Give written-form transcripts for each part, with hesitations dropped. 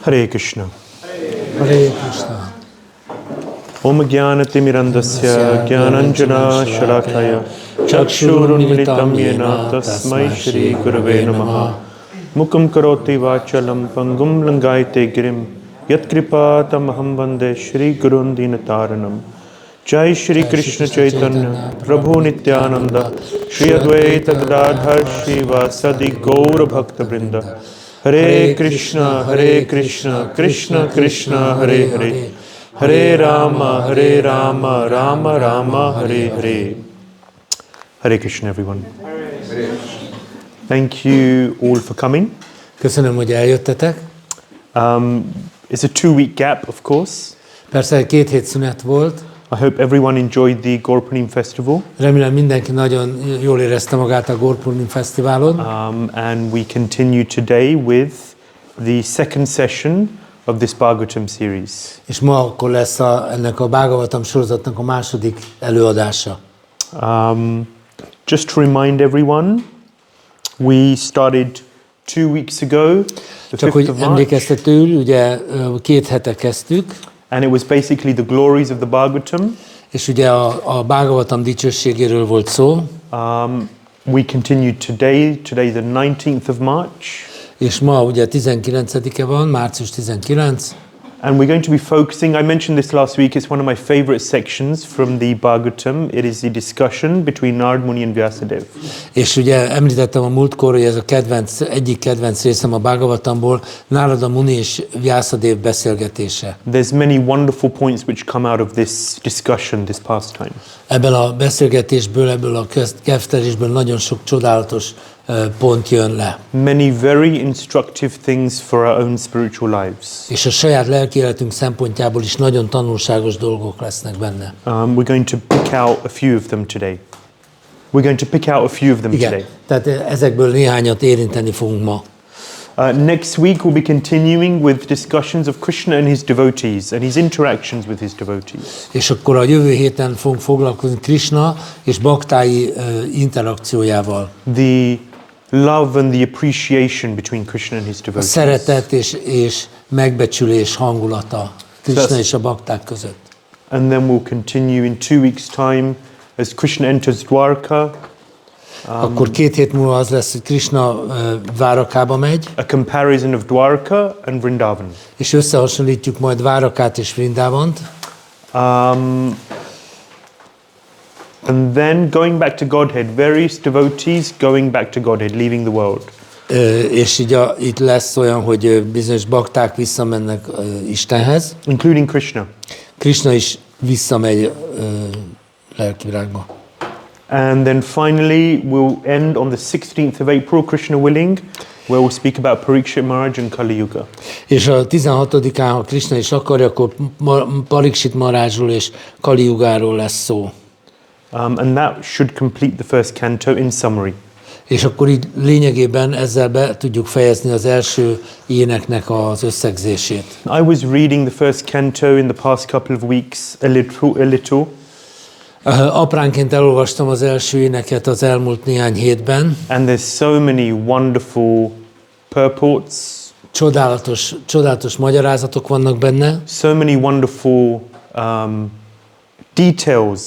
Hare Kṛṣṇa. Hare Kṛṣṇa. Om Jnānatimirandasya Jnānanjana Shalakaya Chakshurunmilitam Yena Tasmai Shri Gurave Namaha Mukam Karoti Vachalam Pangum Langaite Girim Yat Kripatamaham Vande Shri Gurun Dinataranam Jai Shri Krishna Chaitanya Prabhu Nityananda Shri Advaita Gadadhar Śrīvāsadi Gaura Bhakta Vrinda Hare Krishna, Krishna Krishna, Hare Hare Hare Rama, Rama Rama, Hare Hare. Hare Krishna, everyone. Thank you all for coming. Köszönöm, hogy eljöttetek. It's a 2-week gap, of course. Persze 2 hét szünet volt. I hope everyone enjoyed the Gaur-Purnima festival. Remélem mindenki nagyon jól érezte magát a Gaur-Purnima fesztiválon. And we continue today with the second session of this Bhagavatam series. És ma akkor lesz ennek a Bhagavatam sorozatnak a második előadása. Just to remind everyone, we started 2 weeks ago, the Csak 5th hogy of March, emlékeztetőül, ugye 2 hete kezdtük, and it was basically the glories of the Bhagavatam. és ugye a Bhagavatam dicsőségéről volt szó. We continued today the 19th of March. És ma ugye 19-e van, március 19. And we're going to be focusing, I mentioned this last week, it's one of my favorite sections from the Bhagavatam. It is the discussion between Nārada, Muni and Vyāsadeva. És ugye említettem a múltkor, hogy ez a egyik kedvenc részem a Bhagavatamból, Nārada, Muni és Vyāsadeva beszélgetése. There's many wonderful points which come out of this discussion, this pastime. Ebben a beszélgetésből, ebből a keftelésből nagyon sok csodálatos pont jön le. Many very instructive things for our own spiritual lives. És a saját lelki életünk szempontjából is nagyon tanulságos dolgok lesznek benne. We're going to pick out a few of them today. Igen, tehát ezekből néhányat érinteni fogunk ma. Next week we'll be continuing with discussions of Kṛṣṇa and His Devotees and his interactions with his devotees. És akkor a jövő héten fogunk foglalkozni Krisna és bhaktái interakciójával. The love and the appreciation between Kṛṣṇa and his A devotees. szeretet és megbecsülés hangulata Krisna és a bhakták között. And then we'll continue in 2 weeks' time as Kṛṣṇa enters Dvārakā. Akkor 2 hét múlva az lesz, hogy Krisna Dvárakába megy. A comparison of Dvārakā and Vrindavan. És összehasonlítjuk majd Dvárakát és Vrindavant. And then going back to Godhead, various devotees going back to Godhead, leaving the world. És így itt lesz olyan, hogy bizonyos bhakták visszamennek Istenhez. Including Kṛṣna. Krisna is visszamegy lelkivilágba. And then finally, we'll end on the 16th of April, Kṛṣna willing, where we'll speak about Parīkṣit Mahārāja and Kali Yuga. És a 16-án, ha Krisna is akarja, akkor Parīkṣit Mahārājról és Kali Yugáról lesz szó. And that should complete the first canto in summary. És akkor így lényegében ezzel be tudjuk fejezni az első éneknek az összegzését. I was reading the first canto in the past couple of weeks a little. Apránként elolvastam az első éneket az elmúlt néhány hétben. And there's so many wonderful purports. Csodálatos magyarázatok vannak benne. So many wonderful details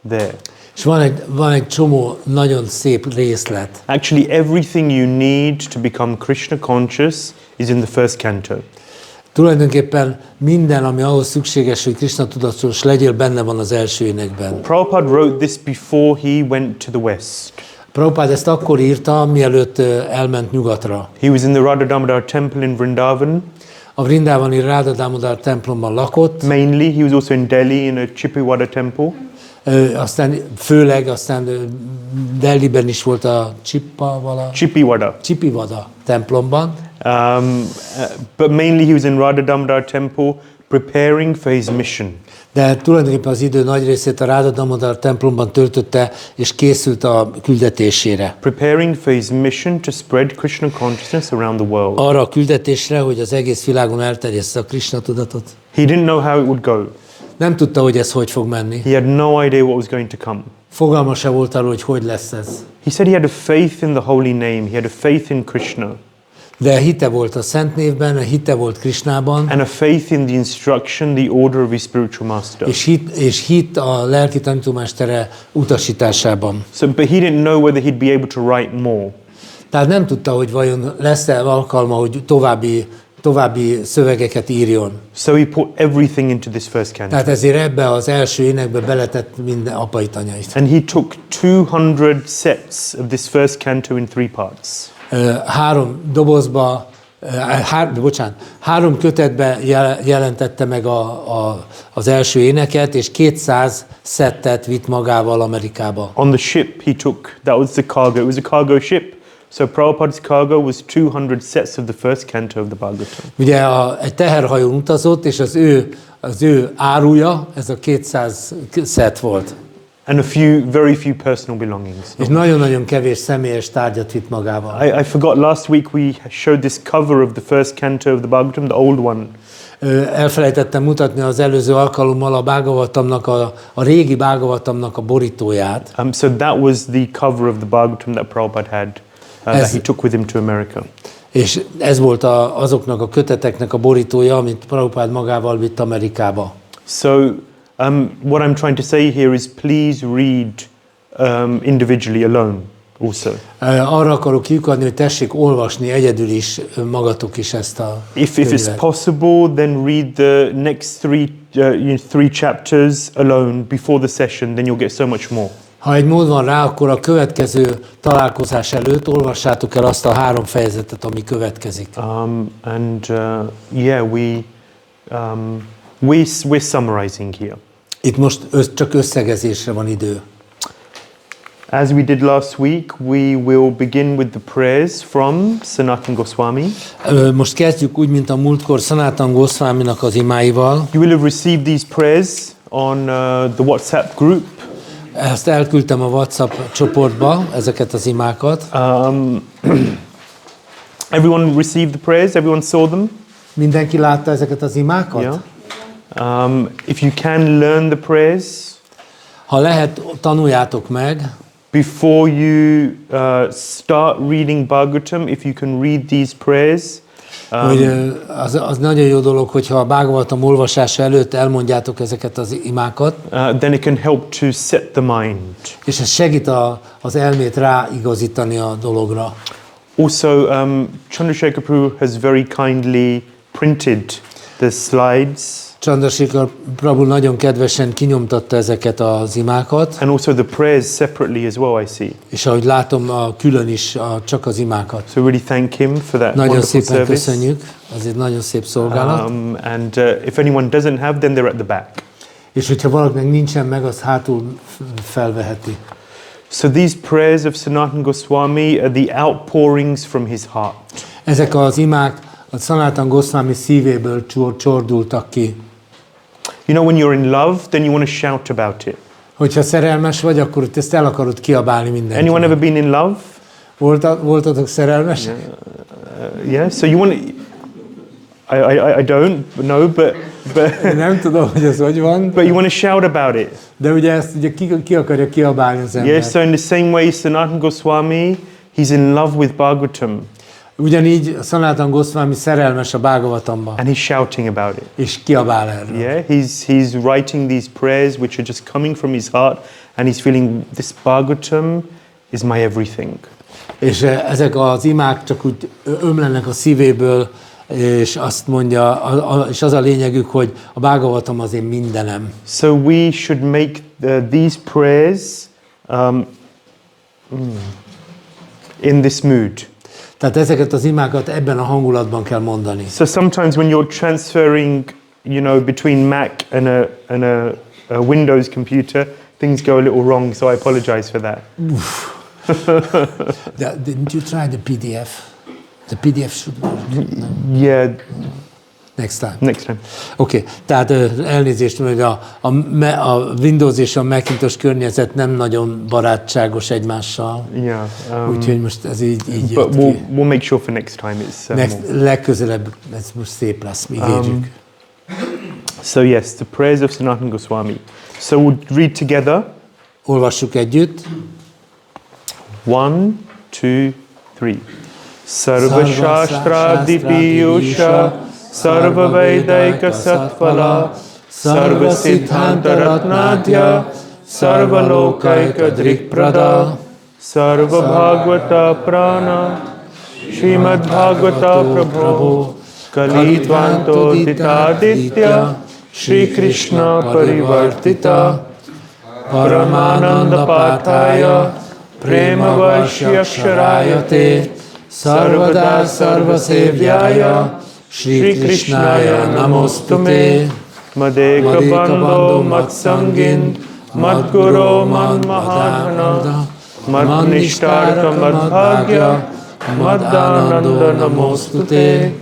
there. És van egy csomó nagyon szép részlet. Actually, everything you need to become Kṛṣna conscious is in the first canto. Tulajdonképpen minden, ami ahhoz szükséges, hogy Krisna tudatos legyél, benne van az első énekben. Prabhupada wrote this before he went to the west. Prabhupada ezt akkor írta, mielőtt elment nyugatra. He was in the Radha Damodar temple in Vrindavan. A Vrindavani Radha Damodar templomban lakott. Mainly, he was also in Delhi in a Chippiwada temple. Aztán Delhiben is volt a Chippiwada templomban. But mainly he was in Radha Damodar temple preparing for his mission. De tulajdonképpen az idő nagy részét a Radha Damodar templomban töltötte, és készült a küldetésére. Preparing for his mission to spread Kṛṣna consciousness around the world. Arra a küldetésre, hogy az egész világon elterjessze a Krisna tudatot. He didn't know how it would go. Nem tudta, hogy ez hogy fog menni. He had no idea what was going to come. Fogalma se volt arról, hogy lesz ez. He said he had a faith in the holy name. He had a faith in Kṛṣna. De hite volt a Szent Névben, a hite volt Krisnában, and a faith in the instruction, the order of his spiritual master. és hit a lelki tanítómestere utasításában. So, but he didn't know whether he'd be able to write more. Tehát nem tudta, hogy vajon lesz-e alkalma, hogy további szövegeket írjon. So he put everything into this first canto. Tehát ezért ebbe az első énekbe beletett minden apait, anyait. And he took 200 sets of this first canto in 3 parts. 3 dobozba, 3 kötetbe jelentette meg az első éneket, és 200 szettet vitt magával Amerikába. On the ship he took, that was the cargo, it was a cargo ship. So Prabhupada's cargo was 200 sets of the first canto of the Bhāgavatam. Ugye egy teherhajón utazott, és az ő áruja, ez a 200 szett volt. And very few personal belongings. És nagyon-nagyon kevés személyes tárgyat vitt magával. I forgot last week we showed this cover of the first canto of the Bhāgavatam, the old one. Elfelejtettem mutatni az előző alkalommal a Bhāgavatamnak, a régi Bhāgavatamnak a borítóját. So that was the cover of the Bhāgavatam that Prabhupada had, that he took with him to America. És ez volt azoknak a köteteknek a borítója, amit Prabhupád magával vitt Amerikába. So what I'm trying to say here is please read individually alone also. Arra akarok kiukadni, hogy tessék olvasni egyedül is, magatok is ezt a If it's possible, then read the next 3 chapters alone before the session, then you'll get so much more. Ha egy mód van rá, akkor a következő találkozás előtt olvassátok el azt a 3 fejezetet, ami következik. We're summarizing here. Itt most csak összegezésre van idő. As we did last week, we will begin with the prayers from Sanatana Goswami. Most kezdjük úgy, mint a múltkor Sanatana Goswaminak az imáival. You will have received these prayers on the WhatsApp group. Ezt elküldtem a WhatsApp csoportba, ezeket az imákat. Everyone received the prayers? Everyone saw them? Mindenki látta ezeket az imákat? Yeah. If you can learn the prayers, ha lehet, tanuljátok meg. Before you start reading Bhagavatam, if you can read these prayers. Az nagyon jó dolog, hogyha a Bhagavatam olvasása előtt elmondjátok ezeket az imákat. Then it can help to set the mind. És ez segít az elmét ráigazítani a dologra. Also, Chandrasekhar Prabhu has very kindly printed the slides. Chandrasekhar Prabhu nagyon kedvesen kinyomtatta ezeket az imákat. And also the prayers separately as well, I see. És ahogy látom, külön is csak az imákat. So really thank him for that nagyon wonderful szépen service. Köszönjük, ez egy nagyon szép szolgálat. And if anyone doesn't have, then they're at the back. És hogyha valakinek nincsen meg, az hátul felveheti. So these prayers of Sanatana Goswami are the outpourings from his heart. Ezek az imák a Sanatana Goswami szívéből csordultak ki. You know, when you're in love, then you want to shout about it. Hogyha szerelmes vagy, akkor ezt el akarod kiabálni mindenkinek. Anyone ever been in love? Voltatok szerelmes? Yeah. So you want to, I don't know, but nem tudom, hogy ez hogy van. But you want to shout about it. De ugye ezt ugye ki akarja kiabálni az ember. Yeah. So in the same way, Sanatana Goswami, he's in love with Bhagavatam. Ugyanígy Sanatana Goswami szerelmes a Bhāgavatamban. And he's shouting about it. És kiabál erről. Yeah, he's writing these prayers which are just coming from his heart, and he's feeling this Bhagavatam is my everything. És ezek az imák csak úgy ömlenek a szívéből, és azt mondja, és az a lényegük, hogy a Bhāgavatam az én mindenem. So we should make these prayers in this mood. Tehát ezeket az imákat ebben a hangulatban kell mondani. So sometimes when you're transferring, between Mac and a Windows computer, things go a little wrong, so I apologize for that. Didn't you try the PDF? The PDF should work. Yeah. Next time. Next time. Oké, tehát elnézést, hogy a Windows és a Macintosh környezet nem nagyon barátságos egymással. Yeah. Úgyhogy most ez így jött But ki. we'll make sure for next time it's legközelebb ez most szép lesz, ígérjük. So yes, the prayers of Sanatana Goswami. So we'll read together. Olvassuk együtt. 1, 2, 3. Sarva Shastra Piyusha, Sarva Vedaika Satphala, Sarva Siddhanta Ratnadya, Sarva Lokaika Drikprada, Sarva Bhagavata Prana, Śrīmad-Bhāgavata Prabhu, Kalitvanto Ditaditya, Shri Krishna Parivartita, Paramananda Pataya, Prema Varshyakshārayate, Sarvada Sarva Sevyaya, Shri Krishnaya Namostute, Madeka Bando Matsangin, Madguru Madmahadhana, Madnishtarka Madbhagya, Madānanda Namostute,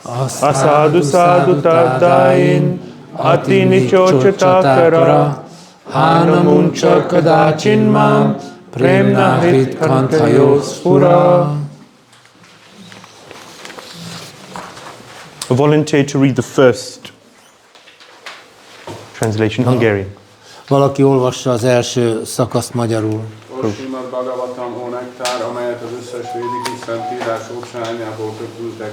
Asadu Sadhu Tadain, Ati Nichochatakara, Hanamuncha Kadachinmam, Premna Hrit Kantayos Pura. A volunteer to read the first translation, Hungarian. Valaki olvassa az első szakaszt magyarul. O Śrīmad-Bhāgavatam, ó nektár, amelyet az összes védikus szentírás óceánjából köpültek.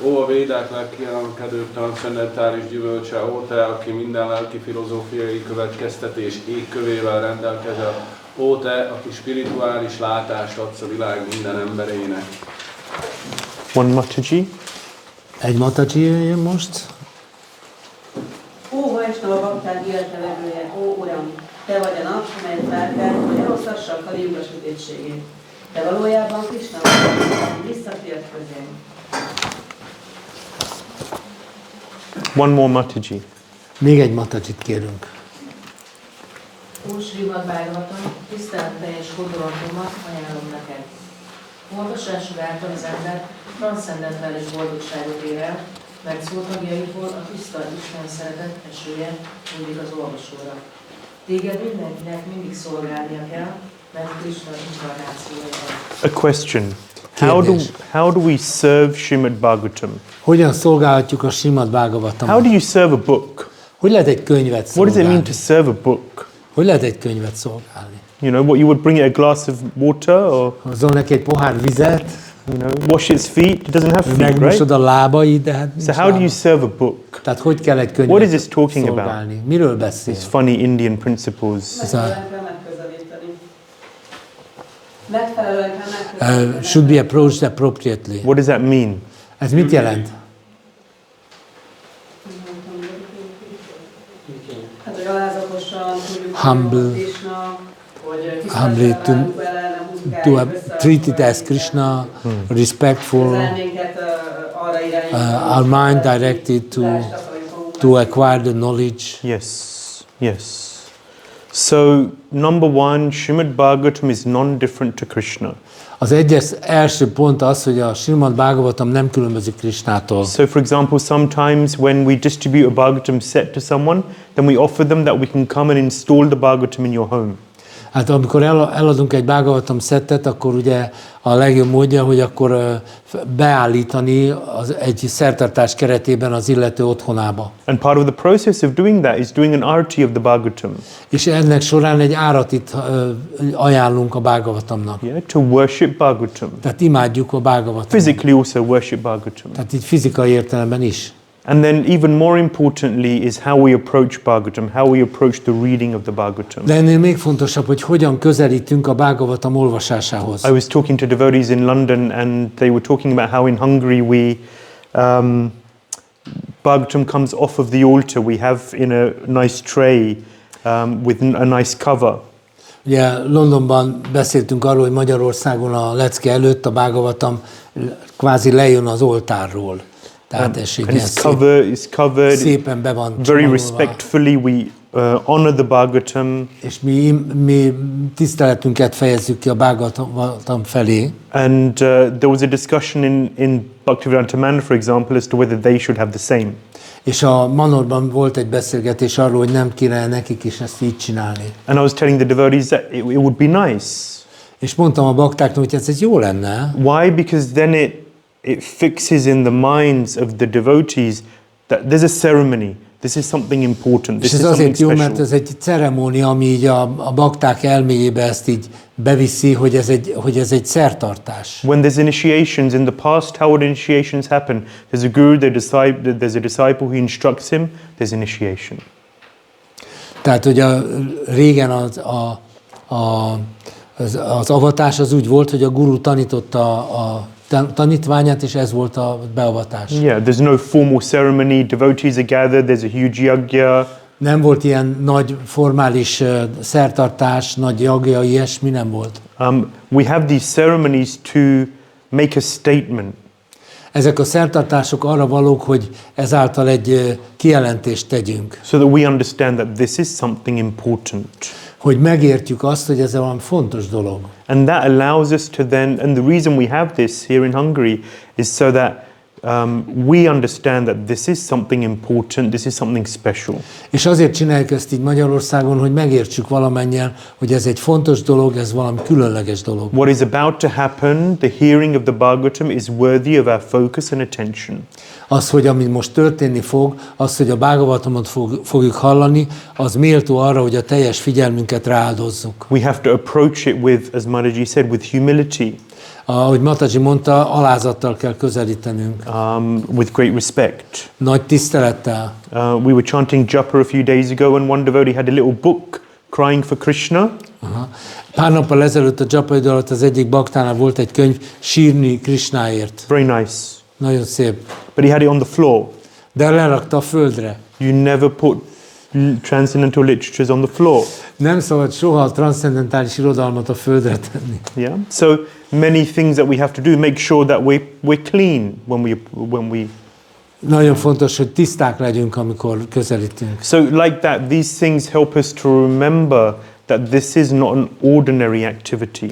Ó a védák legkiemelkedőbb transzcendentális gyümölcse, ó te, aki minden lelki filozófiai következtetés égkövével rendelkezel. Ó te, aki spirituális látást adsz a világ minden emberének. One Mataji. Egy Mataji jön most. Ó, Vaisnava baktád életlevegője, ó Uram, te vagy a nap, amelyet felkel, hogy elosztassa a Kaliuga sötétségét. De valójában Kṛṣṇa vagy, visszatért közénk. One more Mataji. Még egy Matajit kérünk. Ó Śrīmad-Bhāgavatam, tiszteletteljes hódolatomat ajánlom neked. Olvasásod által az ember transzcendentális boldogságot ér el, mert szótagjaiból a tiszta Isten szeretet esője mindig az olvasóra. Téged mindenkinek mindig szolgálnia kell, mert Kṛṣṇa inkarnációja van. A question. How do we serve Śrīmad-Bhāgavatam? Hogyan szolgálhatjuk a Śrīmad-Bhāgavatamot? How do you serve a book? Hogy lehet egy könyvet What does it mean szolgálni? to serve a book? Hogy lehet egy könyvet szolgálni? You know, what you would bring it a glass of water or, Hozzon neki egy pohár vizet, you know, wash its feet. It doesn't have feet, right? megmosod a lábai, de hát nincs So how do lába. you serve a book? Tehát hogy kell egy könyvet What is this talking about? szolgálni? Miről beszél? These funny Indian principles. Megfelelően kell megközelíteni. Megfelelően kell megközelíteni. Should be approached appropriately. What does that mean? Ez mit jelent? Hát, hogy alázatosan tudjuk, Humble. hogy Kṛṣṇa, hogy Humbly tisztelettel vele, nem to húzgáljuk össze, treat it as Kṛṣṇa, respectful, elménket arra irányítani, our mind directed to acquire the knowledge. Yes, yes. So, number one, Śrīmad-Bhāgavatam is non-different to Krishna. Az első pont az, hogy a Śrīmad-Bhāgavatam nem különbözik Krishnától. So, for example, sometimes when we distribute a Bhagavatam set to someone, then we offer them that we can come and install the Bhagavatam in your home. Hát amikor eladunk egy Bhāgavatam szettet, akkor ugye a legjobb módja, hogy akkor beállítani egy szertartás keretében az illető otthonába. And part of the process of doing that is doing an arati of the Bhagavatam. És ennek során egy áratit ajánlunk a Bhāgavatamnak. Yeah, to worship Bhagavatam. Tehát imádjuk a Bhāgavatamot. Physically also worship Bhagavatam. Tehát így fizikai értelemben is. And then even more importantly is how we approach Bhagavatam, how we approach the reading of the Bhagavatam. De ennél még fontosabb, hogy hogyan közelítünk a Bhāgavatam olvasásához. I was talking to devotees in London and they were talking about how in Hungary we Bhagavatam comes off of the altar. We have in a nice tray with a nice cover. Ugye Londonban beszéltünk arról, hogy Magyarországon a lecke előtt a Bhāgavatam kvázi lejön az oltárról. Tehát And it's covered szépen be van very csomagolva. respectfully. We honor the Bhagavatam. És mi tiszteletünket fejezzük ki a Bhāgavatam felé. And there was a discussion in Bhaktivedanta Manor, for example, as to whether they should have the same. És a Manorban volt egy beszélgetés arról, hogy nem kéne nekik is ezt így csinálni. And I was telling the devotees that it would be nice. És mondtam a baktáknak, hogy ez jó lenne. Why? Because then it fixes in the minds of the devotees that there's a ceremony. This is something important. This És is ez something azért jó, special. mert ez egy ceremónia, ami így a bakták elméjébe ezt így beviszi, hogy ez egy szertartás. When there's initiations in the past, how would initiations happen? There's a guru, there's a disciple who instructs him, there's initiation. Tehát, hogy régen az avatás az úgy volt, hogy a guru tanította a tanítványát, és ez volt a beavatás. Yeah, there's no formal ceremony, devotees are gathered, there's a huge yajna. Nem volt ilyen nagy formális szertartás, nagy jagja, ilyesmi nem volt. We have these ceremonies to make a statement. Ezek a szertartások arra valók, hogy ezáltal egy kijelentést tegyünk. So that we understand that this is something important. Hogy megértjük azt, hogy ez valami fontos dolog. And that allows us to then, and the reason we have this here in Hungary is so that we understand that this is something important, this is something special. És azért csináljuk ezt így Magyarországon, hogy megértsük valamennyien, hogy ez egy fontos dolog, ez valami különleges dolog. What is about to happen, the hearing of the Bhagavatam is worthy of our focus and attention. Az, hogy ami most történni fog, az, hogy a Bhagavatamot fogjuk hallani, az méltó arra, hogy a teljes figyelmünket rááldozzuk. We have to approach it with, as Mahārāja said, with humility. Ahogy Mataji mondta, alázattal kell közelítenünk. With great respect. Nagy tisztelettel. We were chanting japa a few days ago and one devotee had a little book crying for Krishna. Aha. Pár nappal ezelőtt a japa idő alatt az egyik baktánál volt egy könyv, sírni Krishnáért. Very nice. Nagyon szép. But he had it on the floor. De lerakta a földre. You never put transcendental literatures on the floor. Nem szabad soha a transzcendentális irodalmat a földre tenni. Yeah. So many things that we have to do, make sure that we're clean when we. Nagyon fontos, hogy tiszták legyünk, amikor közelítünk. So like that, these things help us to remember that this is not an ordinary activity.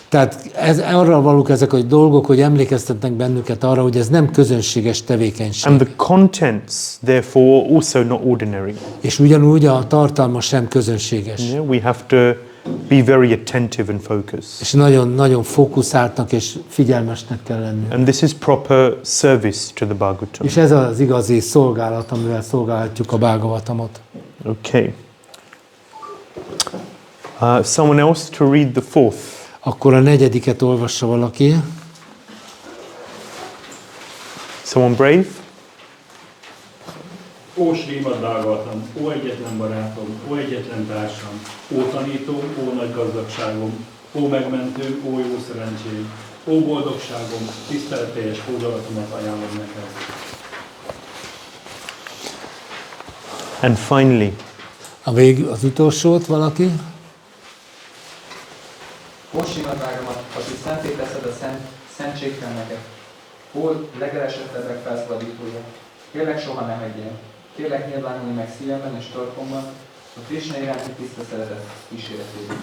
Tehát arra valók ezek a dolgok, hogy emlékeztetnek bennünket arra, hogy ez nem közönséges tevékenység. And the contents, therefore, also not ordinary. És ugyanúgy a tartalma sem közönséges. Yeah, we have to be very attentive and focused. És nagyon fókuszáltnak és figyelmesnek kell lennünk. And this is proper service to the Bhagavatam. És ez az igazi szolgálat, amivel szolgálhatjuk a Bhagavatamot. Okay. Someone else to read the fourth. Akkor a negyediket olvassa valaki. Someone brave? Ó Śrīmad-Bhāgavatam, ó egyetlen barátom, ó egyetlen társam, ó tanító, ó nagy gazdagságom, ó megmentő, ó jó szerencsém, ó boldogságom, tiszteletteljes hódolatomat ajánlom neked. And finally, Az utolsót valaki. Ó Śrīmad-Bhāgavatam, aki szenté teszed a szentségtelmeket, ó legelesettebbek felszabadítója, kérlek soha ne hagyjál, kérlek nyilvánulni meg szívemben és torkomban, a Kṛṣṇa iránti tiszta szeretet kíséretében.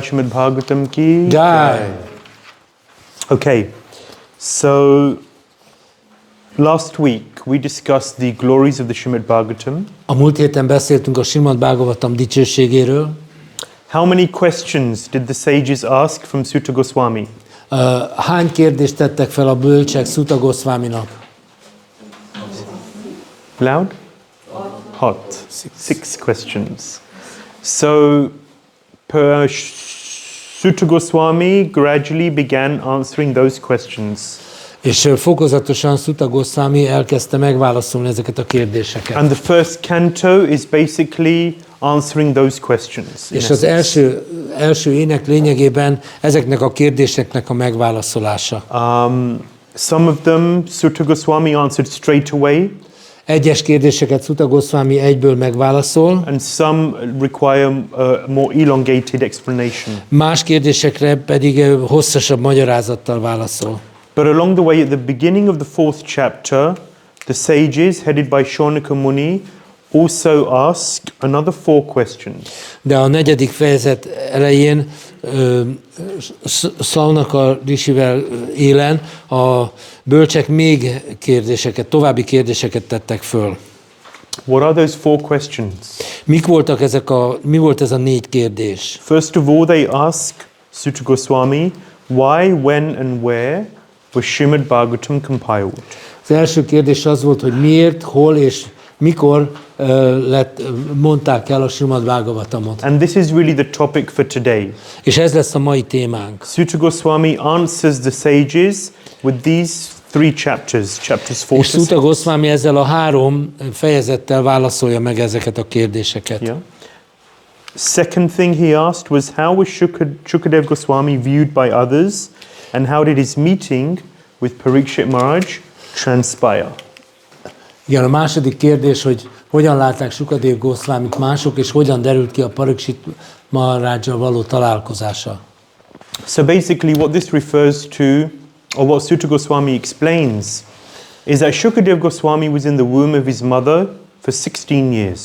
Śrīmad-Bhāgavatam ki Jai! Okay, so last week we discussed the glories of the Śrīmad-Bhāgavatam. A múlt héten beszéltünk a Śrīmad-Bhāgavatam dicsőségéről. How many questions did the sages ask from Sutta Goswami? Hány kérdést tettek fel a bölcsek Sutta Goswaminak? Loud? Hot. Six questions. So, Sutta Goswami gradually began answering those questions. És fokozatosan Sutta Goswami elkezdte megválaszolni ezeket a kérdéseket. And the first canto is basically answering those questions. És az első ének lényegében ezeknek a kérdéseknek a megválaszolása. Some of them Sutta Goswami answered straight away. Egyes kérdéseket Sutta Goswami egyből megválaszol. And some require a more elongated explanation. Más kérdésekre pedig hosszasabb magyarázattal válaszol. But along the way, at the beginning of the fourth chapter, the sages, headed by Shaunaka Muni, also ask another 4 questions. De a negyedik fejezet elején Shaunaka Rishivel élen a bölcsek még további kérdéseket tettek föl. What are those 4 questions? Mi volt ez a 4 kérdés? First of all, they ask Sutta Goswami, why, when and where was Śrīmad-Bhāgavatam compiled? Az első kérdés az volt, hogy miért, hol és mikor mondták el a Śrīmad-Bhāgavatamot. And this is really the topic for today. És ez lesz a mai témánk. Suta Goswami answers the sages with these 3 chapters, chapters 4 És to 6. Suta Goswami ezzel a 3 fejezettel válaszolja meg ezeket a kérdéseket. Yeah. Second thing he asked was how was Shukadeva Goswami viewed by others, and how did his meeting with Parīkṣit Maharaj transpire? Igen, a második kérdés, hogy hogyan látták Shukadeva Goswamit mások, és hogyan derült ki a Parīkṣit Mahārājal való találkozása. So basically what this refers to, or what Suta Goswami explains, is that Shukadeva Goswami was in the womb of his mother for 16 years.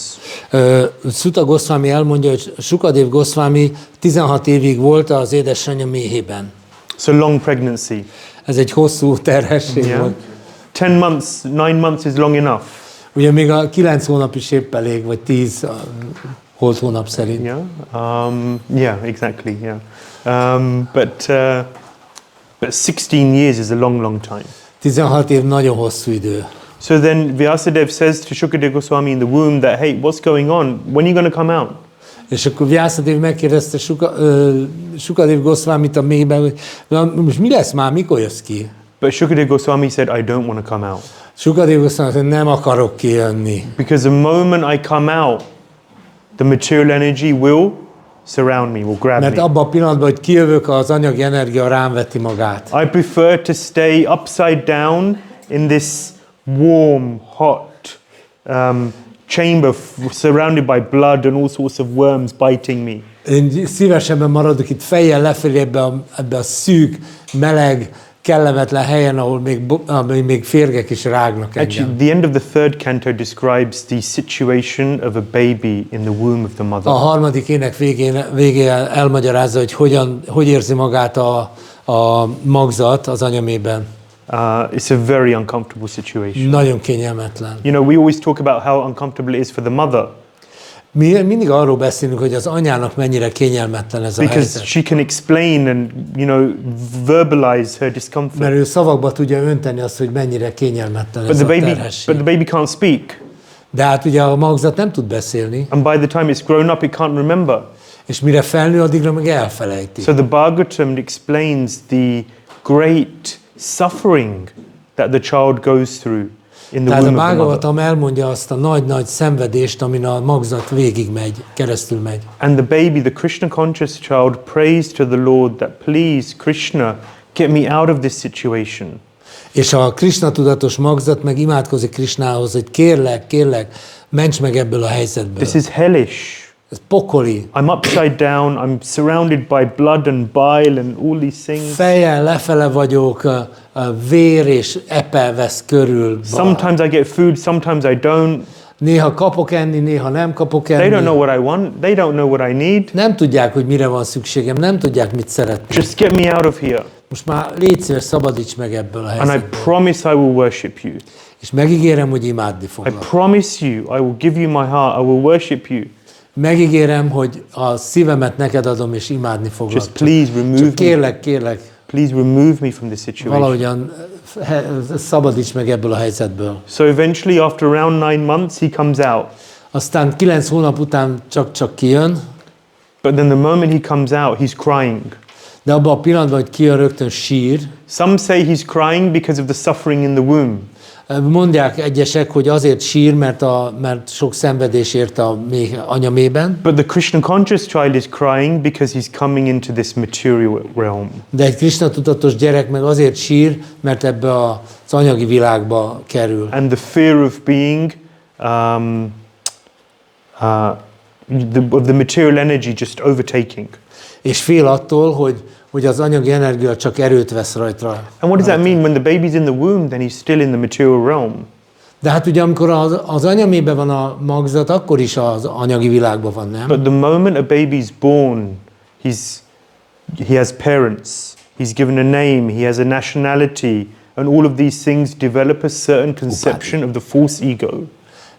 Suta Goswami elmondja, hogy Shukadeva Goswami 16 évig volt az édesanyja méhében. So long pregnancy. Ez egy hosszú terhesség Yeah. volt. 10 months, 9 months is long enough. Ugye még a 9 hónap is épp elég, vagy 10 holt hónap szerint. Yeah, exactly, yeah. But 16 years is a long, long time. 16 év nagyon hosszú idő. So then Vyāsadeva says to Shukadeva Goswami in the womb that, hey, what's going on? When are you going to come out? És akkor Vyāsadeva megkérdezte Shukadeva Goswamit a mélyben, hogy most mi lesz már, mikor jössz ki? But Shukadeva Goswami said, I don't want to come out. Shukadeva Goswami mondta, nem akarok kijönni. Because the moment I come out, the material energy will surround me, will grab Mert me. abban a pillanatban, hogy kijövök, az anyagi energia rám veti magát. I prefer to stay upside down in this warm, hot chamber surrounded by blood and all sorts of worms biting me. Én szívesebben maradok itt fejjel lefelé ebbe a szűk, meleg, kellemetlen helyen, ahol még férgek is rágnak Actually, engem. the end of the 3rd canto describes the situation of a baby in the womb of the mother. A harmadik ének végén elmagyarázza, hogy hogy érzi magát a magzat az anyamében. It's a very uncomfortable situation. Nagyon kényelmetlen. You know, we always talk about how uncomfortable it is for the mother. Mi mindig arról beszélünk, hogy az anyának mennyire kényelmetlen ez a Because helyzet. she can explain and, you know, verbalize her discomfort. Mert ő szavakba tudja önteni azt, hogy mennyire kényelmetlen But ez the a baby, terhesség. but the baby can't speak. De hát ugye a magzat nem tud beszélni, And by the time it's grown up, it can't remember. és mire felnő, addigra meg elfelejti. So the Bhāgavatam explains the great suffering that the child goes through in the Tehát a womb of the mother. Bhāgavatam elmondja azt a nagy-nagy szenvedést, amin a magzat végig megy, keresztül megy. And the baby, the Krishna conscious child, prays to the Lord that, please, Krishna, get me out of this situation. És a Krisna tudatos magzat meg imádkozik Krisnához, hogy kérlek, ments meg ebből a helyzetből. This is hellish. Ez pokoli. I'm upside down, I'm surrounded by blood and bile and all these things. Fejjel lefele vagyok, a vér és epe vesz körül. Sometimes I get food, sometimes I don't. Néha kapok enni, néha nem kapok They don't enni. know what I want, they don't know what I need. Nem tudják, hogy mire van szükségem, nem tudják, mit szeretnék. Just get me out of here. Most már légy szíves, szabadíts meg ebből a And I helyzetből. promise I will worship you. És megígérem, hogy imádni I foglak. promise you, I will give you my heart, I will worship you. Megígérem, hogy a szívemet neked adom, és imádni foglak. Just please remove Csak me. kérlek, Please remove me from this situation. valahogyan szabadíts meg ebből a helyzetből. So eventually, after around 9 months, he comes out. Aztán 9 hónap után csak kijön, But then the moment he comes out, he's crying. de abban a pillanatban, hogy kijön, rögtön sír. Some say he's crying because of the suffering in the womb. Mondják egyesek, hogy azért sír, mert sok szenvedés ért a anyamében. But the Krishna conscious child is crying because he's coming into this material realm. De egy Krisna tudatos gyerek meg azért sír, mert ebbe az anyagi világba kerül. And the fear of being, of the material energy just overtaking. És fél attól, hogy az anyagi energia csak erőt vesz rajta. And what does that mean? When the baby's in the womb, then he's still in the material realm. De hát ugye amikor az anyamében van a magzat, akkor is az anyagi világban van, nem? But the moment a baby's born, he has parents, he's given a name, he has a nationality, and all of these things develop a certain conception of the false ego.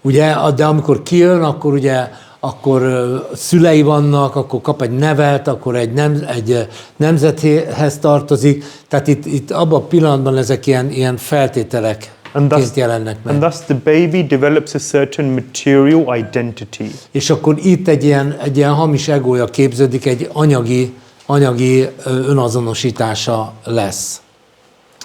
Ugye, de amikor kijön, akkor szülei vannak, akkor kap egy nevet, akkor egy nemzethez tartozik. Tehát itt abban a pillanatban ezek ilyen feltételek jelennek meg. And thus the baby develops a certain material identity. És akkor itt egy ilyen hamis egója képződik, egy anyagi önazonosítása lesz.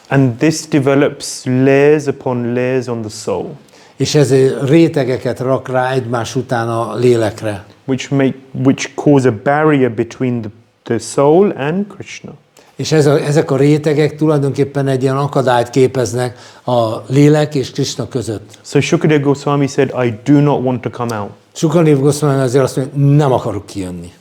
And this develops layers upon layers on the soul, És ez rétegeket rak rá egymás után a lélekre. which cause a barrier between the soul and Krishna. És ezek a rétegek tulajdonképpen egy ilyen akadályt képeznek a lélek és Krisna között. So Shukadeva Goswami said, I do not want to come out. Shukadeva Goswami azért azt mondja, nem akarok kijönni.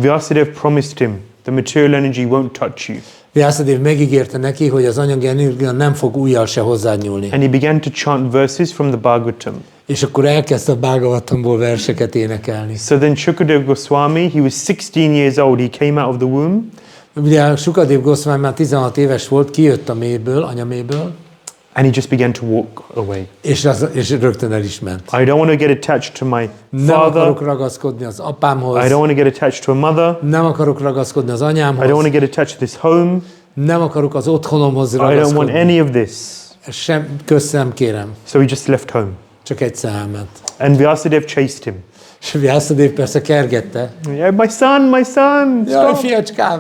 Vyāsadeva promised him, the material energy won't touch you. Vyāsadeva megígérte neki, hogy az anyagi energia nem fog ujjal se hozzányúlni. And he began to chant verses from the Bhāgavatam. És akkor elkezdte a Bhāgavatamból verseket énekelni. So then Shukadeva Goswami, he was 16 years old, he came out of the womb. Ugye Shukadeva Goswami már 16 éves volt, kijött a mélyből, anyamélyből. And he just began to walk away. És rögtön el is ment. I don't want to get attached to my Nem akarok father. ragaszkodni az apámhoz. I don't want to get attached to a mother. Nem akarok ragaszkodni az I don't want anyámhoz. to get attached to this home. Nem akarok az otthonomhoz I don't want ragaszkodni. any of this. Köszönöm, kérem. So he just left home. Csak egyszer elment. And Vyāsadeva chased him. És Vyāsadeva persze kergette. Yeah, my son, Jaj, stop. fiacskám.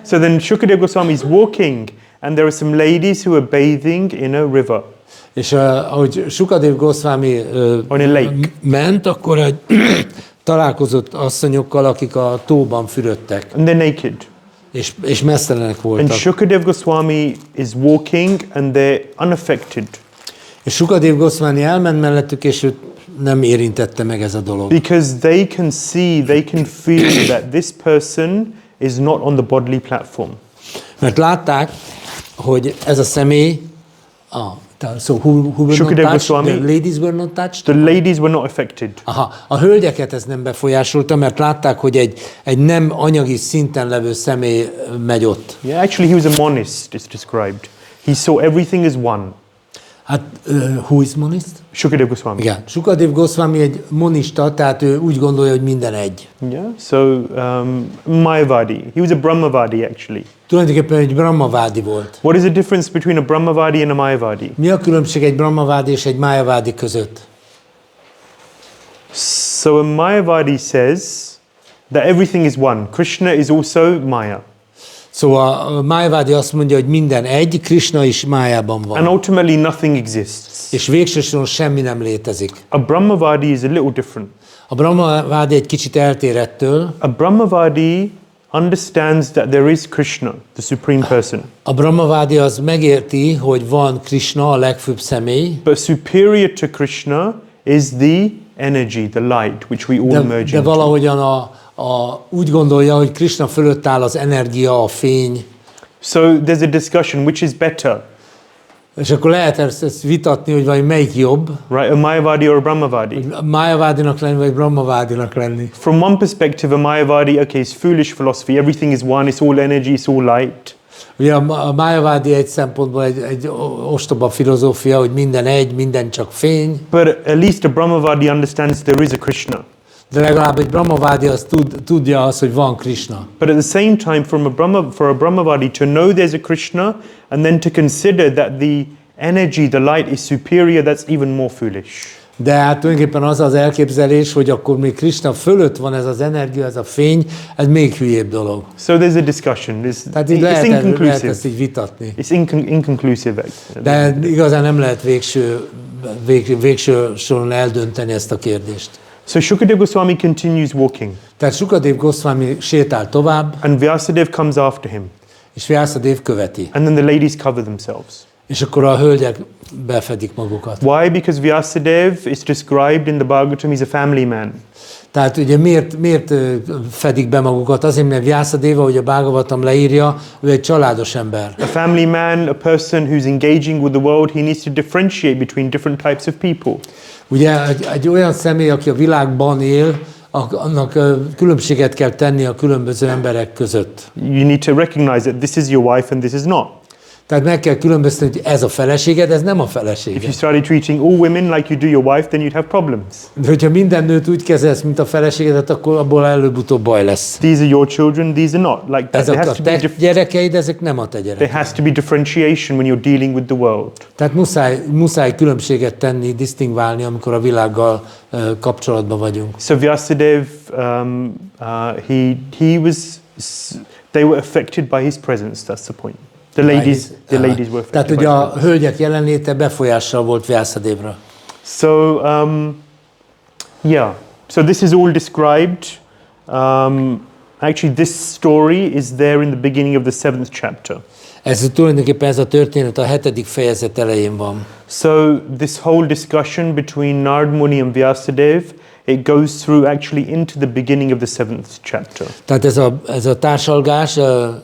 So then Shukadeva Goswami is walking, and there are some ladies who are bathing in a river, És ahogy Shukadeva Goswami on a lake. ment, akkor találkozott asszonyokkal, akik a tóban fürödtek, And they're naked. és mesztelenek And voltak. Shukadeva Goswami is walking, and they're unaffected. És Shukadeva Goswami elment mellettük, és őt nem érintette meg ez a dolog. Because they can see, they can feel that this person is not on the bodily platform. Mert látták, hogy ez a személy, so who were not Shukadeva touched? Goswami- The ladies were not touched? The ladies were not affected. Aha, a hölgyeket ez nem befolyásolta, mert látták, hogy egy nem anyagi szinten levő személy megy ott. Yeah, actually he was a monist, it's described. He saw everything as one. Hát, who is monist? Shukadeva Goswami. Igen, Shukadeva Goswami egy monista, tehát ő úgy gondolja, hogy minden egy. Yeah, so Mayavadi. He was a Brahmavadi actually. Tulajdonképpen egy brahmavádi volt. What is the difference between a Brahmavadi and a Mayavadi? Mi a különbség egy brahmavádi és egy májavádi között? So a Mayavadi says that everything is one. Krishna is also Maya. Szóval a májavádi azt mondja, hogy minden egy, Krisna is májában And van. ultimately nothing exists. És végső soron semmi nem létezik. A Brahmavadi is a little different. A brahmavádi egy kicsit eltér ettől. A Brahmavadi understands that there is Krishna, the supreme person. A brahmavádi az megérti, hogy van Krisna, a legfőbb személy, But superior to Krishna is the energy, the light, which we all merge de into. valahogyan úgy gondolja, hogy Krisna fölött áll az energia, a fény, So there's a discussion, which is better, és akkor lehet ezt vitatni, hogy vagy melyik jobb, right? A Mayavadi or a Brahmavadi? májavádinak lenni, vagy brahmavádinak lenni. From one perspective, a Mayavadi, okay, it's foolish philosophy. Everything is one. It's all energy. It's all light. Ugye a májavádi egy szempontból egy ostoba filozófia, hogy minden egy, minden csak fény, But at least a Brahmavadi understands there is a Krishna. de legalább egy brahmavádi az tudja azt, hogy van Krisna. But at the same time, for a Brahmavadi to know there's a Krishna and then to consider that the energy, the light is superior, that's even more foolish. De hát tulajdonképpen az az elképzelés, hogy akkor még Krisna fölött van ez az energia, ez a fény, ez még hülyébb dolog. So there's a discussion. Tehát így It's lehet inconclusive. ezt így vitatni. It's inconclusive. De igazán nem lehet végső soron eldönteni ezt a kérdést. So Shukadeva Goswami continues walking, Tehát Shukadeva Goswami sétál tovább, and Vyāsadeva comes after him, és Vyāsadeva követi. and then the ladies cover themselves. És akkor a hölgyek befedik magukat. Why? Because Vyāsadeva is described in the Bhāgavatam, he's a family man. Tehát ugye miért fedik be magukat? Azért, mert Vyāsadeva, hogy a Bhāgavatam leírja, ő egy családos ember. A family man, a person who's engaging with the world, he needs to differentiate between different types of people. Ugye egy olyan személy, aki a világban él, annak különbséget kell tenni a különböző emberek között. You need to recognize that this is your wife and this is not. Tehát meg kell különböztetni, hogy ez a feleséged, ez nem a feleséged. If you started treating all women like you do your wife, then you'd have problems. De hogyha minden nőt úgy kezelsz, mint a feleségedet, akkor abból előbb-utóbb baj lesz. These are your children, these are not. Like that. Ezek a te gyerekeid, ezek nem a te There gyerekeid. has to be differentiation when you're dealing with the world. Tehát muszáj különbséget tenni, disztingválni, amikor a világgal kapcsolatban vagyunk. So Vyāsadeva, they were affected by his presence. That's the point. The ladies were affected. Tehát ugye a hölgyek jelenléte befolyással volt Vyāsadevra. So so this is all described. Actually, this story is there in the beginning of the 7th chapter. Tulajdonképpen ez a történet a 7. fejezet elején van. So this whole discussion between Nārada Muni and Vyāsadeva, it goes through actually into the beginning of the 7th chapter. Tehát ez a társalgás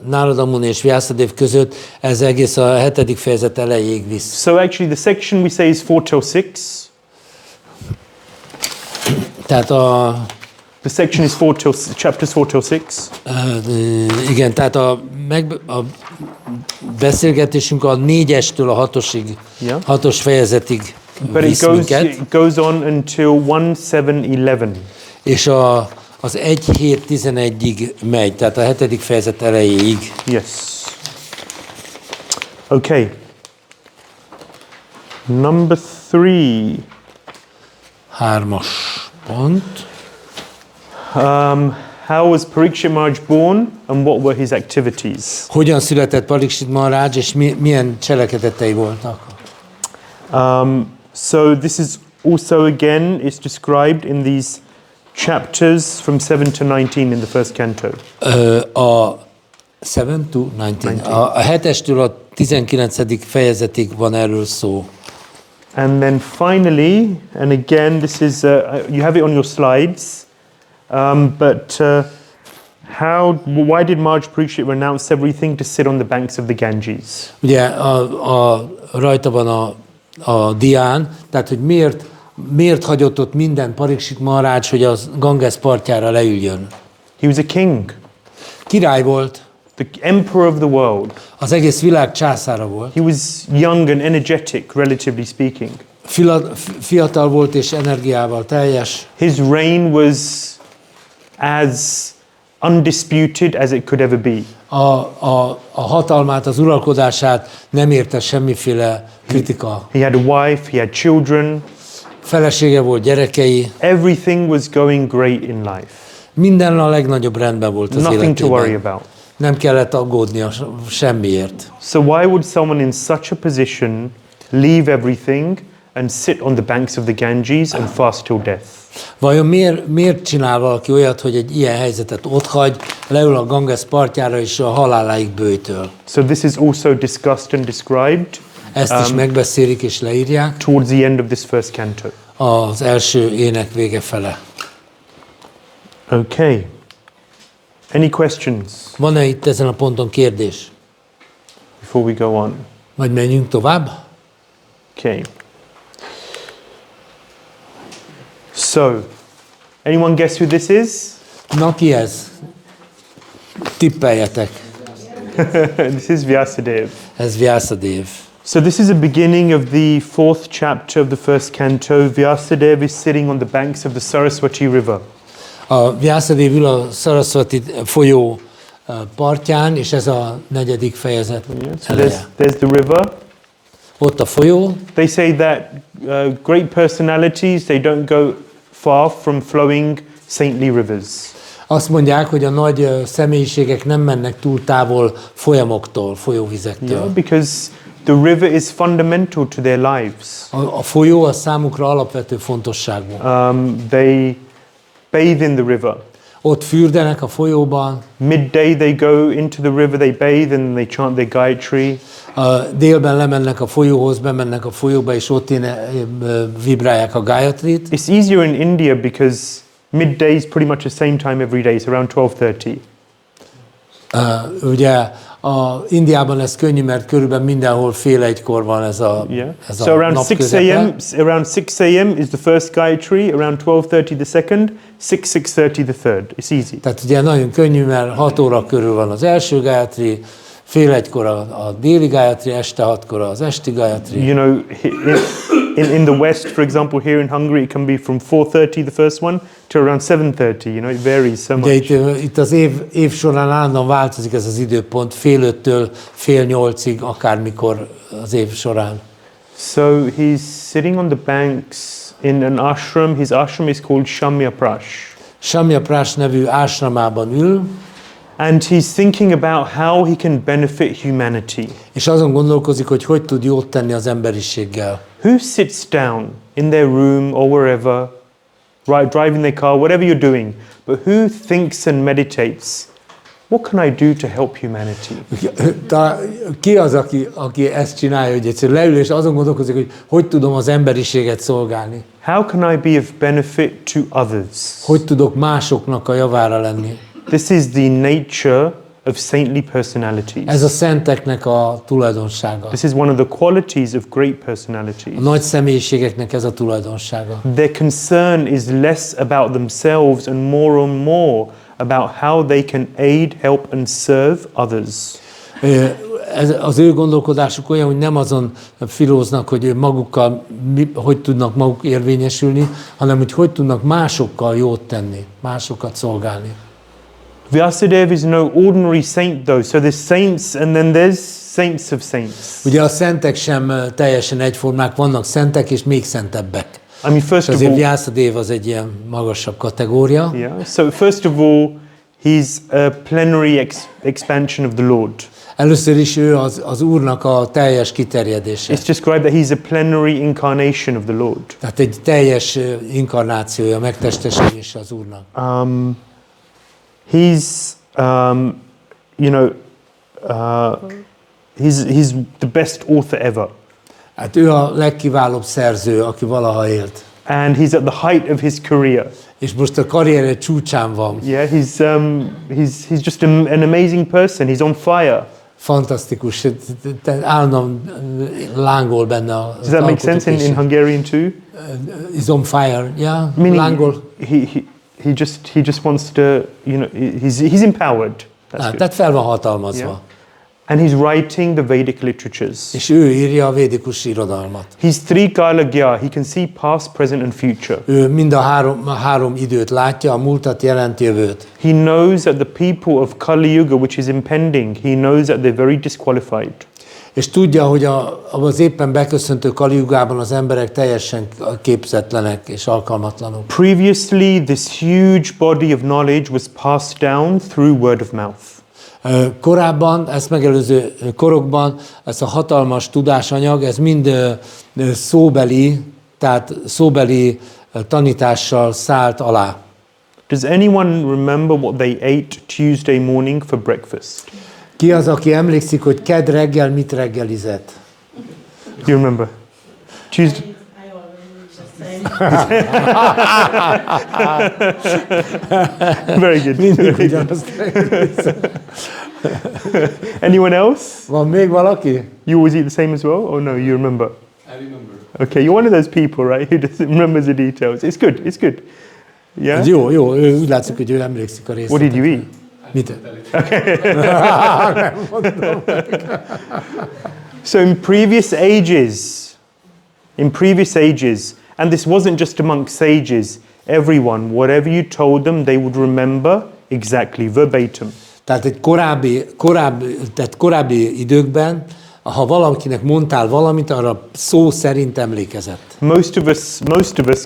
Nārada Muni és Vyāsadeva között, ez egész a 7. fejezet elejéig visz. So actually the section we say is 4 till 6. Tehát The section is chapters 4 till 6. Igen, tehát a beszélgetésünk a 4-estől a 6-osig, Yeah. 6-os fejezetig But visz minket. it goes on until 1:7:11. És az 1:7:11-ig megy, tehát a 7. fejezet elejéig. Yes. Okay. Number 3. 3-as pont. How was Parīkṣit Maharaj born and what were his activities? Hogyan született Parīkṣit Mahārāja, és milyen cselekedetei voltak? So this is also again is described in these chapters from 7 to 19 in the first canto. A 7 to 19. A 7-estől a 19. fejezetig van erről szó. And then finally, and again, this is you have it on your slides. Why did Maharaj Parīkṣit renounce everything to sit on the banks of the Ganges? Ugye rajta van a dián, tehát hogy miért hagyott ott minden Parīkṣit Mahārāja, hogy a Ganges partjára leüljön. He was a king. Király volt. The emperor of the world. Az egész világ császára volt. He was young and energetic, relatively speaking. Fiatal volt és energiával teljes. His reign was as undisputed as it could ever be. A hatalmát, az uralkodását nem érte semmiféle kritika. He had a wife, he had children. Felesége volt, gyerekei. Everything was going great in life. Minden a legnagyobb rendben volt az Nothing to worry életében. about. Nem kellett aggódnia semmiért. So why would someone in such a position leave everything and sit on the banks of the Ganges and fast till death? Vajon miért csinál valaki olyat, hogy egy ilyen helyzetet otthagy, leül a Ganges partjára és a haláláig böjtöl? So this is also discussed and described Ezt is megbeszélik és leírják towards the end of this first canto. az első ének vége fele. Okay. Any questions Van-e itt ezen a ponton kérdés? before we go on? Vagy menjünk tovább? Okay. So, anyone guess who this is? Na ki ez? Tippeljetek. This is Vyāsadeva. Ez Vyāsadeva. So this is the beginning of the 4th chapter of the first canto. Vyāsadeva is sitting on the banks of the Saraswati River. A Vyāsadeva ül a Saraswati folyó partján, és ez a 4. fejezet So eleje. there's the river. Ott a folyó. They say that great personalities, they don't go far from flowing saintly rivers. Azt mondják, hogy a nagy személyiségek nem mennek túl távol folyamoktól, folyóvizektől. Yeah, because the river is fundamental to their lives. A folyó a számukra alapvető fontosságú. They bathe in the river. Ott fürdenek a folyóban, Midday they go into the river, they bathe and they chant their Gayatri. délben lemennek a folyóhoz, bemennek a folyóba, és ott vibrálják a Gayatrit. It's easier in India because midday is pretty much the same time every day, it's around 12:30. Ugye Indiában ez könnyű, mert körülbelül mindenhol fél egykor van ez a So around 6 napközepe. a.m. around 6 a.m. is the first Gayatri, around 12:30 the second, 6:30 the third. It's easy. Tehát ugye nagyon könnyű, mert 6 óra körül van az első Gayatri, Fél egykor a déli Gayatri, este 6-kor az esti Gayatri. You know, in the West, for example, here in Hungary, it can be from 4:30, the first one, to around 7:30. You know, it varies so Ugye much. itt az év során állandóan változik ez az időpont, fél 5-től fél 8-ig, akármikor az év során. So he's sitting on the banks in an ashram. His ashram is called Shamya-Prash. Shamya-Prash nevű ásramában ül, And he's thinking about how he can benefit humanity. és azon gondolkozik, hogy hogy tud jót tenni az emberiséggel. Who sits down in their room or wherever, right, driving their car, whatever you're doing, but who thinks and meditates? What can I do to help humanity? Ki az, aki ezt csinálja, hogy egyszerűen leül, és azon gondolkozik, hogy tudom az emberiséget szolgálni? How can I be of benefit to others? Hogy tudok másoknak a javára lenni? This is the nature of saintly personalities. Ez a szenteknek a tulajdonsága. This is one of the qualities of great A personalities. nagy személyiségeknek ez a tulajdonsága. Their concern is less about themselves and more about how they can aid, help and serve others. Az ő gondolkodásuk olyan, hogy nem azon filóznak, hogy magukkal, hogy tudnak maguk érvényesülni, hanem hogy tudnak másokkal jót tenni, másokat szolgálni. Vyāsadeva is no ordinary saint though, so there's saints and then there's saints of saints. Ugye a szentek sem teljesen egyformák, vannak szentek és még szentebbek. I mean, first És of azért all, Vyāsadeva az egy ilyen magasabb kategória. yeah. So first of all, he's a plenary expansion of the Lord. Először is ő az Úrnak a teljes kiterjedése. It's described that he's a plenary incarnation of the Lord. Tehát egy teljes inkarnációja, megtestesülése az Úrnak. He's, you know, he's the best author ever. Hát ő a legkiválóbb szerző, aki valaha élt. And he's at the height of his career. És most a karrierje csúcsán van. Yeah, he's just an amazing person. He's on fire. Fantasztikus, állandóan lángol benne az Does that make sense in Hungarian too? Is on fire, yeah, Meaning lángol. he just wants to, you know, he's empowered. That's good. Tehát fel van hatalmazva. Yeah. And he's writing the Vedic literatures. És ő írja a védikus irodalmat. He's Trikalagya. He can see past, present and future. Ő mind a három időt látja, a múltat, jelent, jövőt. He knows that the people of Kali Yuga, which is impending, he knows that they're very disqualified. És tudja, hogy az éppen beköszöntő Kali Jugában az emberek teljesen képzetlenek és alkalmatlanok. Previously, this huge body of knowledge was passed down through word of mouth. Korábban, ezt megelőző korokban, ez a hatalmas tudásanyag, ez mind szóbeli, tehát szóbeli tanítással szállt alá. Does anyone remember what they ate Tuesday morning for breakfast? Ki az, aki emlékszik, hogy kedd reggel mit reggelizett? Do you remember? Tuesday. I always the same. Very good. Mindig ugyanazt reggelizett. Anyone else? Van még valaki? You always eat the same as well? Or no, you remember? I remember. Okay, you're one of those people, right, who doesn't remember the details. It's good, it's good. Yeah? Ez jó, ő úgy látszik, hogy ő emlékszik a részletekre. What did you eat? Mit? So in previous ages, and this wasn't just among sages, everyone, whatever you told them, they would remember exactly, verbatim. Tehát egy korábbi időkben, ha valakinek mondtál valamit, arra szó szerint emlékezett. Most of us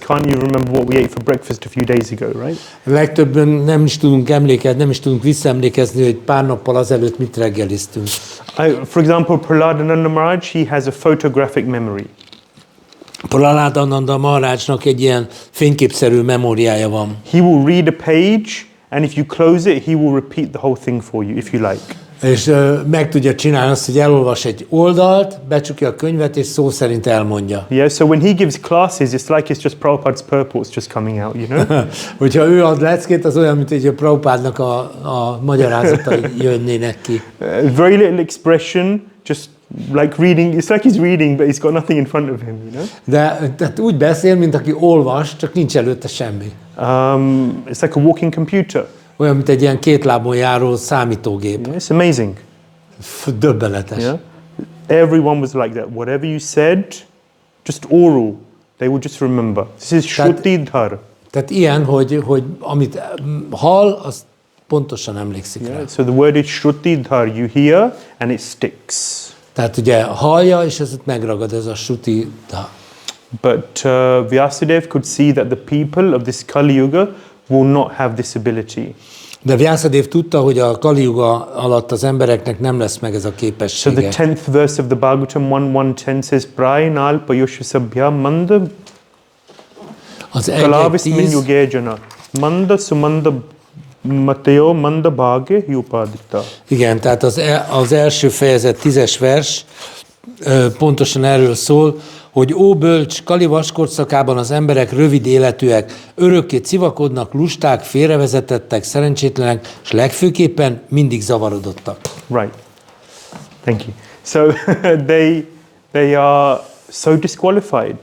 can't even remember what we ate for breakfast a few days ago, right? Legtöbben nem is tudunk emlékezni, nem is tudunk visszaemlékezni, hogy pár nappal azelőtt mit reggeliztünk. For example, Prahlāda Mahārāja, he has a photographic memory. Ānanda Mahārājnak egy ilyen fényképszerű memóriája van. He will read a page, and if you close it, he will repeat the whole thing for you, if you like. És meg tudja csinálni azt, hogy elolvas egy oldalt, becsukja a könyvet, és szó szerint elmondja. Yeah, so when he gives classes, it's like it's just Prabhupada's purports just coming out, you know? Hogyha ő ad leckét, az olyan, mint hogy a Prabhupádnak a magyarázatai jönnének ki. Very little expression, just like reading. It's like he's reading, but he's got nothing in front of him, you know? De tehát úgy beszél, mint aki olvas, csak nincs előtte semmi. It's like a walking computer. Olyan, mint egy ilyen két lábon járó számítógép. It's amazing. Döbbenetes. Yeah? Everyone was like that. Whatever you said, just oral, they would just remember. This is Shruti Dhar. Tehát ilyen, hogy amit hall, azt pontosan emlékszik rá. So the word is Shruti Dhar. You hear and it sticks. Tehát ugye hallja, és ez megragad, ez a Shruti Dhar. But Vyāsadeva could see that the people of this Kali Yuga will not have this ability. De Vyāsadeva tudta, hogy a Kali Yuga alatt az embereknek nem lesz meg ez a So képessége. the 10th verse of the Bhāgavatam 1.1.10 says Prāyanal Payushasabhya Manda Az 1.10 Kalavismin Yugejana Manda Sumanda Mateo Manda Bhage Yupadita. Igen, tehát az első fejezet 10-es vers pontosan erről szól, hogy ó bölcs, Kali vaskorszakában az emberek rövid életűek, örökké civakodnak, lusták, félrevezetettek, szerencsétlenek, és legfőképpen mindig zavarodottak. Right. Thank you. So they are so disqualified.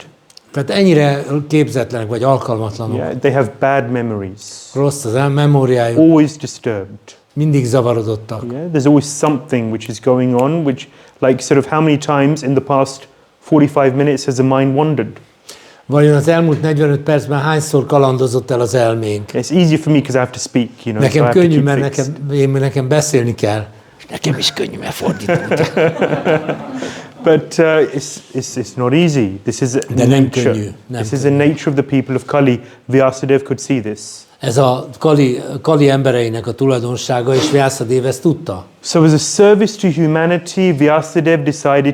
Tehát ennyire képzetlenek, vagy alkalmatlanok. Yeah, they have bad memories. Rossz az memóriájuk, Always disturbed. mindig zavarodottak. Yeah, there's always something which is going on, which, like, sort of how many times in the past 45 minutes has the mind wandered? Vajon az elmúlt 45 percben hányszor kalandozott el az elménk? It's easier for me because I have to speak, you know. So I Nekem have to könnyű, keep mert fixed. nekem beszélni kell. És nekem is könnyű, mert fordítom kell. But it's not easy. This is a De nem nature. könnyű, nem This is the nature of the people of Kali. Vyāsadeva could see this. Ez a Kali embereinek a tulajdonsága, és Vyāsadeva ezt tudta. So as a service to humanity, Vyāsadeva decided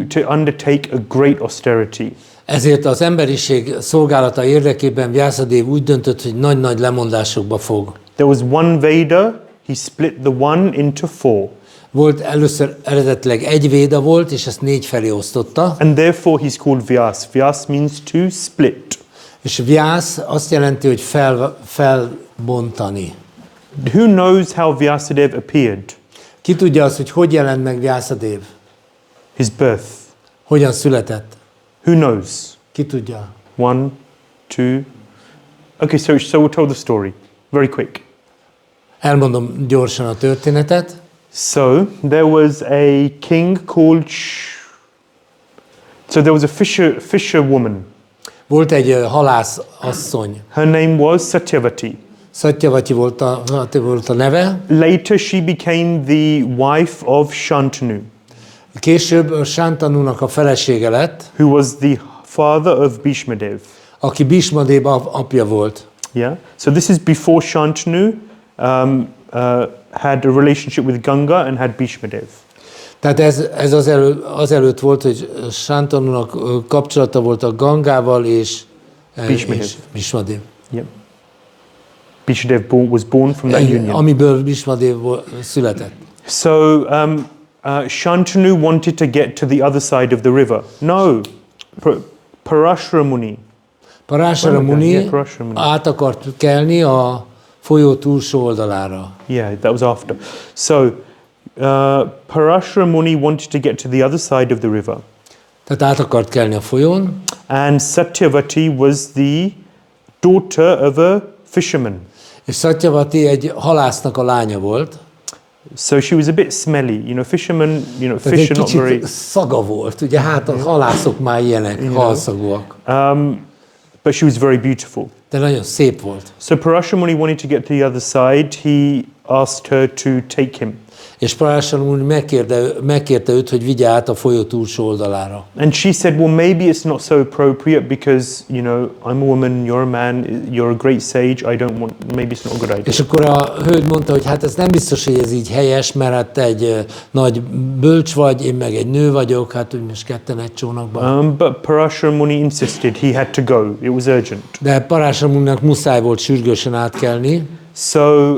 to undertake a great austerity. Ezért az emberiség szolgálata érdekében Vyāsadeva úgy döntött, hogy nagy-nagy lemondásokba fog. There was one Veda, he split the one into 4. Volt először eredetileg egy véda volt, és ezt 4 felé osztotta. And therefore he's called Vyas. Vyas means to split. És Vyász azt jelenti, hogy felbontani. Who knows how Vyāsadeva appeared? Ki tudja azt, hogy jelent meg Vyāsadeva? His birth. Hogyan született? Who knows? Ki tudja? 1, 2. Okay, so we'll tell the story very quick. Elmondom gyorsan a történetet. So there was a king called. So there was a fisher woman. Volt egy halász asszony. Her name was Satyavati. Satyavati volt a neve. Later she became the wife of Shantanu, Később Sántanúnak a felesége lett, who was the father of Bhishmadev. aki Bhishmadeva apja volt. Yeah. So this is before Shantanu had a relationship with Ganga and had Bhishmadev. Tehát ez azelőtt volt, hogy Sántanúnak kapcsolata volt a Gangával és Bhishmadev. Yep. Bhishmadev was born from that union. Amiből Bhishmadev született. So Shantanu wanted to get to the other side of the river. No, Parāśara Muni. Parāśara Muni át akart kelni a folyó túlsó oldalára. Yeah, that was after. So Parāśara Muni wanted to get to the other side of the river. Tehát át akart kelni a folyón. And Satyavati was the daughter of a fisherman. És Satyavati egy halásznak a lánya volt. So she was a bit smelly, fishermen, fish are not very. Szaga volt, ugye hát a halászok már ilyenek, halszagúak. But she was very beautiful. De nagyon szép volt. So Parāśara Muni wanted to get to the other side. He asked her to take him. És Parāśara Muni megkérte őt, hogy vigye át a folyó túlsó oldalára. And she said, well, maybe it's not so appropriate because, I'm a woman, you're a man, you're a great sage, I don't want, maybe it's not a good idea. És akkor a hölgy mondta, hogy hát ez nem biztos, hogy ez így helyes, mert hát te egy nagy bölcs vagy, én meg egy nő vagyok, hát úgy most ketten egy csónakban. But Parāśara Muni insisted he had to go, it was urgent. De Parāśara Muninak muszáj volt sürgősen átkelni. So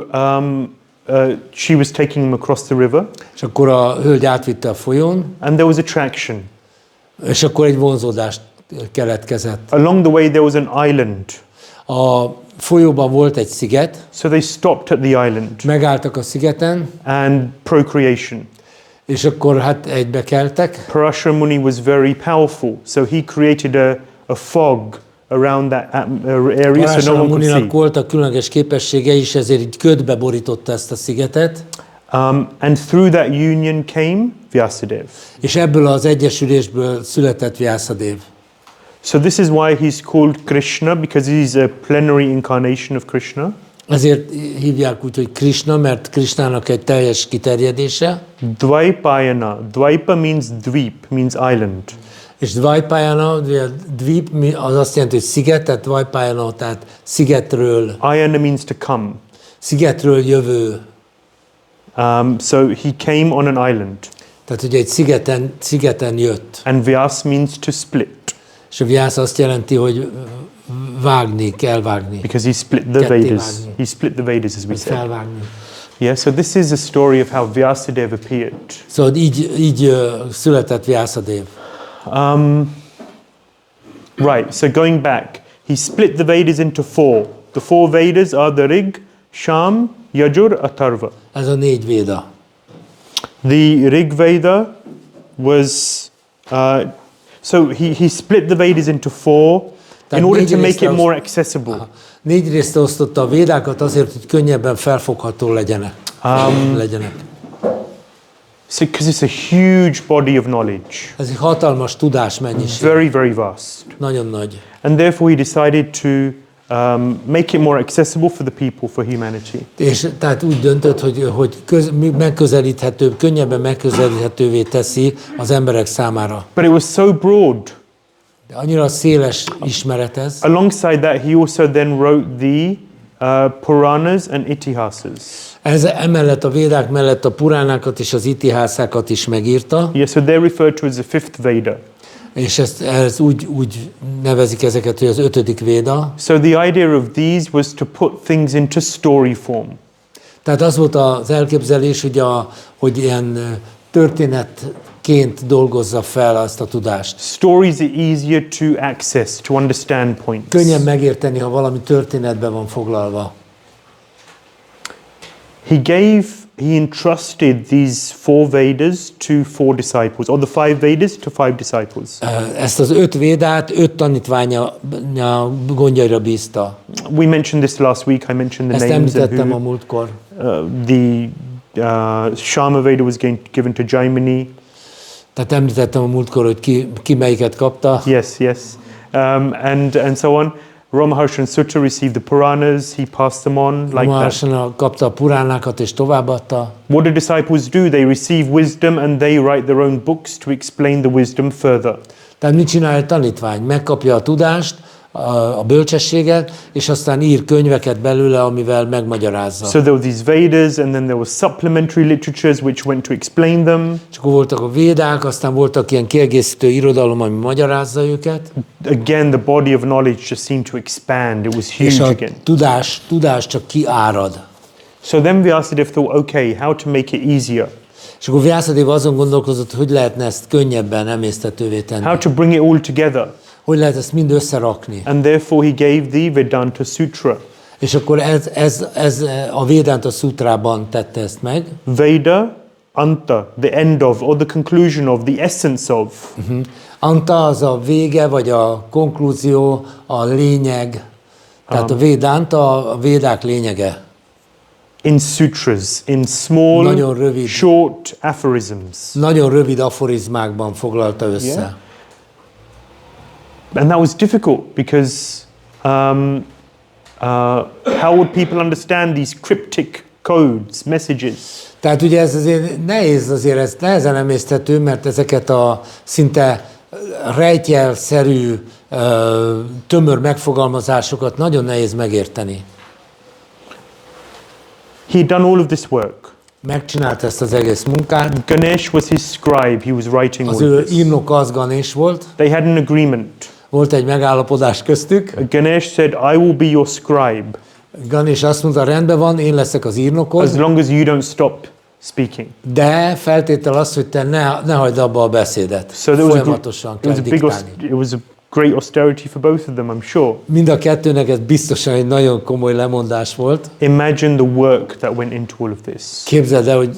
she was taking him across the river. És akkor a hölgy átvitte a folyón. And there was attraction. És akkor egy vonzódás keletkezett. Along the way there was an island. A folyóban volt egy sziget. So they stopped at the island. Megálltak a szigeten. And procreation. És akkor hát egybe keltek. Parāśara Muni was very powerful, so he created a fog around that area, so no one could see. Muninak voltak különleges képességei is, ezért így ködbe borította ezt a szigetet. And through that union came Vyāsadeva. És ebből az egyesülésből született Vyāsadeva. So this is why he's called Kṛṣṇa, because he's a plenary incarnation of Krishna. Ezért hívják úgy, hogy Kṛṣṇa, mert Krisnának egy teljes kiterjedése. Dvaipayana. Dvaipa means dweep, means island. És Dvaipayana, dvip, az azt jelenti, hogy sziget, tehát Dvaipayana, tehát szigetről, Ayana means to come. szigetről jövő. So he came on an island. Tehát ugye egy szigeten jött. And Vyas means to split, És a Vyāsa azt jelenti, hogy vágni, elvágni. because he split the Ketté Vedas. vágni. He split the Vedas, as we Vagy said. felvágni. Yeah, so this is a story of how Vyāsadeva appeared. Szóval így született Vyāsadeva. Right, so going back, he split the Vedas into four. The four Vedas are the Rig, Sham, Yajur, Atharva. Ez a 4 véda. The Rig Veda was, so he split the Vedas into four in Tehát order négy to make részre it more accessible. 4 részre osztotta a védákat azért, hogy könnyebben felfogható legyenek. So, because it's a huge body of knowledge, Ez egy hatalmas tudásmennyiség. very, very vast. Nagyon nagy. And therefore he decided to make it more accessible for the people, for humanity. És tehát úgy döntött, hogy megközelíthetőbb, könnyebben megközelíthetővé teszi az emberek számára. But it was so broad. De annyira széles ismeret ez. Alongside that, he also then wrote the Puranas and Itihasas. Emellett a védák mellett a puránákat és az itihászákat is megírta, Yeah, so they're referred to as the fifth Veda. és ez úgy nevezik ezeket, hogy az 5. véda. So the idea of these was to put things into story form. Tehát az volt az elképzelés, hogy ilyen történetként dolgozza fel azt a tudást. Stories are easier to access, to understand points. Könnyen megérteni, ha valami történetben van foglalva. He entrusted these four Vedas to four disciples, or the five Vedas to five disciples. Ezt az 5 védát 5 tanítványa gondjaira bízta. We mentioned this last week. I mentioned the Ezt names and említettem a who. múltkor. The Shama Veda was given to Jaimini. Tehát említettem a múltkor, hogy ki melyiket kapta. Yes. And so on. Ramaharshan Sutta received the Puranas. He passed them on like that. Mahārāja kapta a puránákat és továbbadta. What do disciples do? They receive wisdom and they write their own books to explain the wisdom further. Tehát mit csinál egy tanítvány? Megkapja a tudást, a bölcsességet, és aztán ír könyveket belőle, amivel megmagyarázza. So there were these Vedas, and then there were supplementary literatures which went to explain them. És akkor voltak a védák, aztán voltak ilyen kiegészítő irodalom, ami magyarázza őket. Again, the body of knowledge just seemed to expand. It was És huge a again. tudás csak kiárad. So then Vyāsadeva thought, okay, how to make it easier? És akkor Vyāsadeva azon gondolkozott, hogy lehetne ezt könnyebben emészthetővé tenni. How to bring it all together? Hogy lehet ezt mind összerakni. And therefore he gave the Vedanta Sutra. És akkor ez a Vedanta Sutrában tette ezt meg. Veda, Anta, the end of, or the conclusion of, the essence of. Anta az a vége, vagy a konklúzió, a lényeg. Tehát a Vedanta a védák lényege. In sutras, in small, Nagyon rövid. short aphorisms. Nagyon rövid aforizmákban foglalta össze. Yeah. And that was difficult because how would people understand these cryptic codes, messages? Tehát ugye ez azért nehéz, ez nehezen emészthető, mert ezeket a szinte rejtjelszerű, tömör megfogalmazásokat nagyon nehéz megérteni. He'd done all of this work. Megcsinálta ezt az egész munkát. Ganesh was his scribe. He was writing Az all ő of this. írnok az Ganesh volt. They had an agreement. Volt egy megállapodás köztük. Ganesh said, I will be your scribe Ganesh azt mondta, rendben van, én leszek az írnokod, as long as you don't stop speaking. de feltétel az, hogy te ne hagyd abba a beszédet. So there was Folyamatosan kell diktálni. it was a great austerity for both of them, I'm sure. Mind a kettőnek ez biztosan egy nagyon komoly lemondás volt. Imagine the work that went into all of this.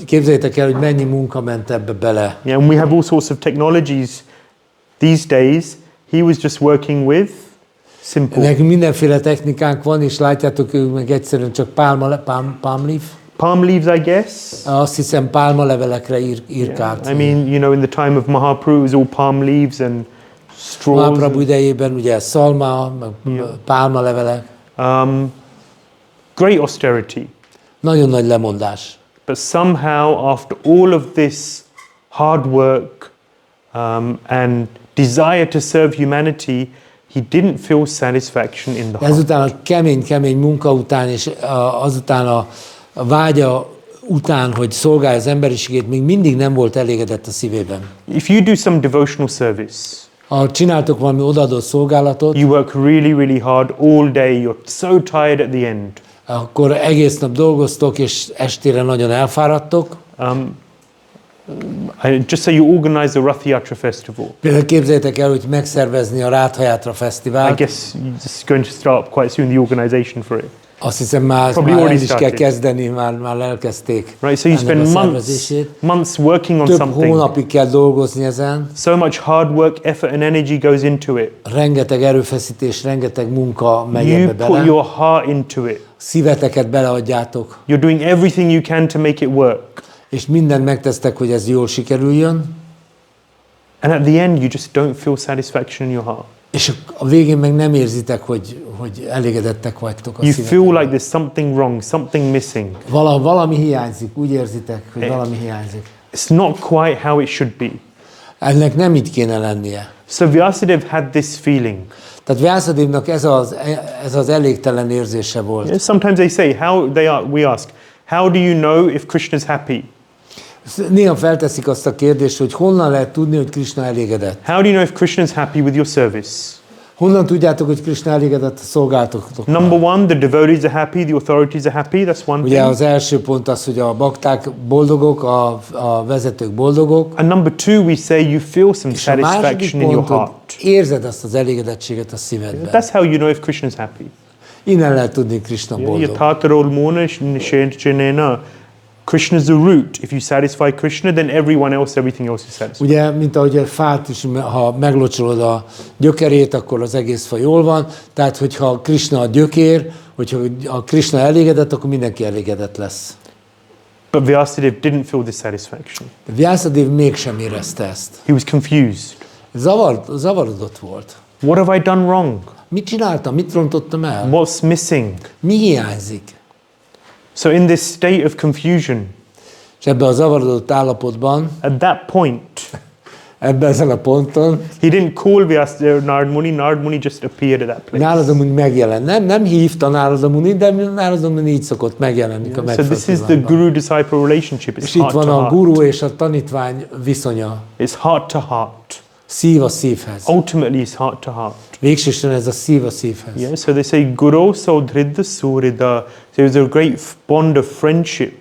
Képzeljétek el, hogy mennyi munka ment ebbe bele. Yeah, and we have all sorts of technologies these days. He was just working with simple. Nekünk mindenféle technikánk van, és látjátok, ők meg egyszerűen csak palm leaf. palm leaves, I guess. Azt hiszem pálmalevelekre írkált. I mean, you know, in the time of Mahaprabhu, it was all palm leaves and straws. Mahaprabhu idejében ugye szalma, meg pálmalevelek. Great austerity. Nagyon nagy lemondás. But somehow, after all of this hard work and desire to serve humanity, he didn't feel satisfaction in the heart. Ezután a kemény munka után, és azután a vágya után, hogy szolgálja az emberiségét, még mindig nem volt elégedett a szívében. If you do some devotional service, Ha csináltok valami odaadott szolgálatot, you work really, really hard all day, you're so tired at the end. akkor egész nap dolgoztok, és estére nagyon elfáradtok. Just say you organize a Rath Yatra festival. Például képzeljétek el, hogy megszervezni a Ráthajátra I fesztivált. guess you're just going to start quite soon the organization for it. Azt hiszem már el is kell kezdeni, már elkezdték Right, so you ennek a spend szervezését. months working on Több something. hónapig kell dolgozni ezen. So much hard work, effort and energy goes into it. Rengeteg erőfeszítés, rengeteg munka megy You ebbe put bele. your heart into it. Szíveteket beleadjátok, You're doing everything you can to make it work. és mindent megtesztek, hogy ez jól sikerüljön, And at the end, you just don't feel satisfaction in your heart. és a végén meg nem érzitek, hogy elégedettek vagytok a You feel szívetekben. like there's something wrong, something missing. Valami hiányzik, úgy érzitek, hogy valami hiányzik. It's not quite how it should be. Ennek nem így kéne lennie. So Vyāsadeva had this feeling. Tehát Vyāsadevnak ez az elégtelen érzése volt. Sometimes they say, we ask, how do you know if Krishna is happy? Néha felteszik azt a kérdést, hogy honnan lehet tudni, hogy Kṛṣṇa elégedett. How do you know if Krishna is happy with your service? Honnan tudjátok, hogy Kṛṣṇa elégedett a szolgálatokkal? Number one, the devotees are happy, the authorities are happy. That's one Ugye thing. az első pont az, hogy a bakták boldogok, a vezetők boldogok. And number two, we say you feel some És a második satisfaction in your pont, hogy heart. érzed azt az elégedettséget a szívedben. That's how you know if Krishna is happy. Innen lehet tudni, Kṛṣṇa boldog. Yathatarol mona nishenena. Krishna is the root. If you satisfy Krishna, then everything else is satisfied. Ugye, mint ahogy a fát is, ha meglocsolod a gyökerét, akkor az egész fa jól van. Tehát, hogyha Kṛṣṇa a gyökér, hogyha a Kṛṣṇa elégedett, akkor mindenki elégedett lesz. But Vyāsadeva didn't feel this satisfaction. Vyāsadeva mégsem érezte ezt. He was confused. Zavarodott volt. What have I done wrong? Mit csináltam? Mit rontottam el? What's missing? Mi hiányzik? So in this state of confusion, És ebben a zavarodott állapotban, at that point, ezen a ponton, he didn't call Vyāsadeva Nārada Muni. Nārada Muni just appeared at that place. Nārada Muni megjelent. Nem hívta Nārada Muni, de Nārada Muni így szokott megjelenni a So megfelelő this is the pillanatban. guru-disciple relationship. It's És itt heart van to a heart. guru és a tanítvány viszonya. It's heart to heart. Szív a szívhez. Ultimately, it's heart to heart. Végsősorban ez a szív a szívhez. Yeah, so they say Guru Sodhridha Surida. There was a great bond of friendship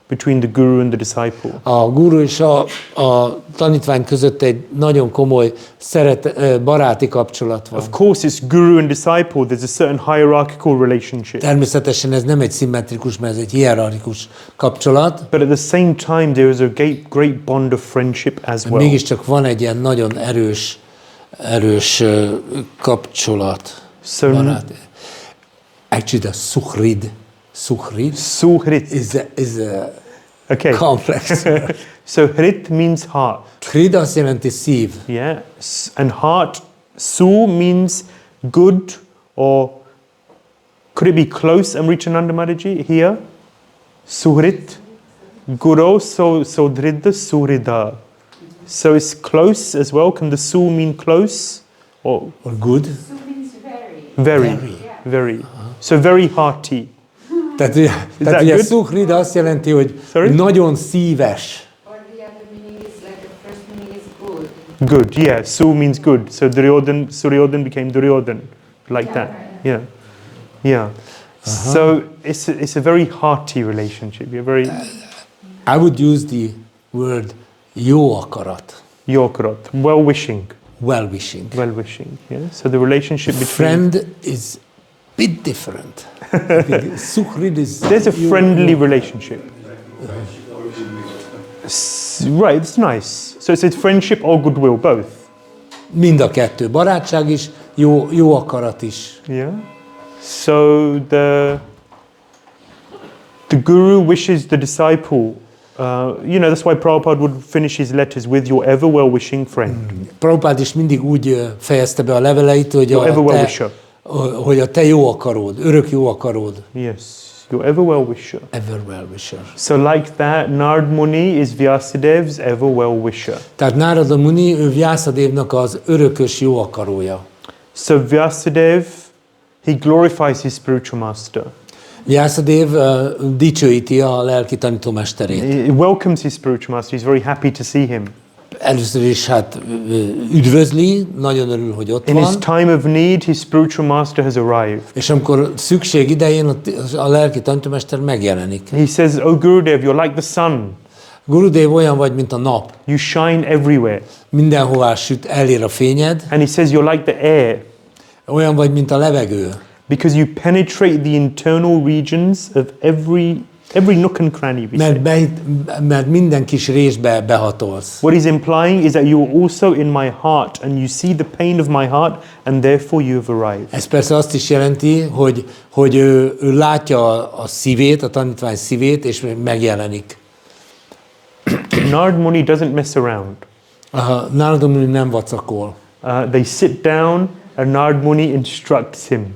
between the guru and the disciple. A guru és a tanítvány között egy nagyon komoly baráti kapcsolat van. Of course, it's guru and disciple. There's a certain hierarchical relationship. Természetesen ez nem egy szimmetrikus, mert ez egy hierarchikus kapcsolat. But at the same time, there is a great bond of friendship as well. Mégiscsak van egy ilyen nagyon erős kapcsolat. So Baráti. Actually, the suhrid Suhrit. is a Okay. complex. So hrit means heart. Hrid azt jelenti szív. Yeah. And heart, su means good, or could it be close, Amritananda Maharaji, here? Suhrit. Guru Sodhridha Surida. So it's close as well. Can the su mean close? Or Or good. very. So very hearty. Tehát that ugye good? suhrid azt jelenti, hogy Sorry? nagyon szíves. Or the other meaning is like the first meaning is good. Good, yeah. Su means good. So Suryodhan became Duryodhan. Like that. Yeah. Yeah. So it's a very hearty relationship. You're very I would use the word jó akarat. yokarat, well-wishing. Well-wishing. Well-wishing. Yeah. So the relationship between Friend is bit different. Suhrid is there's a friendly relationship. Right, it's nice. So it's friendship or goodwill, both. Mind a kettő. Barátság is, jó akarat is. Yeah. So The guru wishes the disciple, that's why Prabhupada would finish his letters with your ever well-wishing friend. Prabhupád is mindig úgy fejezte be a leveleit, hogy Your ever well-wisher. hogy a te jó akaród, örök jó akaród. Yes, your ever well-wisher. Ever well-wisher. So like that, Nārada Muni is Vyasadev's ever well-wisher. Tehát Nārada Muni, ő Vyāsadevnak az örökös jó akarója. So Vyāsadev, he glorifies his spiritual master. Vyāsadev dicsőíti a lelki tanítómesterét. He welcomes his spiritual master. He's very happy to see him. Először is hát üdvözli, nagyon örül, hogy ott In his van. time of need, his spiritual master has arrived. És amikor szükség idején a lelki tanítómester megjelenik. He says, "Oh Gurudev, you're like the sun. Gurudev olyan vagy, mint a nap. You shine everywhere." Mindenhová süt, elér a fényed. And he says, "You're like the air, Olyan vagy, mint a levegő. because you penetrate the internal regions of every nook and cranny." We say. Mert minden kis részbe behatolsz. What he's implying is that you're also in my heart, and you see the pain of my heart, and therefore you have arrived. Ez persze azt is jelenti, hogy ő látja a szívét, a tanítvány szívét, és megjelenik. Nārada Muni doesn't mess around. Nārada Muni nem vacakol. They sit down, and Nārada Muni instructs him.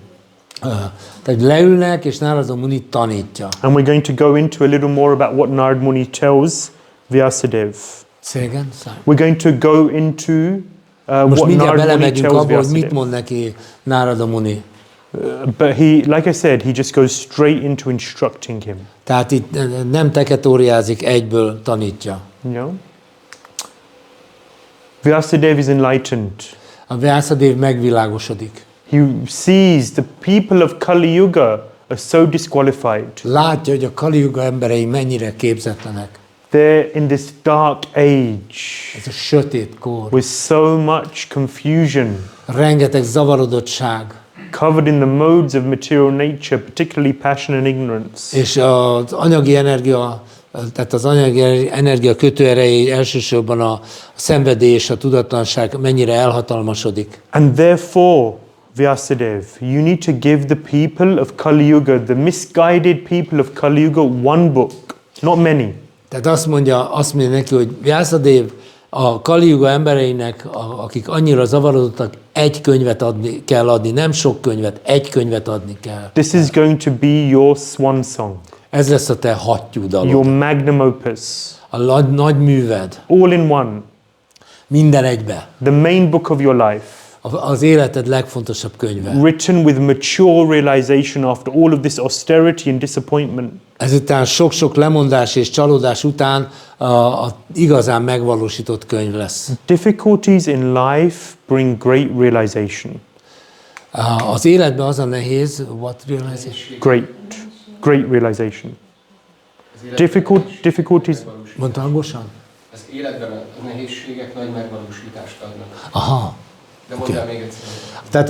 Tehát leülnek, és Nārada Muni tanítja. And we're going to go into a little more about what Nārada Muni tells Vyāsadev. Say again? We're going to go into Most what mindjárt Nārada Muni belemegyünk tells abba, hogy mit Vyāsadev. mond neki Nārada Muni. But he, like I said, he just goes straight into instructing him. Tehát itt nem teketóriázik, egyből tanítja. You know? Vyāsadev is enlightened. A Vyāsadev megvilágosodik. He sees the people of Kali Yuga are so disqualified. Látja, hogy a Kali Yuga emberei mennyire képzetlenek. They're in this dark age Ez a sötét kor. with so much confusion, Rengeteg zavarodottság. covered in the modes of material nature, particularly passion and ignorance. És az anyagi energia, tehát az anyagi energia kötőerei elsősorban a szenvedély és a tudatlanság mennyire elhatalmasodik. And therefore, Vyāsadev, you need to give the people of Kali Yuga, the misguided people of Kali Yuga, one book, not many. Tehát azt mondja neki, hogy Vyāsadev a Kali Yuga embereinek, akik annyira zavarodottak, egy könyvet kell adni, nem sok könyvet, egy könyvet adni kell. This is going to be your swan song, Ez lesz a te hattyúdalod, your magnum opus, a nagy műved, all in one, minden egybe. the main book of your life. Az életed legfontosabb könyve. Written with mature realization after all of this austerity and disappointment. Ezután sok-sok lemondás és csalódás után a igazán megvalósított könyv lesz. Difficulties in life bring great realization. Az életben az a nehéz, what realization? Great realization. Difficulties. Mondta hangosan? Az életben a nehézségek nagy megvalósítást adnak. Aha. De mondd el még egyszer. Tehát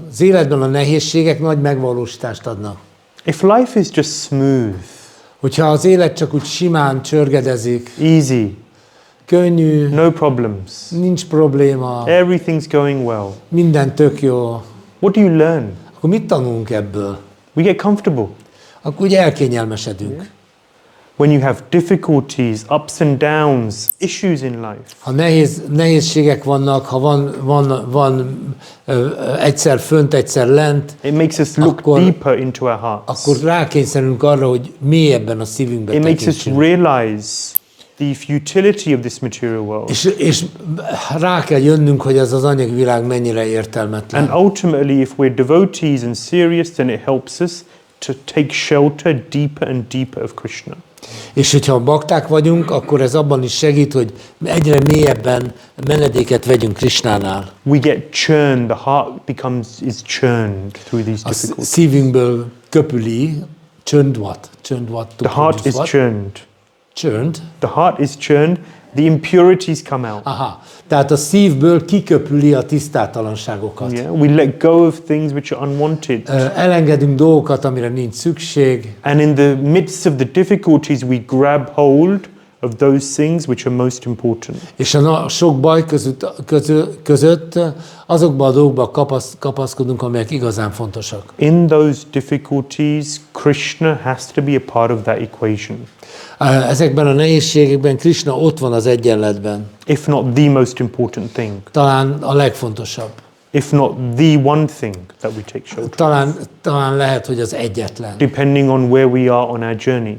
az életben a nehézségek nagy megvalósítást adnak. If life is just smooth, Hogyha az élet csak úgy simán csörgedezik, easy, könnyű, no problems, nincs probléma, everything's going well, minden tök jó, what do you learn? akkor mit tanulunk ebből? We get comfortable. Akkor úgy elkényelmesedünk. When you have difficulties, ups and downs, issues in life, Ha nehézségek vannak, ha van egyszer fönt, egyszer lent, it makes us look Akkor- deeper into our hearts. akkor rákényszerünk arra, hogy mélyebben a szívünkbe It makes us tekintsünk. realize the futility of this material world. És rá kell jönnünk, hogy ez az anyagi világ mennyire értelmetlen. And ultimately, if we're devotees and serious, then it helps us to take shelter deeper and deeper of Krishna. És hogyha bakták vagyunk, akkor ez abban is segít, hogy egyre mélyebben menedéket vegyünk Krishnánál. We get churned, the heart is churned through these A difficulties. szívünkből köpüli, churned what? Churned what? To The heart produce is what? churned. Churned? The heart is churned, the impurities come out. Aha. Tehát a szívből kiköpüli a tisztátalanságokat. Yeah, we let go of things which are unwanted. Elengedünk dolgokat, amire nincs szükség, And in the midst of the difficulties, we grab hold of those things which are most important. És a sok baj között azokba a dolgokba kapaszkodunk, amelyek igazán fontosak. In those difficulties, Kṛṣṇa has to be a part of that equation. Ezekben a nehézségekben Kṛṣṇa ott van az egyenletben. If not the most important thing. Talán a legfontosabb. If not the one thing that we take shelter. Talán lehet, hogy az egyetlen. Depending on where we are on our journey.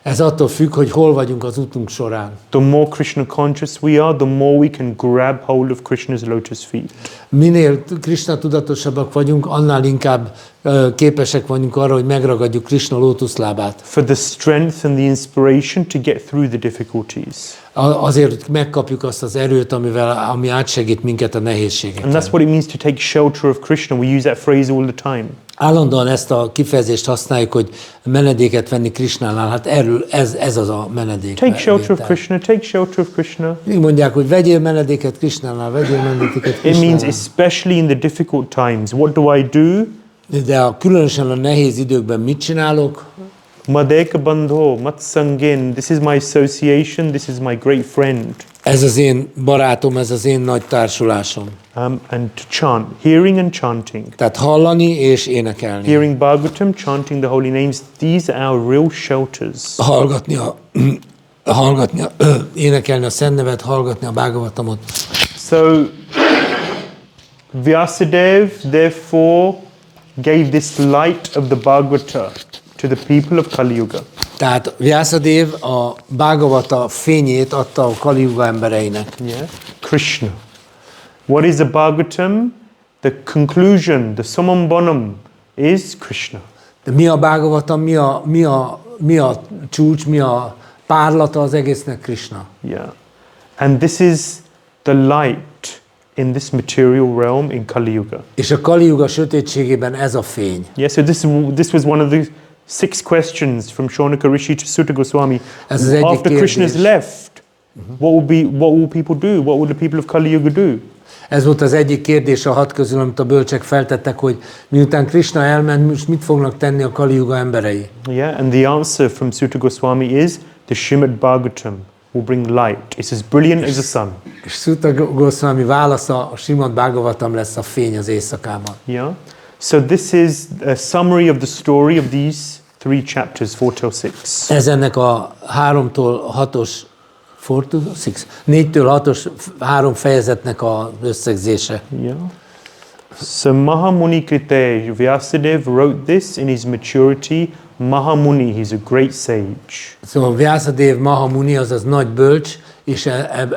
Ez attól függ, hogy hol vagyunk az útunk során. The more Kṛṣṇa conscious we are, the more we can grab hold of Kṛṣṇa's lotus feet. Minél Kṛṣṇa tudatosabbak vagyunk, annál inkább képesek vagyunk arra, hogy megragadjuk Kṛṣṇa lótuszlábát. For the strength and the inspiration to get through the difficulties. Azért, hogy megkapjuk azt az erőt, ami átsegít minket a nehézségeken. And that's what it means to take shelter of Kṛṣṇa. We use that phrase all the time. Állandóan ezt a kifejezést használjuk, hogy menedéket venni Kṛṣṇánál. Hát ez az a menedék. Take shelter of Kṛṣṇa, take shelter of Kṛṣṇa. Így mondják, hogy vegyél menedéket Kṛṣṇánál, vegyél menedéket Kṛṣṇánál. It means especially in the difficult times. What do I do? De különösen a nehéz időkben mit csinálok? Madeka bandho, matsangin. This is my association. This is my great friend. Ez az én barátom, ez az én nagy társulásom. And to chant, hearing and chanting. Tehát hallani és énekelni. Hearing Bhāgavatam, chanting the holy names. These are our real shelters. Énekelni a Szent Nevet, hallgatni a Bhāgavatamot. So Vyāsadeva therefore gave this light of the Bhagavata to the people of Kali Yuga. Tehát Vyāsadeva a Bhāgavata fényét adta a Kali Yuga embereinek. Yeah. Kṛṣṇa. What is the Bhagavatam? The conclusion, the summum bonum is Kṛṣṇa. De mi a Bhāgavatam, mi a csúcs, mi a párlata az egésznek? Kṛṣṇa. Yeah. And this is the light in this material realm in Kali Yuga. És a Kali Yuga sötétségében ez a fény. Yeah, so this was one of the 6 questions from Shaunaka Rishi to Sutta Goswami. After Krishna's left, what will people do? What will the people of Kali Yuga do? Ez volt az egyik kérdés a 6 közül, amit a bölcsek feltettek, hogy miután Kṛṣṇa elment, most mit fognak tenni a Kali Yuga emberei? Yeah, and the answer from Sutta Goswami is the Śrīmad-Bhāgavatam will bring light. It's as brilliant as the sun. És Sutta Goswami válasza, a Śrīmad-Bhāgavatam lesz a fény az éjszakában. Yeah. So this is a summary of the story of these 3 chapters, 4 till 6. Ez ennek a 3-tól 6-os 4-től 6-os 3 fejezetnek az összegzése. Yeah. So Muni Krite, Vyāsadeva wrote this in his maturity. Muni, he's a great sage. Szóval Vyāsadeva Muni, azaz nagy bölcs, és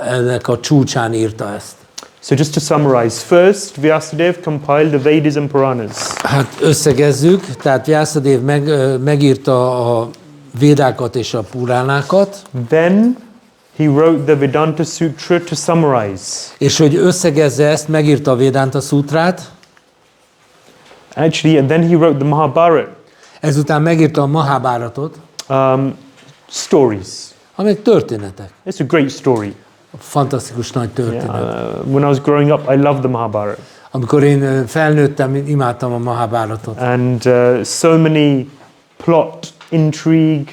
ennek a csúcsán írta ezt. So just to summarize, first Vyāsadeva compiled the Vedas and Puranas. Hát összegezzük, tehát Vyāsadeva megírta a védákat és a puránákat. Then he wrote the Vedanta Sutra to summarize. És hogy összegezze ezt, megírta a Vedanta Sutrát. Actually, and then he wrote the Mahārāja. Ezután megírta a Mahārājatot. Stories. Amelyek történetek. It's a great story. Fantasztikus nagy történet. When I was growing up, I loved the Mahārāja. Amikor én felnőttem, imádtam a Mahārājatot. And so many plot, intrigue.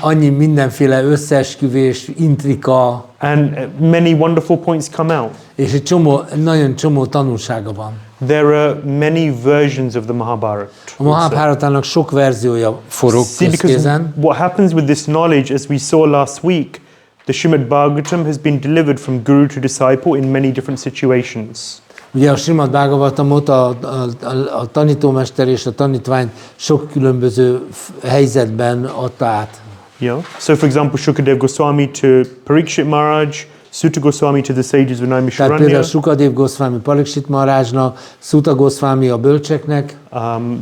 Annyi mindenféle összeesküvés, intrika. And many wonderful points come out. És egy nagyon csomó tanulsága van. There are many versions of the Mahārāja. A Mahārājának sok verziója forog közkézen. What happens with this knowledge, as we saw last week, the Śrīmad-Bhāgavatam has been delivered from guru to disciple in many different situations. Ugye a Śrīmad-Bhāgavatamot a tanítómester és a tanítvány sok különböző helyzetben adta át. Yeah. So for example, Shukadeva Goswami to Parīkṣit Maharaj, Sutta Goswami to the sages Vinay Mishra. Tehát például Shukadeva Goswami Parīkṣit Maharajnak, Sutta Goswami a bölcseknek.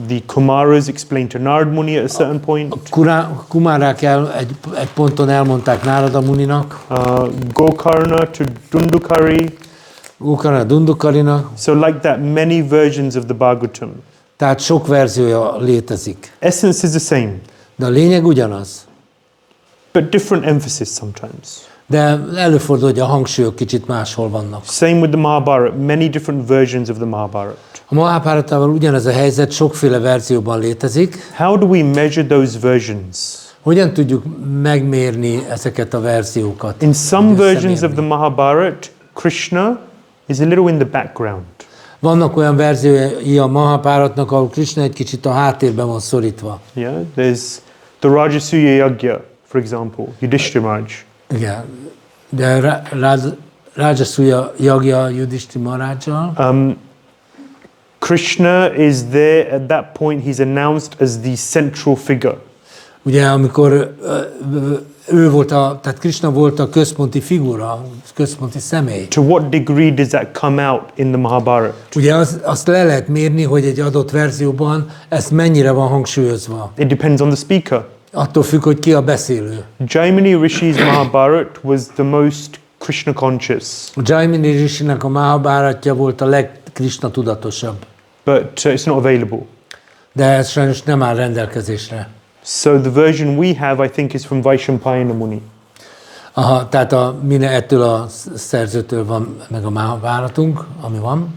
The Kumaras explained to Nārada Muni at a certain point. Kumárák egy ponton elmondták Nārada Muninak. Gokarna to Dundukarinak. So like that, many versions of the Bhagavatam. Tehát sok verziója létezik. Essence is the same. De a lényeg ugyanaz. But different emphasis sometimes. De előfordul, hogy a hangsúlyok kicsit máshol vannak. Same with the Mahārāja, many different versions of the Mahārāja. A Mahārājával ugyanez a helyzet, sokféle verzióban létezik. How do we measure those versions? Hogyan tudjuk megmérni ezeket a verziókat? In some Hogy versions of összemérni? the Mahabharata, Krishna is a little in the background. Vannak olyan verziói a Mahapáratnak, ahol Kṛṣṇa egy kicsit a háttérben van szorítva. Yeah, there's the Rajasuya Yagya, for example, Yudhishthira Maharaj. Igen. De Rajasuya Yagya Yudhishthira Maharāja. Krishna is there at that point, he's announced as the central figure. Ugye, amikor ő volt tehát Kṛṣṇa volt a központi figura, központi személy. To what degree does that come out in the Mahabharata? Ugye azt le lehet mérni, hogy egy adott verzióban ez mennyire van hangsúlyozva. It depends on the speaker. Attól függ, hogy ki a beszélő. Jaimini Rishi's Mahabharata was the most Krishna conscious, Jaimini Rishinek a Mahābhāratja volt a legKrishna tudatosabb, but it's not available. de ez sajnos nem áll rendelkezésre. So the version we have, I think, is from Vaishampayana Muni. Aha, tehát ettől a szerzőtől van meg a Mahābhāratunk, ami van.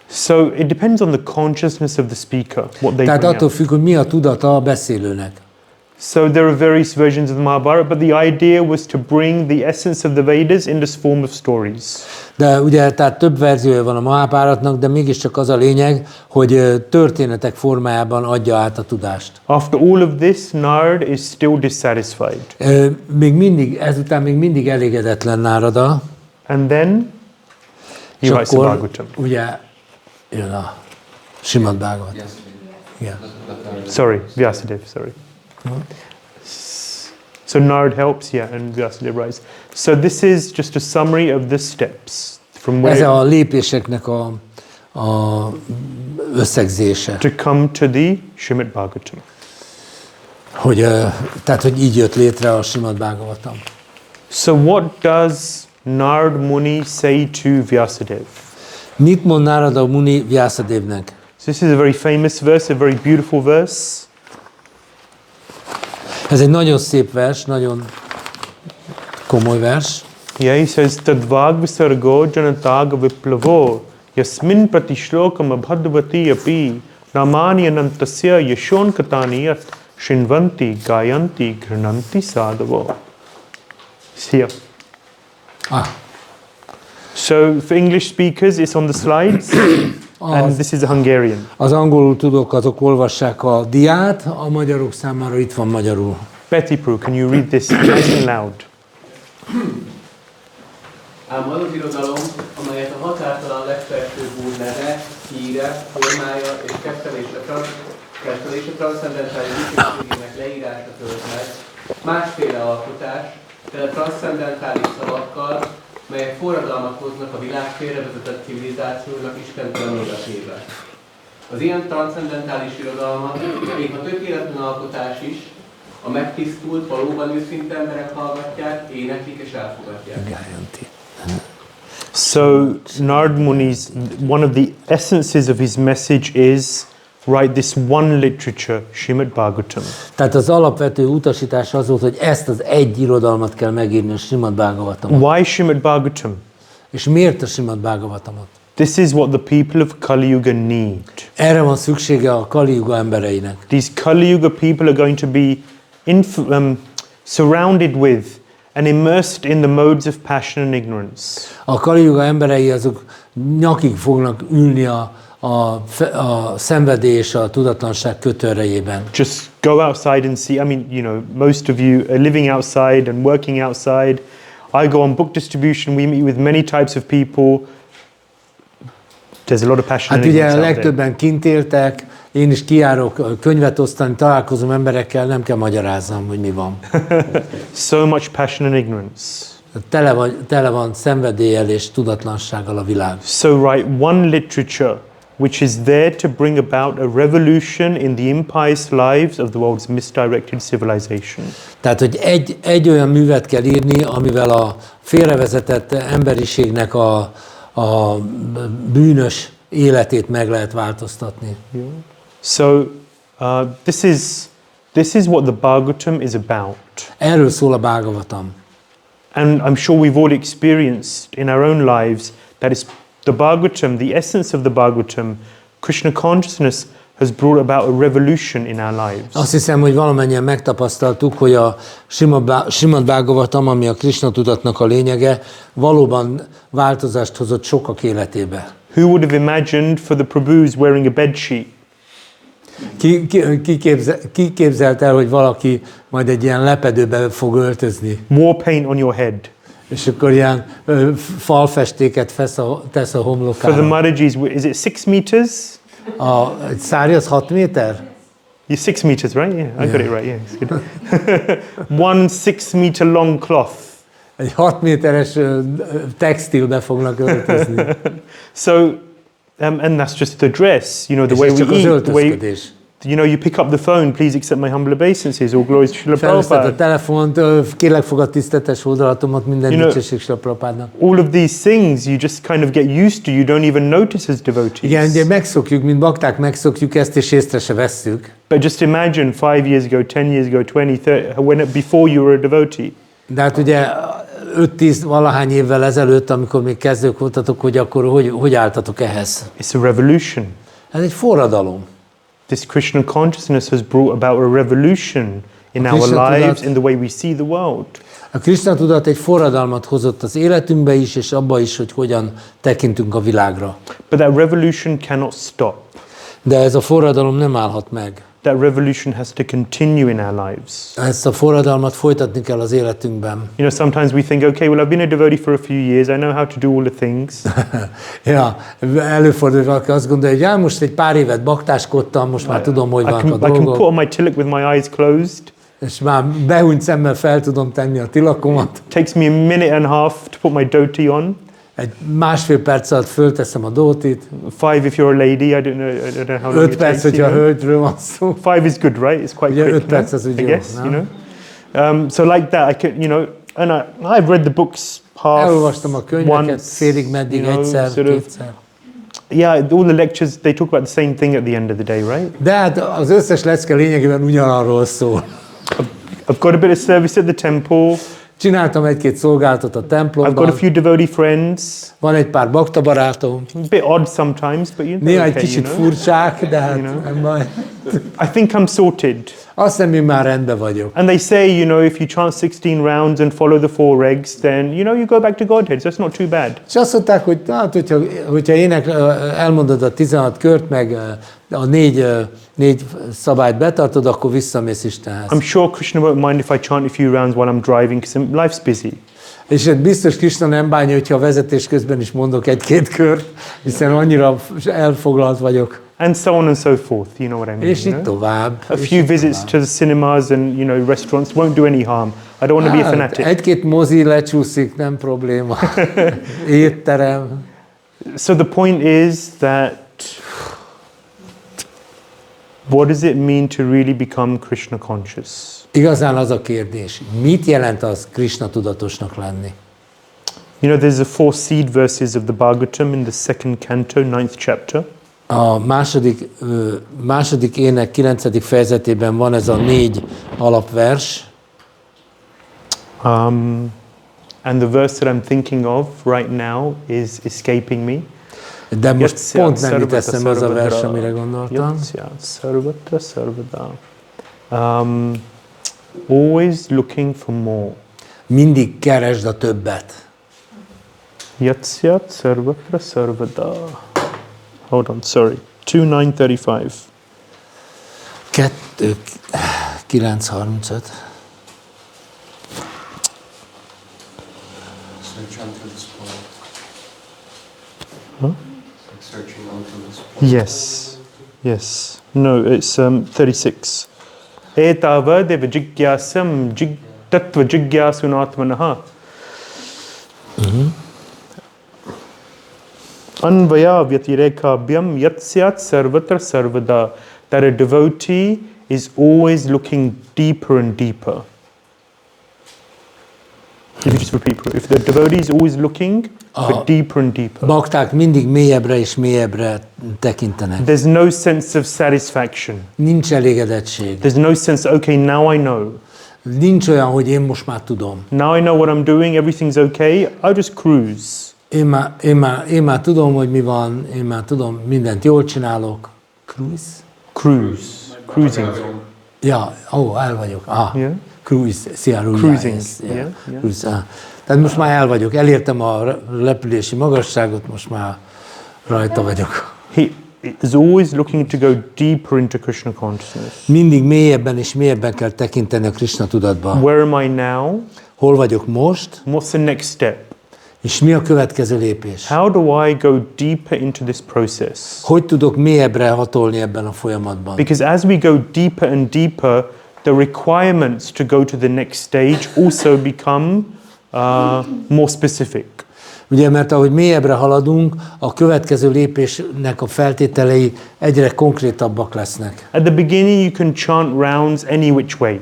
So it depends on the consciousness of the speaker, what they Tehát bring attól out. függ, hogy mi a tudata a beszélőnek. So there are various versions of the Mahabharata, but the idea was to bring the essence of the Vedas in this form of stories. De ugye, tehát több verziója van a Mahābhāratnak, de mégiscsak az a lényeg, hogy történetek formájában adja át a tudást. After all of this, Nārada is still dissatisfied. Ezután még mindig elégedetlen Nārada, And then he és writes the akkor Bhāgavatam. ugye jön a Śrīmad-Bhāgavatam. Igen. Sorry, Vyāsadeva, sorry. So Nārada helps, and Vyāsadeva writes. So this is just a summary of the steps from Ez where a lépéseknek a összegzése. to come to the Śrīmad-Bhāgavatam. Tehát, hogy így jött létre a Śrīmad-Bhāgavatam. So what does Nārada Muni say to Vyāsadeva? Mit mond Nārada Muni Vyāsadevnek? So this is a very famous verse, a very beautiful verse. Ez egy nagyon szép vers, nagyon komoly vers. Yeah, he says, Tadvāg visargo janataga viplavo yasmin pratishlokam abhadvati api namani anantasya yashon kataniyat shinvanti gayanti grananti sadhavo. It's here. So for English speakers, it's on the slides, and this is a Hungarian. Az angolul tudók azok olvassák a diát, a magyarok számára itt van magyarul. Betty Prue, can you read this nice and loud? Ám az az irodalom, amelyet a határtalan legfelsőbb úr neve, híre, formája és kettelése transzcendentális dicsőségének leírása tölt meg, másféle alkotás, tele transzcendentális szavakkal, melyek forradalmat hoznak a világ félrevezetett civilizációnak istentelen életébe. Az ilyen transzcendentális irodalmat, még ha tökéletlen alkotás is, a megtisztult, valóban őszinte emberek hallgatják, éneklik és elfogadják. So Nārada Muni's, one of the essences of his message is write this one literature, Śrīmad-Bhāgavatam. Tehát az alapvető utasítás az volt, hogy ezt az egy irodalmat kell megírni, a Śrīmad-Bhāgavatamot. Why Śrīmad-Bhāgavatam? És miért a Śrīmad-Bhāgavatamot? This is what the people of Kali Yuga need. Erre van szüksége a Kali Yuga embereinek. These Kali Yuga people are going to be surrounded with and immersed in the modes of passion and ignorance. A Kali Yuga emberei azok nyakig fognak ülni a szenvedély és a tudatlanság kötőerejében. Just go outside and see. I mean, you know, most of you are living outside and working outside. I go on book distribution. We meet with many types of people. There's a lot of passion and Hát ugye ignorance out there. legtöbben kint éltek, én is kijárok könyvet osztani, találkozom emberekkel, nem kell magyaráznom, hogy mi van. So much passion and ignorance. Tele van szenvedéllyel és tudatlansággal a világ. So write one literature which is there to bring about a revolution in the impious lives of the world's misdirected civilization. Tehát, hogy egy olyan művet kell írni, amivel a félrevezetett emberiségnek a bűnös életét meg lehet változtatni. Yeah. So this is what the Bhāgavatam is about. Erről szól a Bhāgavatam. And I'm sure we've all experienced in our own lives that is the Bhāgavatam, the essence of the Bhāgavatam, Krishna consciousness has brought about a revolution in our lives. Azt hiszem, hogy valamennyien megtapasztaltuk, hogy a Śrīmad-Bhāgavatam, ami a Kṛṣṇa tudatnak a lényege, valóban változást hozott sokak életébe. Who would have imagined for the Prabhus wearing a bedsheet? Ki képzelt el, hogy valaki majd egy ilyen lepedőbe fog öltözni? War paint on your head. És akkor ilyen falfestéket tesz a For the homlokára. Mahārājis, is it 6 meters? A szárny az 6 méter? You're 6 meters, right? Yeah, I got it right. Yeah, it's good. 1 6 meter long cloth. Egy 6 méteres textilbe fognak öltözni. So, and that's just the dress, you know, the way És ez we csak az eat, the way, öltözködés. you know, you pick up the phone, please accept my humble obeisances, or glories to Śrīla Felveszed a Prabhupada. telefont, kérlek fogad tisztetes oldalatomat, minden You know- dicsőség Śrīla Prabhupádnak. All of these things you just kind of get used to, you don't even notice as devotees. Igen, ugye megszokjuk, mint bakták megszokjuk ezt, és észre se vesszük. But just imagine 5 years ago, 10 years ago, 20, 30, before you were a devotee. De hát ugye 5-10 valahány évvel ezelőtt, amikor még kezdők voltatok, hogy akkor hogy álltatok ehhez? It's a revolution. Ez egy forradalom. This Krishna consciousness has brought about a revolution in our Krishna lives, tudat- in the way we see the world. A Kṛṣṇa tudat egy forradalmat hozott az életünkbe is, és abba is, hogy hogyan tekintünk a világra. But that revolution cannot stop. De ez a forradalom nem állhat meg. That revolution has to continue in our lives. Ezt a forradalmat folytatni kell az életünkben. You know, sometimes we think, okay, well, I've been a devotee for a few years, I know how to do all the things. Ja, előfordul, hogy valaki azt gondolja, hogy já, most egy pár évet baktáskodtam, most már tudom, hogy I vannak can, a I can put dolgok, on my tilak with my eyes closed. és már behúnyt szemmel fel tudom tenni a tilakomat. Takes me a minute and a half to put my dhoti on. Egy másfél perc alatt fölteszem a dótit, 5 if you're a lady, I don't know how long 5 it perc, takes. hogyha You know? hölgyről van szó. 5 is good, right? It's quite Ugye, quick. 5 perc az úgy I jó, guess, nem? you know. So like that, I can, you know, and I've read the books half, Elolvastam a könyveket, once, félig meddig, you know, egyszer, sort of, kétszer. yeah, all the lectures, they talk about the same thing at the end of the day, right? De hát az összes lecke lényegében ugyanarról szól. I've got a bit of service at the temple. Csináltam egy-két szolgálatot a I've got a templomban, few devotee friends. van egy pár bakta barátom, A bit odd sometimes, but you know, néha egy okay, you kicsit know. furcsák, de hát You know. nem baj. I think I'm sorted. Azt hiszem, én már rendben vagyok. And they say, you know, if you chant 16 rounds and follow the 4 regs, then, you know, you go back to Godhead, so it's not too bad. És azt mondták, hogy hát, hogyha elmondod a 16 kört, meg a négy szabályt betartod, akkor visszamész Istenhez. I'm sure Krishna won't mind if I chant a few rounds while I'm driving, because life's busy. És biztos Kṛṣṇa nem bánja, hogyha a vezetés közben is mondok egy-két kört, hiszen annyira elfoglalt vagyok. And so on and so forth, you know what I mean? És you így know? tovább. A few visits to the cinemas and, you know, restaurants won't do any harm. I don't want to be a fanatic. Egy-két mozi lecsúszik, nem probléma. Étterem. So the point is that what does it mean to really become Krishna conscious? Igazán az a kérdés, mit jelent az Kṛṣṇa tudatosnak lenni? You know, there's the 4 seed verses of the Bhāgavatam in the 2nd Canto, 9th chapter. A második ének 9. fejezetében van ez a 4 alapvers, And the verse that I'm thinking of right now is escaping me. de most Yatsya pont nem jut sarvata eszembe az a vers, sarvadra. amire gondoltam. Yatsya sarvata sarvada. Always looking for more. Mindig keresd a többet. Yatsya sarvatra sarvada. Hold on, sorry. 2:9:35. 2:9:35. Search unto this point. Huh? Like searching unto this point. Yes. No, it's 36. Etavad vijigyasam tattva jigyasunatmanaha. Anvaya vyatirekabhyam yatsyat sarvatra sarvada. That a devotee is always looking deeper and deeper. If you just repeat, if the devotee is always looking for deeper and deeper. Bakták mindig mélyebbre és mélyebbre tekintenek. There's no sense of satisfaction. Nincs elégedettség. There's no sense, okay, now I know. Nincs olyan, hogy én most már tudom. Now I know what I'm doing, everything's okay, I'll just cruise. Én már tudom, hogy mi van, én már tudom, mindent jól csinálok. Cruise? Cruising. Ja, el vagyok. Yeah. Cruising. Yeah. Cruise, Tehát most már el vagyok, elértem a repülési magasságot, most már rajta vagyok. He is always looking to go deeper into Krishna consciousness. Mindig mélyebben és mélyebben kell tekinteni a Krisna tudatba. Where am I now? Hol vagyok most, What's the next step? és mi a következő lépés? How do I go deeper into this process? Hogy tudok mélyebbre hatolni ebben a folyamatban? Because as we go deeper and deeper, the requirements to go to the next stage also become more specific. Ugye, mert ahogy mélyebbre haladunk, a következő lépésnek a feltételei egyre konkrétabbak lesznek. At the beginning, you can chant rounds any which way.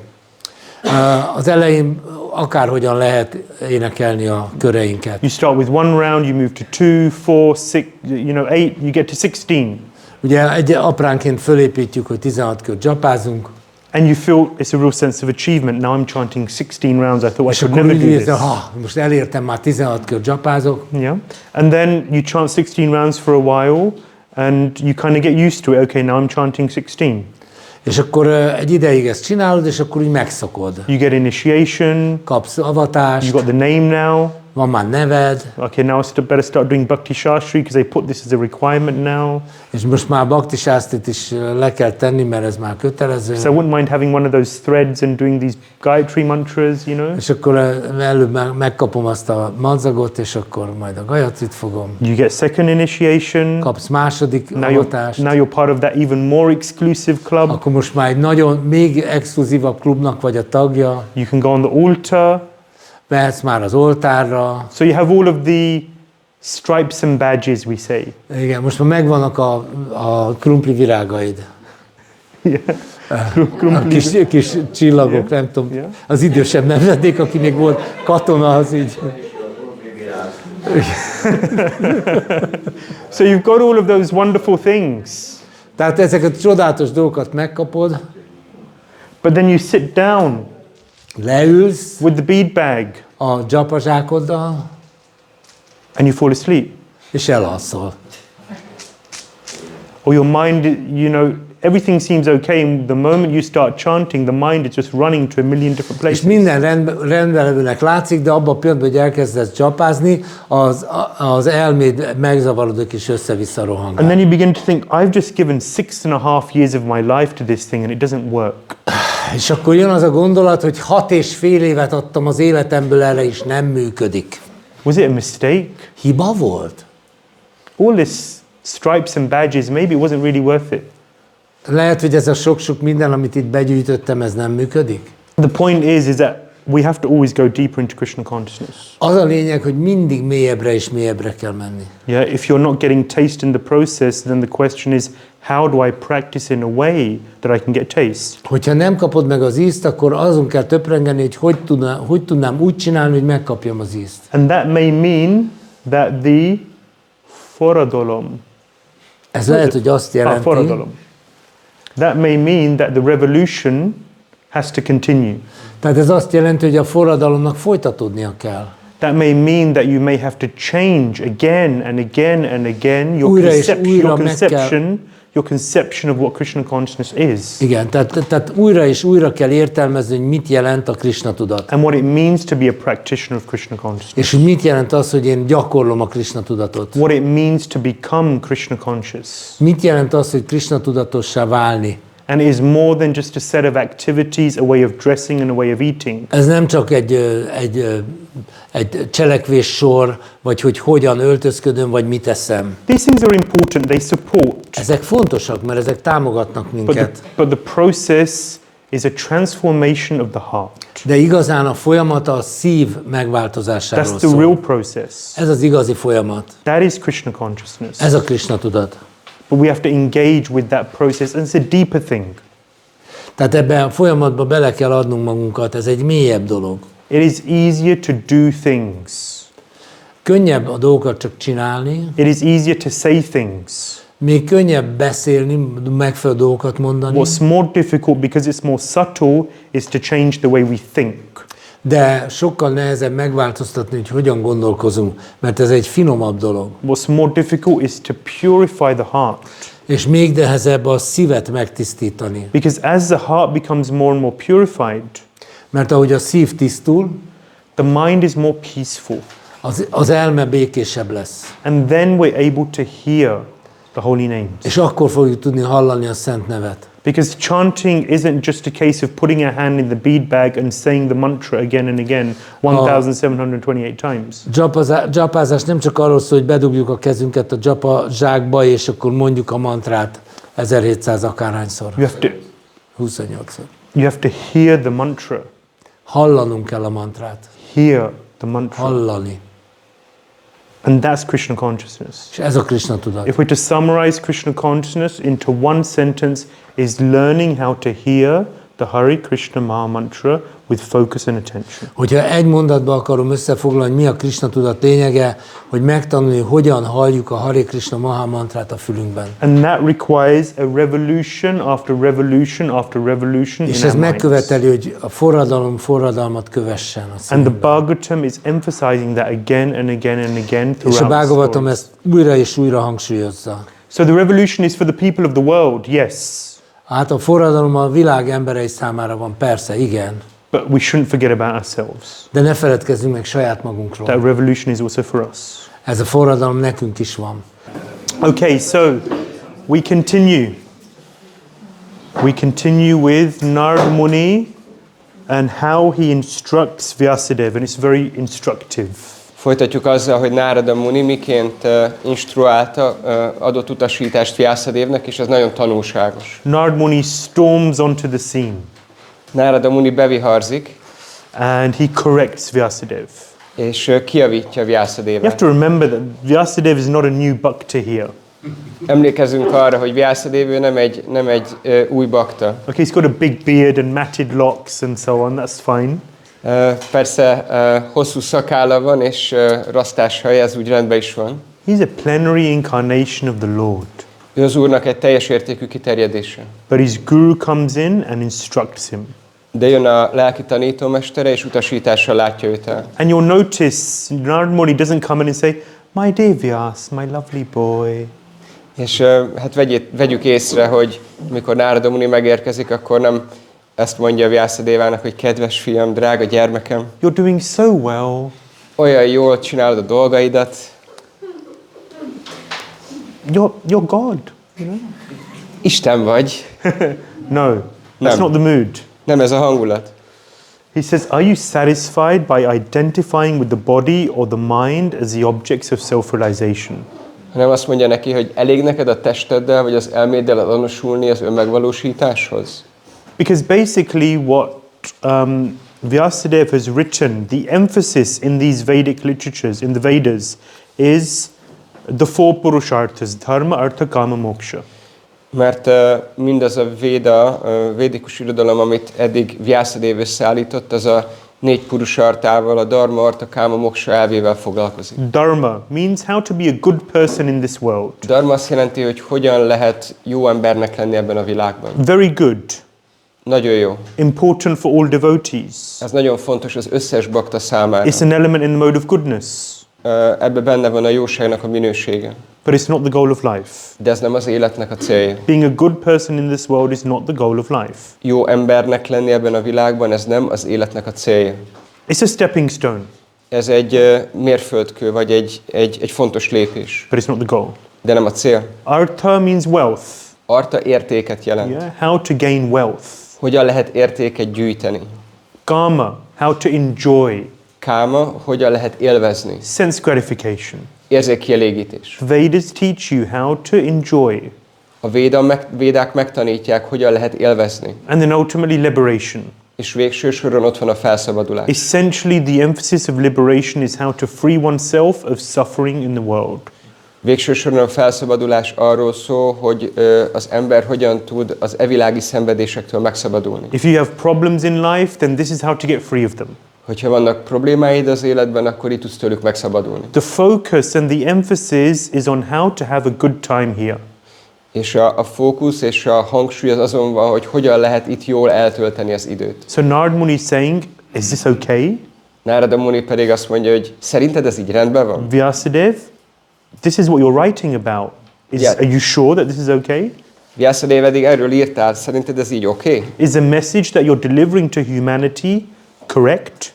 Az elején akárhogyan lehet énekelni a köreinket. You start with one round, you move to 2, 4, 6, 8, you get to 16. Ugye egy apránként fölépítjük, hogy 16 kört dzsapázunk. And you feel it's a real sense of achievement. Now I'm chanting 16 rounds. I thought I És could akkor never do úgy this. most elértem, már 16 kört dzsapázok. Yeah. And then you chant 16 rounds for a while and you kind of get used to it. Okay, now I'm chanting 16. És akkor egy ideig ezt csinálod, és akkor úgy megszokod. You get initiation. Kapsz avatást, You got the name now. van már neved, Okay, now I better start doing Bhakti Shastri because they put this as a requirement now. és most már Bhakti Shastrit is le kell tenni, mert ez már kötelező. So I wouldn't mind having one of those threads and doing these Gayatri mantras, És akkor előbb megkapom azt a madzagot, és akkor majd a Gayatrit fogom. You get second initiation. Kapsz második Now avatást. now you're part of that even more exclusive club. Akkor most már egy nagyon, még exkluzívabb klubnak vagy a tagja. You can go on the altar. Mehetsz már az oltárra. So you have all of the stripes and badges, we say. Igen, most már megvannak a krumpli virágaid. A kis csillagok, nem tudom. Yeah. Az idősebb nemzedék, aki még volt katona, az így. So you've got all of those wonderful things. Tehát ezeket a csodálatos dolgokat megkapod. But then you sit down Leülsz with the bead bag a dzsapazsákoddal, and you fall asleep. és elalszol. Or your mind, everything seems okay, and the moment you start chanting, the mind is just running to a million different És places. minden rendben levőnek látszik, de abban a pillanatban, hogy elkezdesz dzsapázni, az elméd megzavarodik és össze-vissza And rohangál. then you begin to think, I've just given 6.5 years of my life to this thing and it doesn't work. És akkor jön az a gondolat, hogy 6,5 évet adtam az életemből erre, és nem működik. Was it a mistake? Hiba volt? All this stripes and badges, maybe it wasn't really worth it. Lehet, hogy ez a sok-sok minden, amit itt begyűjtöttem, ez nem működik? The point is that we have to always go deeper into Krishna consciousness. Az a lényeg, hogy mindig mélyebbre és mélyebbre kell menni. Yeah, if you're not getting taste in the process, then the question is, how do I practice in a way that I can get taste? Hogyha nem kapod meg az ízt, akkor azon kell töprengeni, hogy tudnám úgy csinálni, hogy megkapjam az ízt. And that may mean that the forradalom. Ez lehet, hogy azt jelenti, Forradalom. That may mean that the revolution has to continue. tehát ez azt jelenti, hogy a forradalomnak folytatódnia kell. That may mean that you may have to change again and again and again Újra és újra meg kell. Your conception of what Krishna consciousness is. Igen, tehát újra és újra kell értelmezni, hogy mit jelent a Krisna tudat. And what it means to be a practitioner of Krishna consciousness. És hogy mit jelent az, hogy én gyakorlom a Krisna tudatot. What it means to become Krishna conscious. Mit jelent az, hogy Krisna tudatossá válni. And it is more than just a set of activities, a way of dressing and a way of eating. Ez nem csak egy cselekvés sor, vagy hogy hogyan öltözködöm, vagy mit eszem. These things are important, they support. Ezek fontosak, mert ezek támogatnak minket. But the process is a transformation of the heart. De igazán a folyamat a szív megváltozásáról That's the real szól. process. Ez az igazi folyamat. That is Krishna consciousness. Ez a Krisna tudat. But we have to engage with that process, and it's a deeper thing. Tehát ebben a folyamatban bele kell adnunk magunkat, ez egy mélyebb dolog. It is easier to do things. Könnyebb a dolgokat csak csinálni, It is easier to say things. még könnyebb beszélni, megfelelő dolgokat mondani, What's more difficult, because it's more subtle, is to change the way we think. de sokkal nehezebb megváltoztatni, hogy hogyan gondolkozunk, mert ez egy finomabb dolog. What's more difficult is to purify the heart. És még nehezebb a szívet megtisztítani. Because as the heart becomes more and more purified, Mert ahogy a szív tisztul, the mind is more peaceful. az elme békésebb lesz. And then we're able to hear the holy names. És akkor fogjuk tudni hallani a szent nevet. Because chanting isn't just a case of putting a hand in the bead bag and saying the mantra again and again 1728 times. Dzsapázás nem csak arról szól, hogy bedugjuk a kezünket a dzsapa zsákba, és akkor mondjuk a mantrát 1700 akárhányszor. 28-szor. You have to hear the mantra. Hallanunk kell a mantrát. Hear the mantra. Hallani. And that's Krishna consciousness. És ez a Kṛṣṇa tudat. If we're to summarize Krishna consciousness into one sentence, is learning how to hear the Hare Krishna Maha Mantra with focus and attention. Hogyha egy mondatba akarom összefoglalni, mi a Kṛṣṇa tudat lényege, hogy megtanulni, hogyan halljuk a Hare Krishna Maha Mantrát a fülünkben. And that requires a revolution after revolution after revolution És in ez our minds. megköveteli, hogy a forradalmat kövessen a And the szívünkben. Bhagavatam is emphasizing that again and again and again És a throughout the Bhāgavatam stories. ezt újra és újra hangsúlyozza. So the revolution is for the people of the world, yes. Hát a forradalom a világ emberei számára van, persze, igen. But we shouldn't forget about ourselves. De ne feledkezzünk meg saját magunkról. That revolution is also for us. Ez a forradalom nekünk is van. Okay, so we continue. We continue with Nārada Muni and how he instructs Vyāsadeva, and it's very instructive. Folytatjuk azzal, hogy Nārada Muni miként instruálta, adott utasítást Vyāsadevnek, és ez nagyon tanulságos. Nārada Muni storms onto the scene. Nārada Muni beviharzik, and he corrects Vyāsadeva. És kijavítja You have Vyāsadevet. to remember that Vyāsadeva is not a new bhakta here. Emlékezünk arra, hogy Vyāsadeva nem egy új bakta. Okay, he's got a big beard and matted locks and so on, that's fine. Persze hosszú szakálla van, és rasztás haja, ez úgy rendben is van. He's a plenary incarnation of the Lord. Ő az Úrnak egy teljes értékű kiterjedése. But his guru comes in and instructs him. De jön a lelki tanítómestere, és utasítással látja őt el. And you'll notice Nārada Muni doesn't come in and say, "My dear Vyas, my lovely boy." És hát vegyük észre, hogy mikor Nārada Muni megérkezik, akkor nem ezt mondja Vyāsadevának, hogy kedves fiam, drága gyermekem, You're doing so well. olyan jól csinálod a dolgaidat. You're God. Isten vagy. No, that's Nem. not the mood. Nem ez a hangulat. He says, are you satisfied by identifying with the body or the mind as the objects of self-realization? Hanem azt mondja neki, hogy elég neked a testeddel, vagy az elméddel azonosulni az önmegvalósításhoz. Because basically what Vyāsadeva has written, the emphasis in these Vedic literatures, in the Vedas, is the four purusharthas, dharma, artha, kama, moksha. Mert mindaz a védikus irodalom, amit eddig Vyāsadeva összeállított, az a 4 purushartával, a dharma, artha, kama, moksha elvével foglalkozik. Dharma means how to be a good person in this world. Dharma azt jelenti, hogy hogyan lehet jó embernek lenni ebben a világban. Very good. Nagyon jó. Important for all devotees. Ez nagyon fontos az összes bakta számára. It's an element in the mode of goodness. Ebben benne van a jóságnak a minősége. But it's not the goal of life. De ez nem az életnek a célja. Being a good person in this world is not the goal of life. Jó embernek lenni ebben a világban, ez nem az életnek a célja. It's a stepping stone. Ez egy mérföldkő, vagy egy fontos lépés. But it's not the goal. De nem a cél. Artha means wealth. Artha értéket jelent. Yeah? How to gain wealth. Hogyan lehet értéket gyűjteni. Kama, how to enjoy. Káma, hogyan lehet élvezni. Sense gratification. Érzékkielégítés. Vedas teach you how to enjoy. A védák megtanítják, hogyan lehet élvezni. And then ultimately liberation. És végső soron ott van a felszabadulás. Essentially the emphasis of liberation is how to free oneself of suffering in the world. Végső soron a felszabadulás arról szól, hogy az ember hogyan tud az evilági szenvedésektől megszabadulni. If you have problems in life, then this is how to get free of them. Hogyha vannak problémáid az életben, akkor így tudsz tőlük megszabadulni. The focus and the emphasis is on how to have a good time here. És a fókusz és a hangsúly az azon van, hogy hogyan lehet itt jól eltölteni az időt. So Nārada Muni is saying, is this okay? Nārada Muni pedig azt mondja, hogy szerinted ez így rendben van? Vyāsadeva, this is what you're writing about. Are you sure that this is okay? Vyāsadeva eddig erről írtál, szerinted ez így oké? Is the message that you're delivering to humanity correct?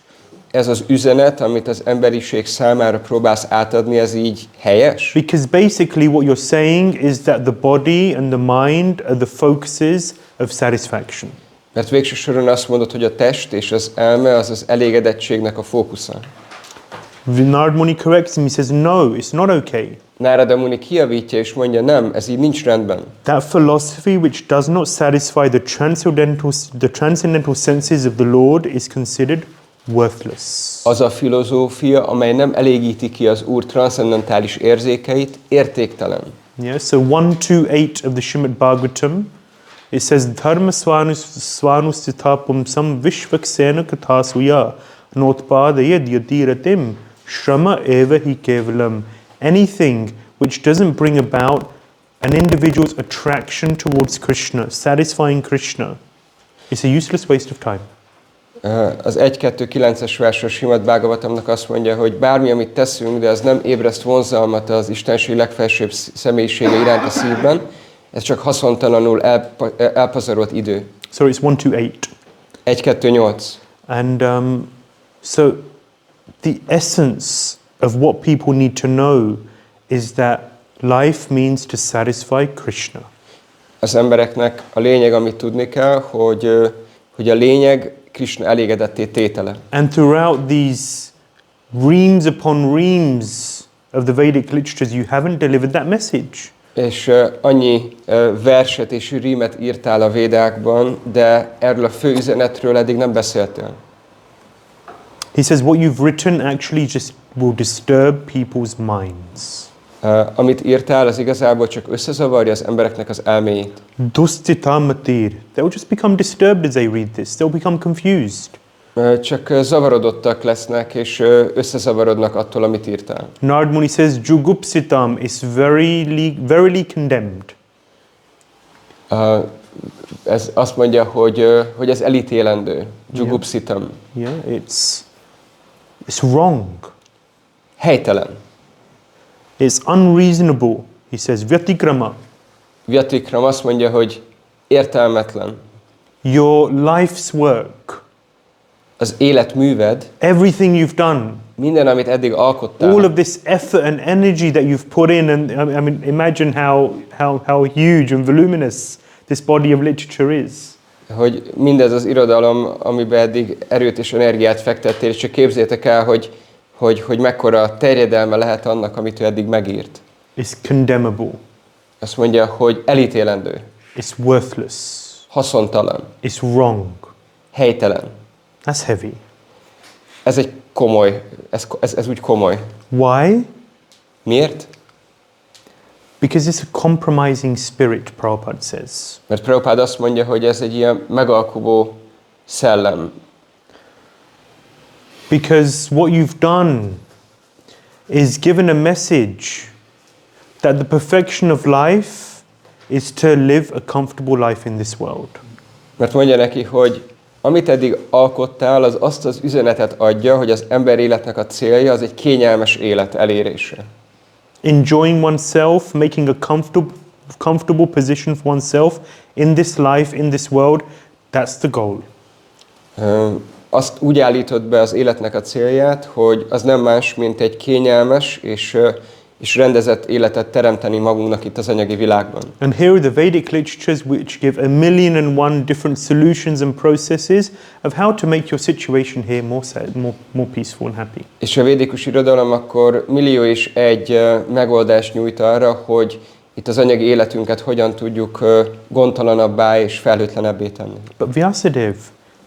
Ez az üzenet, amit az emberiség számára próbálsz átadni, ez így helyes? Because basically what you're saying is that the body and the mind are the focuses of satisfaction. Mert végső soron azt mondod, hogy a test és az elme az az elégedettségnek a fókusza. Nārada Muni corrects him, he says, no, it's not okay. Nārada Muni kijavítja és mondja, nem, ez így nincs rendben. That philosophy which does not satisfy the transcendental senses of the Lord is considered worthless. Az a filozófia, amely nem elégíti ki az Úr transzcendentális érzékeit, értéktelen. Yeah, so 128 of the Śrīmad-Bhāgavatam, it says, Dharma svanustitapam sam vishvaksena kathasuya notpadaya dyatiratim shrama eva hi kevalam. Anything which doesn't bring about an individual's attraction towards Krishna, satisfying Krishna, is a useless waste of time. Az 1-2-9-es vers a Śrīmad-Bhāgavatamnak azt mondja, hogy bármi, amit teszünk, de az nem ébreszt vonzalmat az Istenség legfelsőbb személyisége iránt a szívben, ez csak haszontalanul elpazarolt idő. So it's 128. 1-2-8. And so the essence of what people need to know is that life means to satisfy Krishna. Az embereknek a lényeg, amit tudni kell, hogy a lényeg Krisna elégedetté tétele. And throughout these reams upon reams of the Vedic literatures, you haven't delivered that message. És annyi verset és rímet írtál a Védákban, de erről a fő üzenetről eddig nem beszéltél. He says what you've written actually just will disturb people's minds. Amit írtál, az igazából csak összezavarja az embereknek az elméjét. Dustitamatir. They will just become disturbed as they read this. They'll become confused. Csak zavarodottak lesznek, és összezavarodnak attól, amit írtál. Nārada Muni says, Jugupsitam is verily condemned. Ez azt mondja, hogy ez elítélendő. Jugupsitam. Yeah, it's wrong. Helytelen. It's unreasonable. He says, Vyatikrama. Vyatikrama azt mondja, hogy értelmetlen. Your life's work. Az életműved. Everything you've done. Minden, amit eddig alkottál. All of this effort and energy that you've put in, and I mean, imagine how huge and voluminous this body of literature is. Hogy mindez az irodalom, amiben eddig erőt és energiát fektettél, és csak képzeljétek el, hogy mekkora terjedelme lehet annak, amit ő eddig megírt. It's condemnable. Azt mondja, hogy elítélendő. It's worthless. Haszontalan. It's wrong. Helytelen. That's heavy. Ez egy komoly, ez úgy komoly. Why? Miért? Because it's a compromising spirit, Prabhupada says. Mert Prabhupada azt mondja, hogy ez egy ilyen megalkuvó szellem. Because what you've done is given a message that the perfection of life is to live a comfortable life in this world. Mert mondja neki, hogy amit eddig alkottál, az azt az üzenetet adja, hogy az ember életnek a célja az egy kényelmes élet elérése. Enjoying oneself, making a comfortable position for oneself in this life, in this world, that's the goal. Azt úgy állítod be az életnek a célját, hogy az nem más, mint egy kényelmes és rendezett életet teremteni magunknak itt az anyagi világban. And here are the Vedic literatures which give 1,000,001 different solutions and processes of how to make your situation here more peaceful and happy. És a védikus irodalom akkor 1,000,001 megoldást nyújt arra, hogy itt az anyagi életünket hogyan tudjuk gondtalanabbá és felhőtlenebbé tenni. But Vyāsadeva,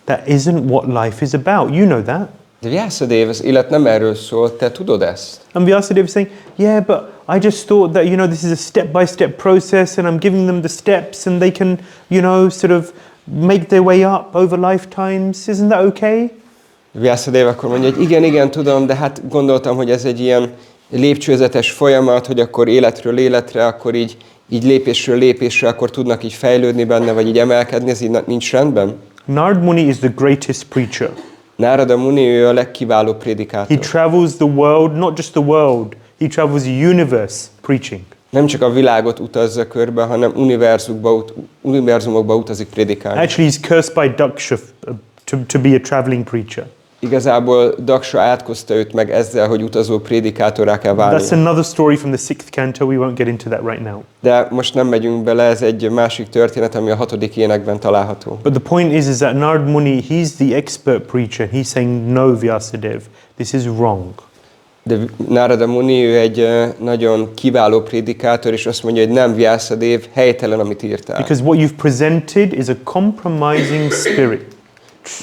that isn't what life is about. You know that. De Vyāsadeva, az élet nem erről szól, te tudod ezt. And Vyāsadeva is saying, yeah, but I just thought that, this is a step-by-step process and I'm giving them the steps and they can, sort of make their way up over lifetimes. Isn't that okay? Vyāsadeva akkor mondja, hogy igen, tudom, de hát gondoltam, hogy ez egy ilyen lépcsőzetes folyamat, hogy akkor életről életre, akkor így lépésről lépésre, akkor tudnak így fejlődni benne, vagy így emelkedni, ez így nincs rendben. Nārada Muni is the greatest preacher. Nārada Muni, ő a legkiválóbb prédikátor. He travels the world, not just the world, he travels the universe preaching. Nem csak a világot utazza körbe, hanem univerzumokba utazik prédikálni. Actually, he's cursed by Daksha to be a traveling preacher. Igazából Daksha átkozta őt meg ezzel, hogy utazó prédikátorrá kell válnia. That's another story from the 6th canto. We won't get into that right now. De most nem megyünk bele, ez egy másik történet, ami a 6. énekben található. But the point is that Nārada Muni, he's the expert preacher. He's saying, no, Vyāsadeva, this is wrong. De Nārada Muni, ő egy nagyon kiváló prédikátor, és azt mondja, hogy nem, Vyāsadeva, helytelen, amit írtál. Because what you've presented is a compromising spirit.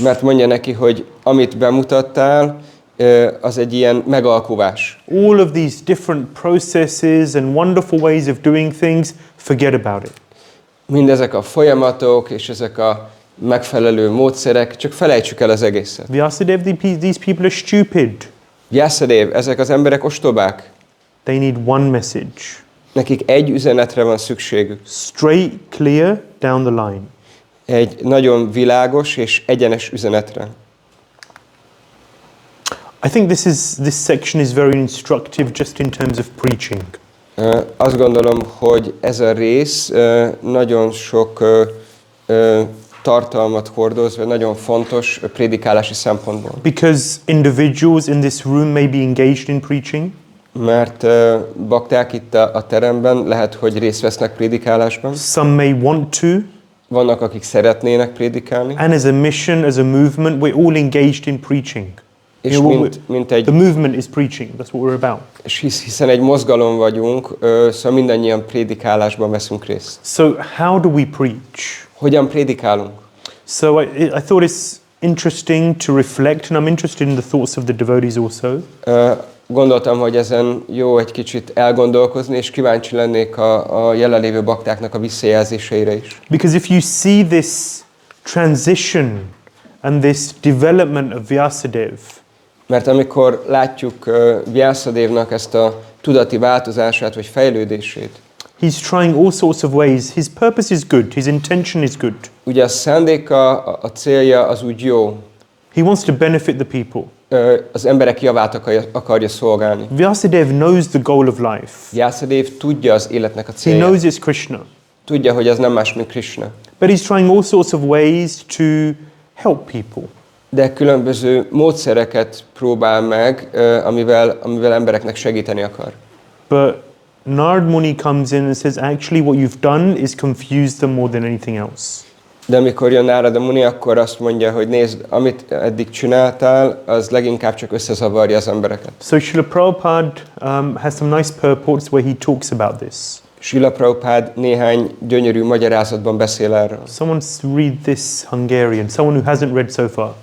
Mert mondja neki, hogy amit bemutattál, az egy ilyen megalkuvás. All of these different processes and wonderful ways of doing things, forget about it. Mindezek a folyamatok és ezek a megfelelő módszerek, csak felejtsük el az egészet. Vyāsadeva, these people are stupid. Vyāsadeva, ezek az emberek ostobák. They need one message. Nekik egy üzenetre van szükségük. Straight, clear, down the line. Egy nagyon világos és egyenes üzenetre. I think this section is very instructive just in terms of preaching. Azt gondolom, hogy ez a rész nagyon sok tartalmat hordoz, vagy nagyon fontos prédikálási szempontból. Because individuals in this room may be engaged in preaching. Mert bakták itt a teremben lehet, hogy részt vesznek prédikálásban. Some may want to. Vannak, akik szeretnének prédikálni. And as a mission, as a movement, we're all engaged in preaching. És the movement is preaching. That's what we're about. És hiszen egy mozgalom vagyunk, szóval mindannyian prédikálásban veszünk részt. So how do we preach? Hogyan prédikálunk? So I thought it's interesting to reflect, and I'm interested in the thoughts of the devotees also. Gondoltam, hogy ezen jó egy kicsit elgondolkozni, és kíváncsi lennék a jelenlévő baktáknak a visszajelzéseire is. Because if you see this transition and this development of Vyāsadeva, mert amikor látjuk Vyāsadevnak ezt a tudati változását vagy fejlődését, he's trying all sorts of ways. His purpose is good. His intention is good. Ugye a szándéka, a célja az úgy jó. He wants to benefit the people. Az emberek javát akarja szolgálni. Vyāsadeva knows the goal of life. Vyāsadeva tudja az életnek a He célját. knows it's Krishna. Tudja, hogy ez nem más, mint Krisna. But he's trying all sorts of ways to help people. De különböző módszereket próbál meg, amivel embereknek segíteni akar. But Nārada Muni comes in and says, actually what you've done is confuse them more than anything else. De amikor jön Nārada Muni, akkor azt mondja, hogy nézd, amit eddig csináltál, az leginkább csak összezavarja az embereket. So Srila Prabhupada has some nice purports where he talks about this. Srila Prabhupada néhány gyönyörű magyarázatban beszél erről. Someone read this Hungarian, someone who hasn't read so far.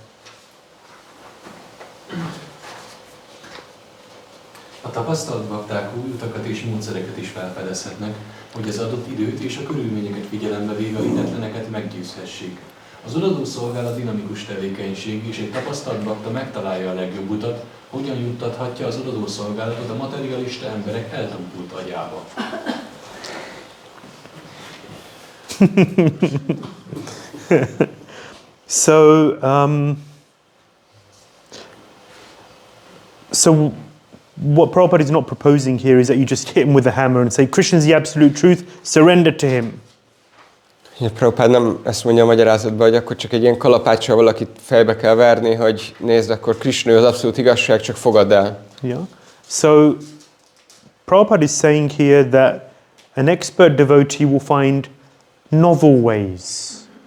A tapasztalt bakták új utakat és módszereket is felfedezhetnek, hogy az adott időt és a körülményeket figyelembe véve a hitetleneket meggyőzhessék. Az odadó szolgálat dinamikus tevékenység, és egy tapasztalt bakta megtalálja a legjobb utat, hogyan juttathatja az odadó szolgálatot a materialista emberek eltompult agyába. So what Prabhupada is not proposing here is that you just hit him with a hammer and say, Krishna is the absolute truth, surrender to him. Prabhupada nem ezt mondja a magyarázatban, hogy akkor csak egy ilyen kalapáccsal valakit fejbe kell verni, hogy nézd, akkor Krishna az abszolút igazság, csak fogadd el. Yeah. So Prabhupada is saying here that an expert devotee will find novel ways,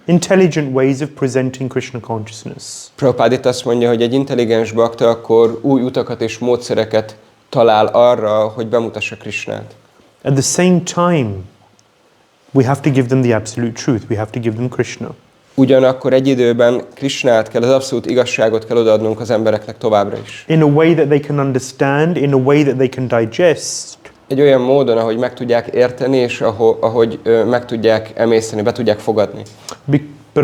intelligent ways of presenting Krishna consciousness. Prabhupada itt azt mondja, hogy egy intelligens bakta akkor új utakat és módszereket talál arra, hogy bemutassa Krishnát. At the same time, we have to give them the absolute truth. We have to give them Krishna. Ugyanakkor egy időben Krishnát kell, az abszolút igazságot kell odaadnunk az embereknek továbbra is. In a way that they can understand, in a way that they can digest. Egy olyan módon, ahogy meg tudják érteni, és ahogy meg tudják emészteni, be tudják fogadni. But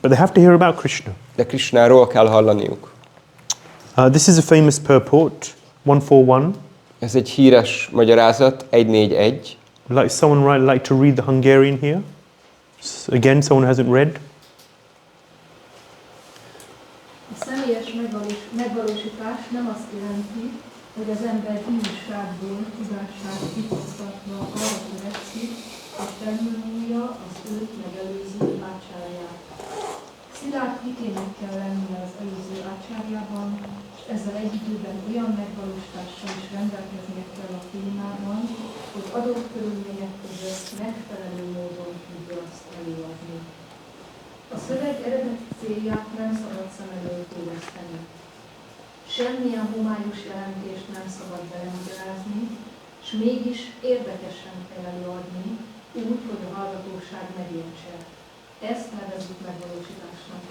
they have to hear about Krishna. De Krishnáról kell hallaniuk. This is a famous purport, 141. Ez egy híres magyarázat, 141. Like someone like to read the Hungarian here? Again, someone who hasn't read. A személyes megvalósítás nem azt jelenti, hogy az ember íjúságból tudását kitasztatva arra törekszik, hogy felmúlja az őt megelőző ácsárját. Szilárd hitének kell lennie az előző ácsárjában, és ezzel egy időben olyan megvalósítással is rendelkeznie kell a témában, hogy adott körülmények között megfelelő módon tudja azt előadni. A szöveg eredeti célját nem szabad szem elől téveszteni. Semmilyen homályos jelentést nem szabad belemagyarázni, és mégis érdekesen kell előadni, úgy, hogy a hallgatóság megértse. Ezt nevezzük megvalósításnak.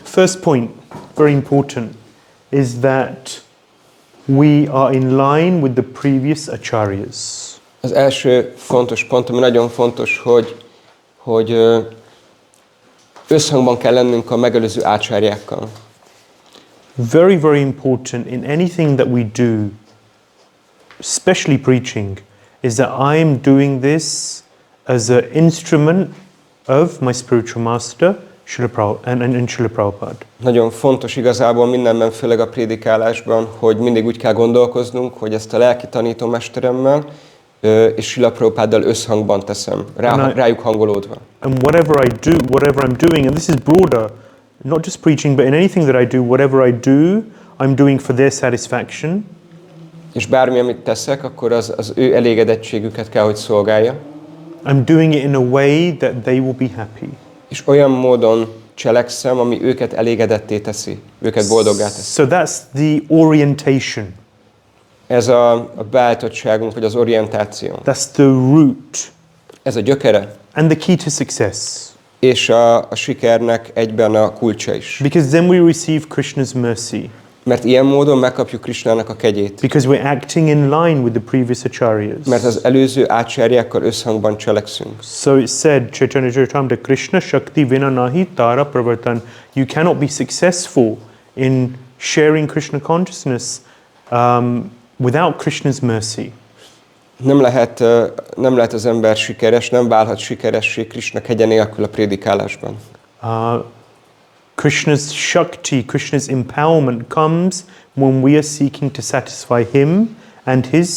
First point, very important, is that we are in line with the previous acharyas. Az első fontos pont, ami nagyon fontos, hogy összhangban kell lennünk a megelőző ácsárjákkal. Very, very important in anything that we do, especially preaching, is that I am doing this as an instrument of my spiritual master, and Srila Prabhupada. Nagyon fontos igazából mindenben, főleg a prédikálásban, hogy mindig úgy kell gondolkoznunk, hogy ezt a lelki tanítómesteremmel és Srila Prabhupáddal összhangban teszem, rájuk hangolódva. And whatever I'm doing, and this is broader, not just preaching, but in anything that I do, whatever I do, I'm doing for their satisfaction. És bármi, amit teszek, akkor az ő elégedettségüket kell, hogy szolgálja. I'm doing it in a way that they will be happy. És olyan módon cselekszem, ami őket elégedetté teszi, őket boldoggá teszi. So that's the orientation. Ez a beállítottságunk, vagy az orientáció. That's the root. Ez a gyökere. And the key to success. És a sikernek egyben a kulcsa is. Because then we receive Krishna's mercy. Mert ilyen módon megkapjuk Krisnának a kegyét. Because we're acting in line with the previous acharyas. Mert az előző ácsárjákkal összhangban cselekszünk. So it said, Chaitanya Charitamrita, Krishna Shakti Vina Nahi Tara Pravartan. You cannot be successful in sharing Krishna consciousness without Krishna's mercy. Nem lehet az ember sikeres, nem válhat sikeressé Krishna kegye nélkül a prédikálásban. Krishna's Shakti, Krishna's empowerment comes when we are seeking to satisfy Him and His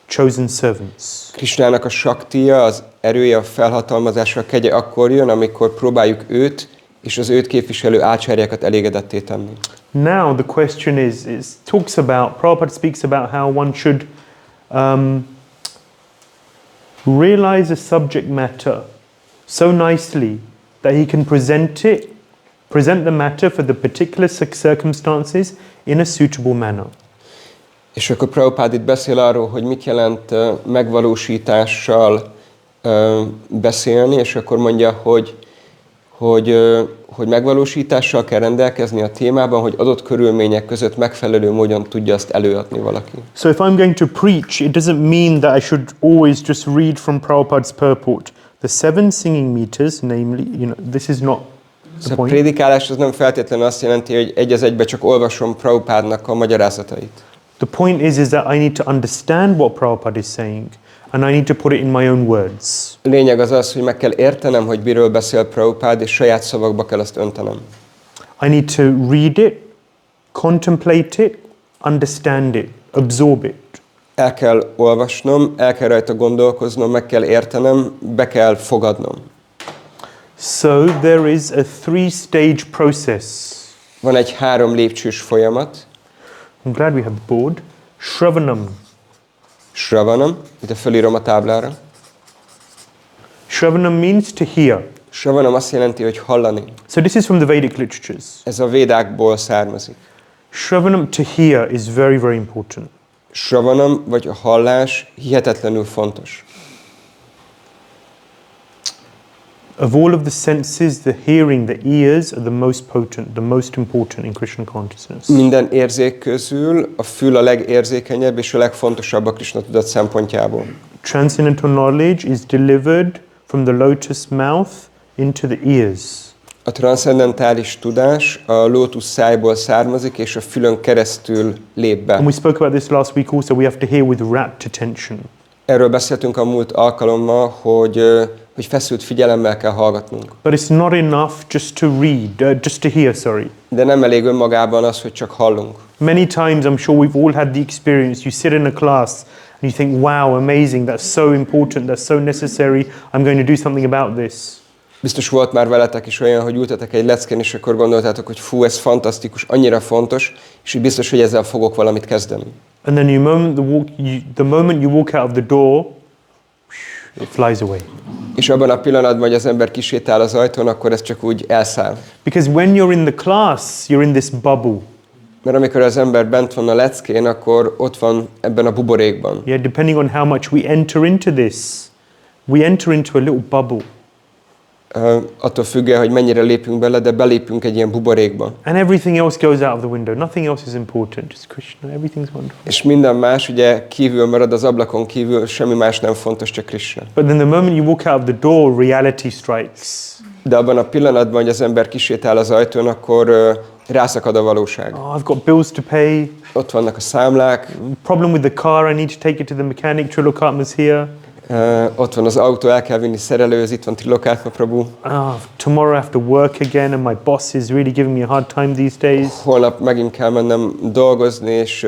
chosen servants. Krishnának a Shaktiya, az erője, a felhatalmazása, a kegye akkor jön, amikor próbáljuk őt és az őt képviselő ácsárjákat elégedetté tenni. Now the question is talks about, Prabhupada speaks about how one should realize a subject matter so nicely that he can present the matter for the particular circumstances in a suitable manner. És akkor Prabhupada itt beszél arról, hogy mit jelent megvalósítással beszélni, és akkor mondja, hogy megvalósítással kell rendelkezni a témában, hogy adott körülmények között megfelelő módon tudja azt előadni valaki. So if I'm going to preach, it doesn't mean that I should always just read from Prabhupada's purport. The 7 singing meters, namely, this is not the point. A prédikálás az nem feltétlenül azt jelenti, hogy egy az egybe csak olvasom Prabhupádnak a magyarázatait. The point is that I need to understand what Prabhupada is saying, and I need to put it in my own words. A lényeg az az, hogy meg kell értenem, hogy miről beszél Prabhupád, és saját szavakba kell azt öntenem. I need to read it, contemplate it, understand it, absorb it. El kell olvasnom, el kell rajta gondolkoznom, meg kell értenem, be kell fogadnom. So there is a 3-stage process. Van egy 3 lépcsős folyamat. I'm glad we have the board. Shravanam. Shravanam, itt fölírom a táblára. Shravanam means to hear. Shravanam azt jelenti, hogy hallani. So this is from the Vedic literatures. Ez a védákból származik. Shravanam, to hear, is very, very important. Shravanam, vagy a hallás hihetetlenül fontos. Of all of the senses, the hearing, the ears are the most potent, the most important in Krishna consciousness. Minden érzék közül a fül a legérzékenyebb és a legfontosabb a Krishna tudat szempontjából. Transcendental knowledge is delivered from the lotus mouth into the ears. A transzcendentális tudás a lótusz szájból származik és a fülön keresztül lép be. And we spoke about this last week also. We have to hear with rapt attention. Erről beszéltünk a múlt alkalommal, hogy feszült figyelemmel kell hallgatnunk. But it's not enough just to read, just to hear, sorry. De nem elég önmagában az, hogy csak hallunk. Many times I'm sure we've all had the experience. You sit in a class and you think, wow, amazing, that's so important, that's so necessary, I'm going to do something about this. Biztos volt már veletek is olyan, hogy ültetek egy leckén, és akkor gondoltátok, hogy fú, ez fantasztikus, annyira fontos, és így biztos, hogy ezzel fogok valamit kezdeni. And then the moment you walk out of the door, it flies away. És abban a pillanatban, hogy az ember kisétál az ajtón, akkor ez csak úgy elszáll. Because when you're in the class, you're in this bubble. Mert amikor az ember bent van a leckén, akkor ott van ebben a buborékban. Yeah, depending on how much we enter into this, we enter into a little bubble. Attól függően, hogy mennyire lépünk bele, de belépünk egy ilyen buborékba. And everything else goes out of the window. Nothing else is important. Just Krishna, everything's wonderful. És minden más ugye kívül marad, az ablakon kívül, semmi más nem fontos, csak Krishna. But then the moment you walk out of the door, reality strikes. De abban a pillanatban, hogy az ember kisétál az ajtón, akkor rászakad a valóság. Oh, I've got bills to pay. Ott vannak a számlák. Problem with the car, I need to take it to the mechanic. Trilokatma's here. Ott van az autó, el kell vinni szerelőhöz, itt van Trilokatma Prabhu. Tomorrow I have to work again and my boss is really giving me a hard time these days. Holnap megint kell mennem dolgozni, és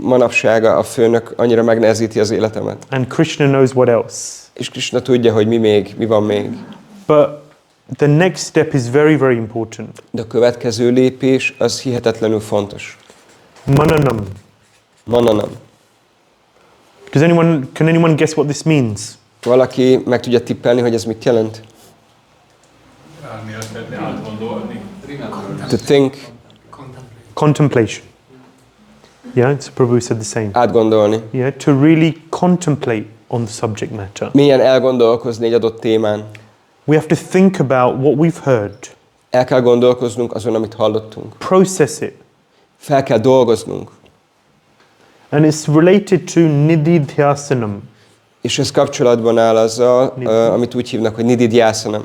manapság a főnök annyira megnehezíti az életemet. And Krishna knows what else. És Krishna tudja, hogy mi van még. But the next step is very, very important. De a következő lépés az hihetetlenül fontos. Mananam. Mananam. Can anyone guess what this means? Valaki meg tudja tippelni, hogy ez mit jelent? To think. Contemplation. Yeah, it's Prabhu said the same. Átgondolni. Yeah, to really contemplate on the subject matter. Mélyen elgondolkozni egy adott témán. We have to think about what we've heard. El kell gondolkoznunk azon, amit hallottunk. Process it. Fel kell dolgoznunk. And it's related to nididhyasanam. És ez kapcsolatban áll azzal, amit úgy hívnak, hogy nididhyasanam.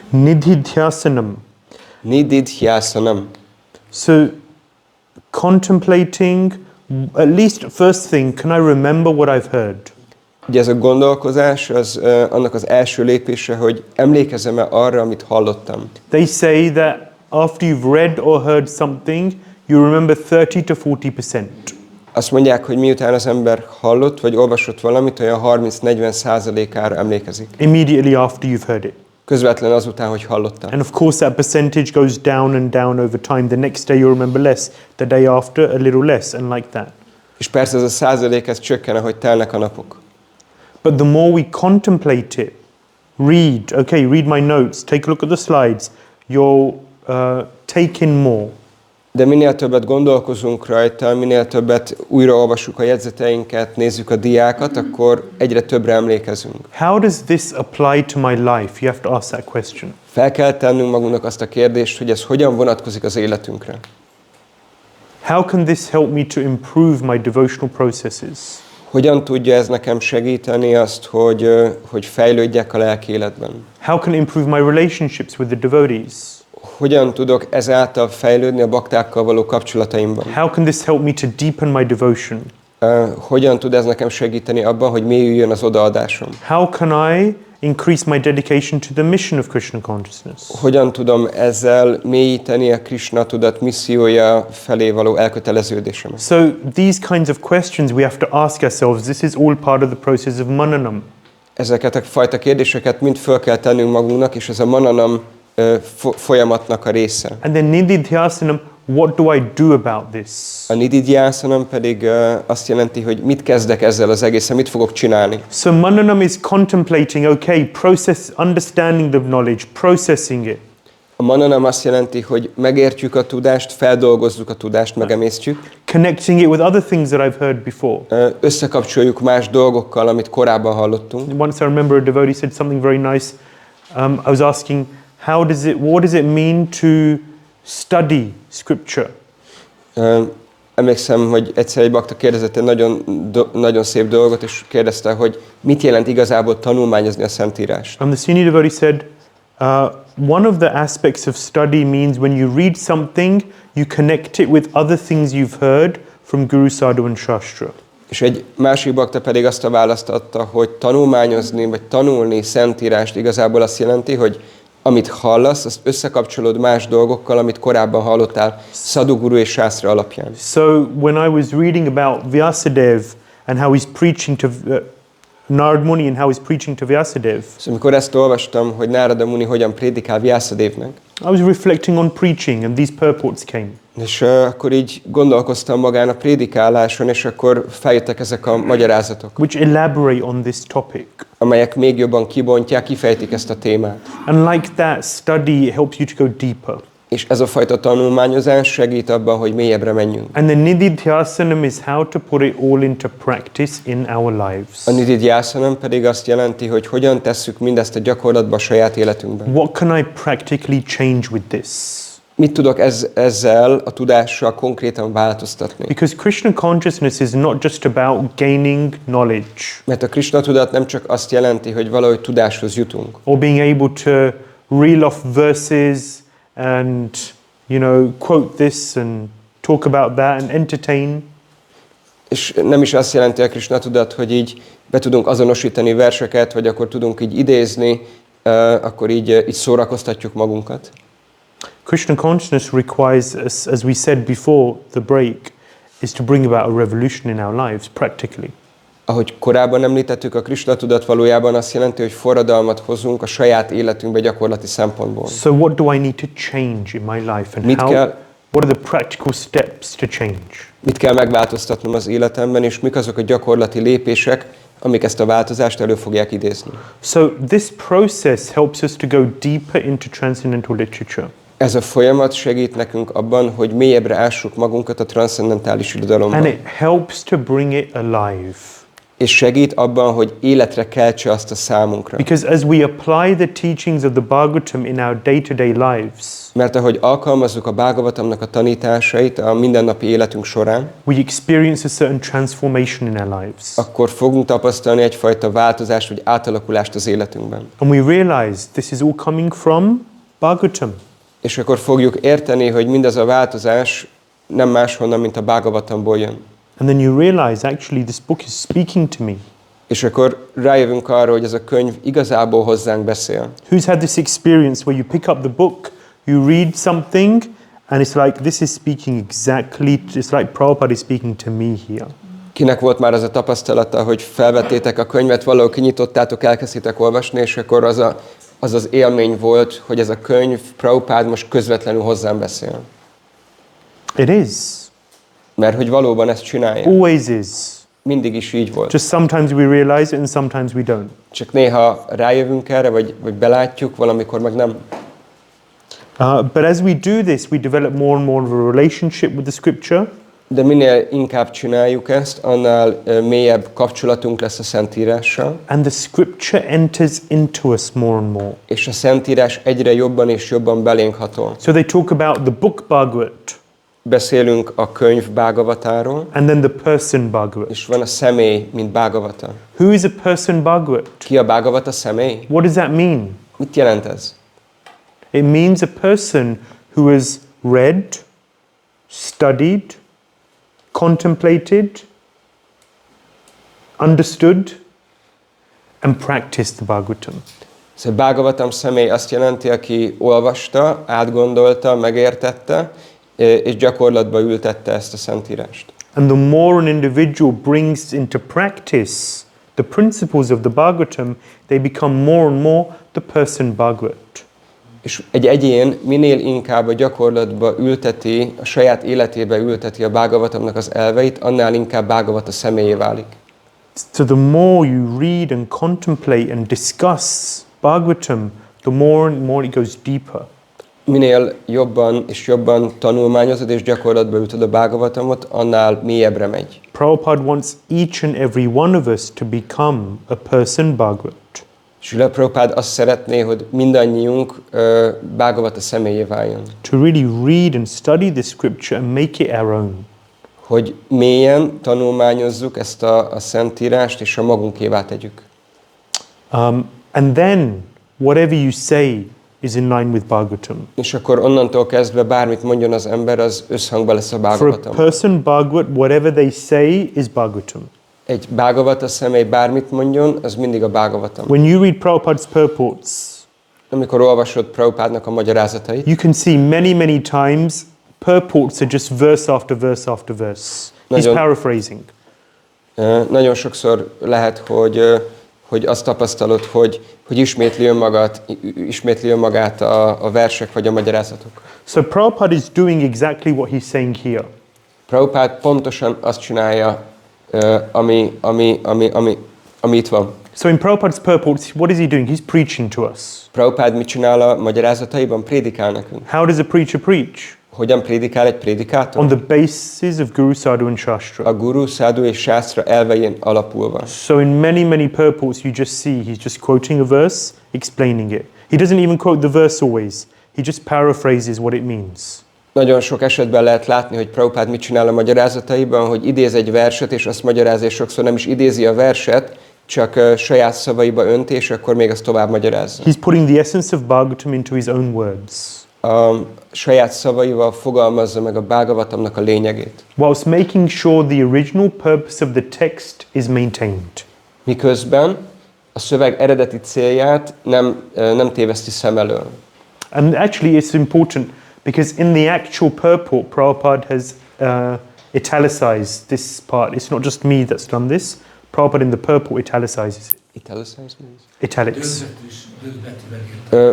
Nididhyasanam. Nididhyasanam. So, contemplating, at least first thing, can I remember what I've heard? Ugye ez a gondolkozás, az annak az első lépése, hogy emlékezem-e arra, amit hallottam. They say that after you've read or heard something, you remember 30 to 40%. Azt mondják, hogy miután az ember hallott, vagy olvasott valamit, olyan 30-40%-ára emlékezik. Immediately after you've heard it. Közvetlen azután, hogy hallottam. And of course that percentage goes down and down over time. The next day you'll remember less. The day after a little less, and like that. És persze ez a százalék, ez csökken, ahogy telnek a napok. But the more we contemplate it, read my notes, take a look at the slides, you'll take in more. De minél többet gondolkozunk rajta, minél többet újraolvassuk a jegyzeteinket, nézzük a diákat, akkor egyre többre emlékezünk. How does this apply to my life? You have to ask that question. Fel kell tennünk magunknak azt a kérdést, hogy ez hogyan vonatkozik az életünkre. How can this help me to improve my devotional processes? Hogyan tudja ez nekem segíteni azt, hogy fejlődjek a lelki életben? How can I improve my relationships with the devotees? Hogyan tudok ezáltal fejlődni a baktákkal való kapcsolataimban? How can this help me to deepen my devotion? Hogyan tud ez nekem segíteni abban, hogy mélyüljön az odaadásom? How can I increase my dedication to the mission of Krishna consciousness? Hogyan tudom ezzel mélyíteni a Krishna tudat missziója felé való elköteleződésemet? So these kinds of questions we have to ask ourselves. This is all part of the process of mananam. Ezeket a fajta kérdéseket mind föl kell tennünk magunknak, és ez a mananam folyamatnak a része. And then nididhyasanam, what do I do about this? A nididhyasanam pedig azt jelenti, hogy mit kezdek ezzel az egészen, mit fogok csinálni. So mananam is contemplating, understanding the knowledge, processing it. A mananam azt jelenti, hogy megértjük a tudást, feldolgozzuk a tudást, megemésztjük. Connecting it with other things that I've heard before. Összekapcsoljuk más dolgokkal, amit korábban hallottunk. Once I remember a devotee said something very nice. I was asking, what does it mean to study scripture? Emlékszem, hogy egyszer egy bakta kérdezett egy nagyon szép dolgot, és kérdezte, hogy mit jelent igazából tanulmányozni a Szentírást. And the senior devotee said, one of the aspects of study means when you read something, you connect it with other things you've heard from Guru, Sadhu and Shastra. És egy másik bakta pedig azt a választ adta, hogy tanulmányozni, vagy tanulni Szentírást igazából azt jelenti, hogy amit hallasz, azt összekapcsolod más dolgokkal, amit korábban hallottál Sadhu, Guru és Sásztra alapján. So when I was reading about Vyāsadeva and how he's preaching to Nārada Muni and how he's preaching to Vyāsadeva, Szóval amikor ezt olvastam, hogy Nārada Muni hogyan prédikál Vyāsadevnek, I was reflecting on preaching and these purports came. és akkor így gondolkoztam magán a prédikáláson, és akkor feljöttek ezek a magyarázatok, Which elaborate on this topic. amelyek még jobban kibontják, kifejtik ezt a témát. And like that, study helps you to go deeper. És ez a fajta tanulmányozás segít abban, hogy mélyebbre menjünk. And the nididhyasanam is how to put it all into practice in our lives. A nididhyasanam pedig azt jelenti, hogy hogyan tesszük mindezt a gyakorlatba a saját életünkben. What can I practically change with this? Mit tudok ezzel a tudással konkrétan változtatni? Because Krishna consciousness is not just about gaining knowledge. Mert a Kṛṣṇa tudat nem csak azt jelenti, hogy valahogy tudáshoz jutunk. Or being able to reel off verses and, quote this and talk about that and entertain. És nem is azt jelenti a Kṛṣṇa tudat, hogy így be tudunk azonosítani verseket, vagy akkor tudunk így idézni, akkor így szórakoztatjuk magunkat. Krishna consciousness requires, as we said before the break, is to bring about a revolution in our lives, practically. Ahogy korábban említettük, a Kṛṣṇa tudat valójában azt jelenti, hogy forradalmat hozunk a saját életünkbe gyakorlati szempontból. So what do I need to change in my life, and what are the practical steps to change? Mit kell megváltoztatnom az életemben, és mik azok a gyakorlati lépések, amik ezt a változást elő fogják idézni? So this process helps us to go deeper into transcendental literature. Ez a folyamat segít nekünk abban, hogy mélyebbre ássuk magunkat a transzcendentális irodalomban. And it helps to bring it alive. És segít abban, hogy életre keltse azt a számunkra. Because as we apply the teachings of the Bhāgavatam in our day-to-day lives, mert ahogy alkalmazzuk a Bhāgavatamnak a tanításait a mindennapi életünk során, we experience a certain transformation in our lives. Akkor fogunk tapasztalni egyfajta változást vagy átalakulást az életünkben. And we realize this is all coming from Bhāgavatam. És akkor fogjuk érteni, hogy mindez a változás nem máshonnan, mint a Bhāgavatamból jön. And then you realize actually this book is speaking to me. És akkor rájövünk arra, hogy ez a könyv igazából hozzánk beszél. Who's had this experience where you pick up the book, you read something, and it's like this is speaking exactly, it's like Prabhupada is speaking to me here. Kinek volt már az a tapasztalata, hogy felvettétek a könyvet, valahol kinyitottátok, elkezdtétek olvasni, és akkor az élmény volt, hogy ez a könyv, Prabhupád most közvetlenül hozzám beszél. It is. Mert hogy valóban ezt csinálja. Always is. Mindig is így volt. Just sometimes we realize it and sometimes we don't. Csak néha rájövünk erre, vagy belátjuk, valamikor meg nem. But as we do this, we develop more and more of a relationship with the scripture. De minél inkább csináljuk ezt, annál mélyebb kapcsolatunk lesz a Szentírással. And the scripture enters into us more and more. És a Szentírás egyre jobban és jobban belénk hatol. So they talk about the book Bhagavat. Beszélünk a könyv Bhagavatáról. And then the person Bhagavat. És van a személy, mint Bhagavata. Who is a person Bhagavat? Ki a Bhagavata személy? What does that mean? Mit jelent ez? It means a person who has read, studied, contemplated, understood, and practiced the Bhagavatam. Szóval Bhagavatam személy azt jelenti, aki olvasta, átgondolta, megértette, és gyakorlatba ültette ezt a Szentírást. And the more an individual brings into practice the principles of the Bhagavatam, they become more and more the person Bhagavat. És egy egyén minél inkább a gyakorlatba ülteti, a saját életébe ülteti a Bhagavatamnak az elveit, annál inkább Bhagavata személyé válik. So the more you read and contemplate and discuss Bhagavatam, the more and more it goes deeper. Minél jobban és jobban tanulmányozod és gyakorlatba ültöd a Bhagavatamot, annál mélyebbre megy. Prabhupada wants each and every one of us to become a person Bhagavat. Srila Prabhupád azt szeretné, hogy mindannyiunk Bhagavata személyé váljon. To really read and study the scripture and make it our own. Hogy mélyen tanulmányozzuk ezt a Szentírást és a magunkévá tegyük. And then, whatever you say, is in line with Bhāgavatam. És akkor onnantól kezdve bármit mondjon az ember, az összhangban lesz a For a Bhāgavatam. person, Bhagavat, whatever they say is Bhāgavatam. Egy Bhāgavata személy bármit mondjon, az mindig a Bhāgavatam. When you read Prabhupada's purports, Amikor olvasod Prabhupádnak a magyarázatait, you can see many times purports are just verse after verse after verse. He's Nagyon- paraphrasing. nagyon sokszor lehet, hogy azt tapasztalod, hogy ismétli önmagát a versek vagy a magyarázatok. So Prabhupada is doing exactly what he's saying here. Prabhupád pontosan azt csinálja, ami itt van. So in Prabhupada's purports, what is he doing? He's preaching to us. Prabhupád mit csinál a magyarázataiban? Prédikál nekünk. How does a preacher preach? Hogyan prédikál egy prédikátor? On the basis of Guru, Sadhu and Shastra. A guru, sadhu és sásztra elvein alapulva. So in many purports you just see he's just quoting a verse, explaining it. He doesn't even quote the verse always. He just paraphrases what it means. Nagyon sok esetben lehet látni, hogy Prabhupád mit csinál a magyarázataiban, hogy idéz egy verset, és azt magyarázza, és sokszor nem is idézi a verset, csak saját szavaiba önti, és akkor még azt tovább magyarázza. He's putting the essence of Bhagavatam into his own words. A saját szavaival fogalmazza meg a Bhāgavatamnak a lényegét. Whilst making sure the original purpose of the text is maintained. Miközben a szöveg eredeti célját nem téveszti szem elől. And actually it's important because in the actual purport, Prabhupada has italicized this part. It's not just me that's done this. Prabhupada in the purport italicizes it. Italicized means? Italics.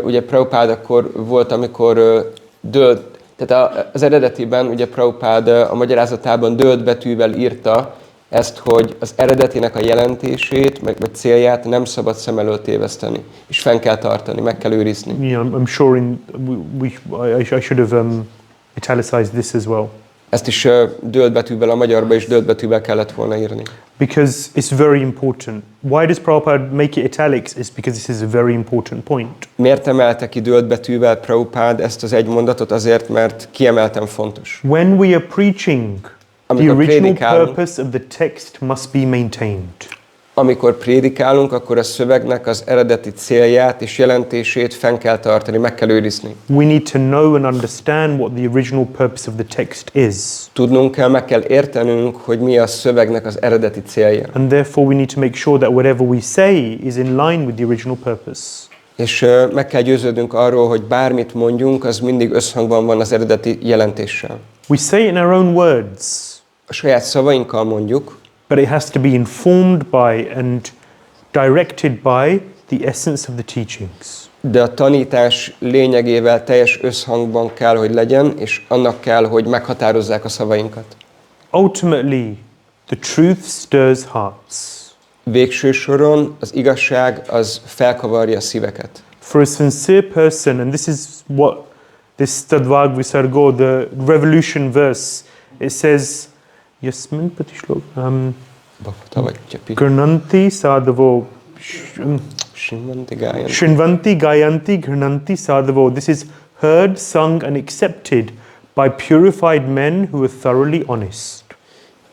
Ugye Prabhupád akkor volt, amikor tehát az eredetiben ugye Prabhupád a magyarázatában dölt betűvel írta ezt, hogy az eredetinek a jelentését, vagy célját nem szabad szem elől téveszteni, és fenn kell tartani, meg kell őrizni. Yeah, I'm sure I should have italicized this as well. Ezt is dölt betűvel a magyarba is dölt betűvel kellett volna írni. Because it's very important. Why does Prabhupada make it italics? It's because this is a very important point. Miért emelte ki dölt betűvel Prabhupád ezt az egy mondatot? Azért, mert kiemelten fontos. When we are preaching, the original purpose of the text must be maintained. Amikor prédikálunk, akkor a szövegnek az eredeti célját és jelentését fenn kell tartani, meg kell őrizni. We need to know and understand what the original purpose of the text is. Tudnunk kell, meg kell értenünk, hogy mi a szövegnek az eredeti célja. And therefore we need to make sure that whatever we say is in line with the original purpose. És meg kell győződnünk arról, hogy bármit mondjunk, az mindig összhangban van az eredeti jelentéssel. We say it in our own words. A saját szavainkkal mondjuk, but it has to be informed by and directed by the essence of the teachings. De a tanítás lényegével teljes összhangban kell, hogy legyen, és annak kell, hogy meghatározzák a szavainkat. Ultimately, the truth stirs hearts. Végső soron az igazság az felkavarja a szíveket. For a sincere person, and this is what this Tadvag Visargo, the revolution verse, it says, Yasmin Patishlok, Grananti Sadhavo, Shrinvanti Gayanti Grananti Sadhavo. This is heard, sung and accepted by purified men who are thoroughly honest.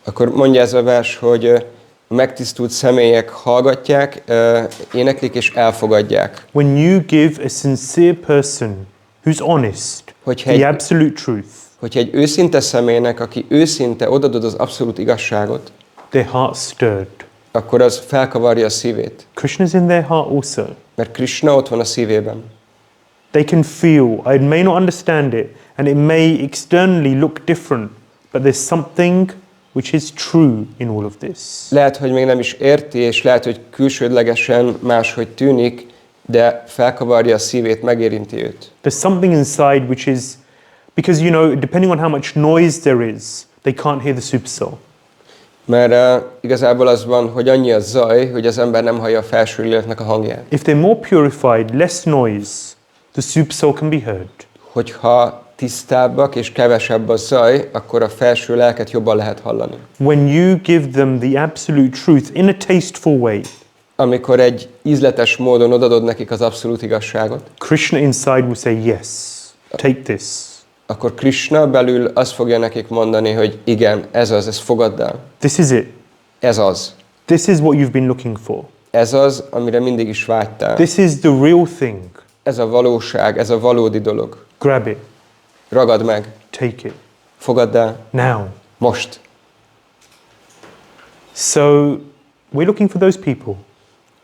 Akkor mondja ez a vers, hogy a megtisztult személyek hallgatják, éneklik és elfogadják. When you give a sincere person who's honest, the absolute truth, hogyha egy őszinte személynek, aki őszinte, odadod az abszolút igazságot, their heart stirred. Akkor az felkavarja a szívét. Krishna is in their heart also. Mert Kṛṣṇa ott van a szívében. They can feel, I may not understand it, and it may externally look different, but there's something which is true in all of this. Lehet, hogy még nem is érti, és lehet, hogy külsődlegesen máshogy tűnik, de felkavarja a szívét, megérinti őt. There's something inside which is, because you know, depending on how much noise there is, they can't hear the supersoul. Mert igazából az van, hogy annyi a zaj, hogy az ember nem hallja a felső léleknek a hangját. If they're more purified, less noise, the supersoul can be heard. Hogyha tisztábbak és kevesebb a zaj, akkor a felső lelket jobban lehet hallani. When you give them the absolute truth in a tasteful way, amikor egy ízletes módon odadod nekik az abszolút igazságot, Krishna inside will say yes, take this. Akkor Kṛṣna belül azt fogja nekik mondani, hogy igen, ez az, ezt fogadd el. This is it. Ez az. This is what you've been looking for. Ez az, amire mindig is vágytál. This is the real thing. ez a valóság, ez a valódi dolog. Grab it. Ragad meg. Take it. Fogadd el. Now. Most. So, we're looking for those people.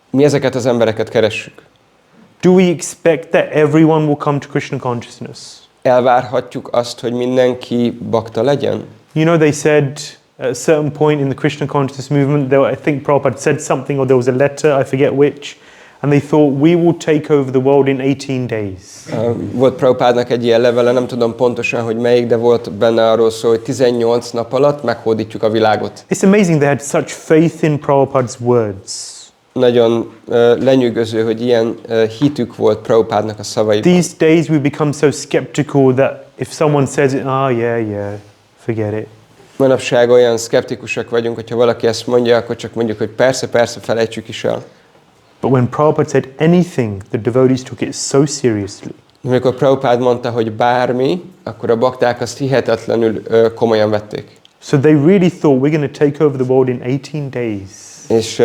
Mi ezeket az embereket keressük. Do we expect that everyone will come to Krishna consciousness? Elvárhatjuk azt, hogy mindenki bakta legyen? You know, they said at a certain point in the Krishna consciousness movement, I think Prabhupada said something, or there was a letter, I forget which, and they thought, we will take over the world in 18 days. Volt Prabhupádnak egy ilyen levele, nem tudom pontosan, hogy melyik, de volt benne arról szó, hogy 18 nap alatt meghódítjuk a világot. It's amazing they had such faith in Prabhupada's words. Nagyon lenyűgöző, hogy ilyen hitük volt Prabhupádnak a szavaiban. These days we become so skeptical that if someone says it, yeah, forget it. Manapság olyan szkeptikusak vagyunk, hogyha valaki ezt mondja, akkor csak mondjuk, hogy persze, felejtsük is el. But when Prabhupada said anything, the devotees took it so seriously. Amikor Prabhupád mondta, hogy bármi, akkor a bakták azt hihetetlenül komolyan vették. So they really thought we're going to take over the world in 18 days. És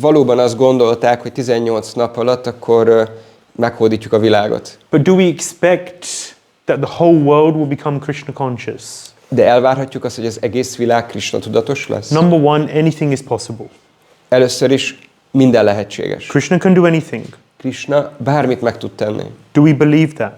valóban azt gondolták, hogy 18 nap alatt akkor meghódítjuk a világot. But do we expect that the whole world will become Krishna conscious? De elvárhatjuk azt, hogy az egész világ Krisna tudatos lesz? Number one, anything is possible. Először is minden lehetséges. Krishna can do anything. Krishna bármit meg tud tenni. Do we believe that?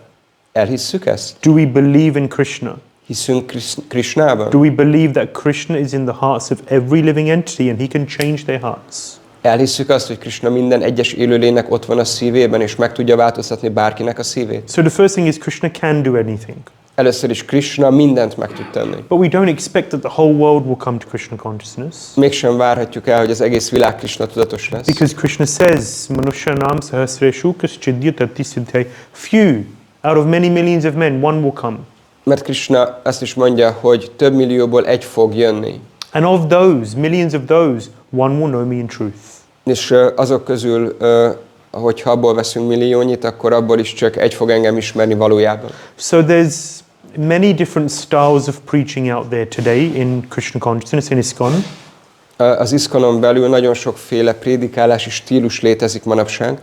Elhisszük ezt? Do we believe in Krishna? Hiszünk Krishnában? Do we believe that Krishna is in the hearts of every living entity and he can change their hearts? Elhisszük azt, hogy Krishna minden egyes élőlénynek ott van a szívében, és meg tudja változtatni bárkinek a szívét? So the first thing is Krishna can do anything. Először is Krishna mindent meg tud tenni. But we don't expect that the whole world will come to Krishna consciousness. Mégsem várhatjuk el, hogy az egész világ Krishna tudatos lesz. Because Krishna says, Manushanam sahasreshu kaschidhyatati siddhai. Few out of many millions of men, one will come. Mert Krishna azt is mondja, hogy több millióból egy fog jönni. And of those, millions of those, one will know me in truth. És azok közül, hogyha abból veszünk milliónyit, akkor abból is csak egy fog engem ismerni valójában. So there's many different styles of preaching out there today in Krishna consciousness, in ISKCON. Az ISKCON-on belül nagyon sokféle prédikálási stílus létezik manapság.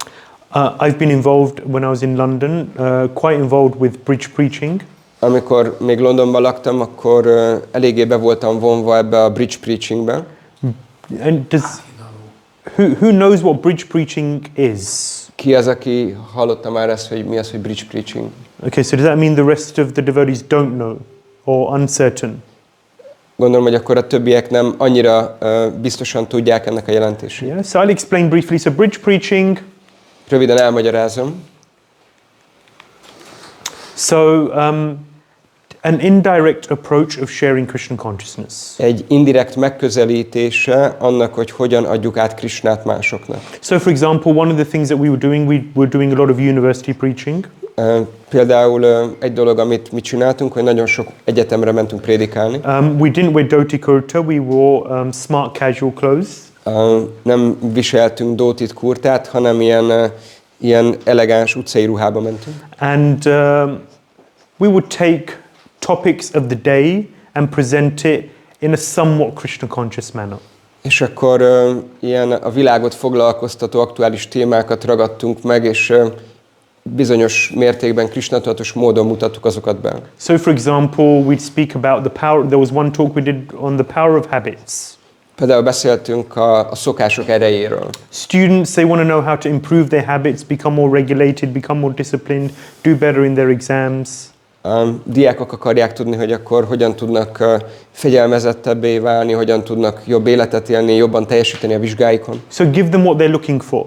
I've been involved when I was in London, quite involved with bridge preaching. Amikor még Londonban laktam, akkor eléggé be voltam vonva ebbe a bridge preachingbe. And who knows what bridge preaching is? Ki az, aki hallotta már ezt, hogy mi az, hogy bridge preaching? Okay, so does that mean the rest of the devotees don't know or uncertain? Gondolom, hogy akkor a többiek nem annyira biztosan tudják ennek a jelentését. Yeah, so I'll explain briefly. So bridge preaching. Röviden elmagyarázom. So an indirect approach of sharing Krishna consciousness. Egy indirekt megközelítése annak, hogy hogyan adjuk át Krishnát másoknak. So for example, one of the things that we were doing a lot of university preaching. Például egy dolog, amit mi csináltunk, hogy nagyon sok egyetemre mentünk prédikálni. We didn't wear dhoti kurta, we wore smart casual clothes. Nem viseltünk dhótit kurtát, hanem ilyen elegáns utcai ruhába mentünk. And we would take topics of the day and present it in a somewhat Krishna conscious manner. És akkor ilyen a világot foglalkoztató aktuális témákat ragadtunk meg, és bizonyos mértékben Krishna tudatos módon mutattuk azokat be. So for example, we'd speak about the power, there was one talk we did on the power of habits. Például beszéltünk a szokások erejéről. Students, they want to know how to improve their habits, become more regulated, become more disciplined, do better in their exams. Diákok akarják tudni, hogy akkor hogyan tudnak fegyelmezettebbé válni, hogyan tudnak jobb életet élni, jobban teljesíteni a vizsgáikon. So give them what they're looking for.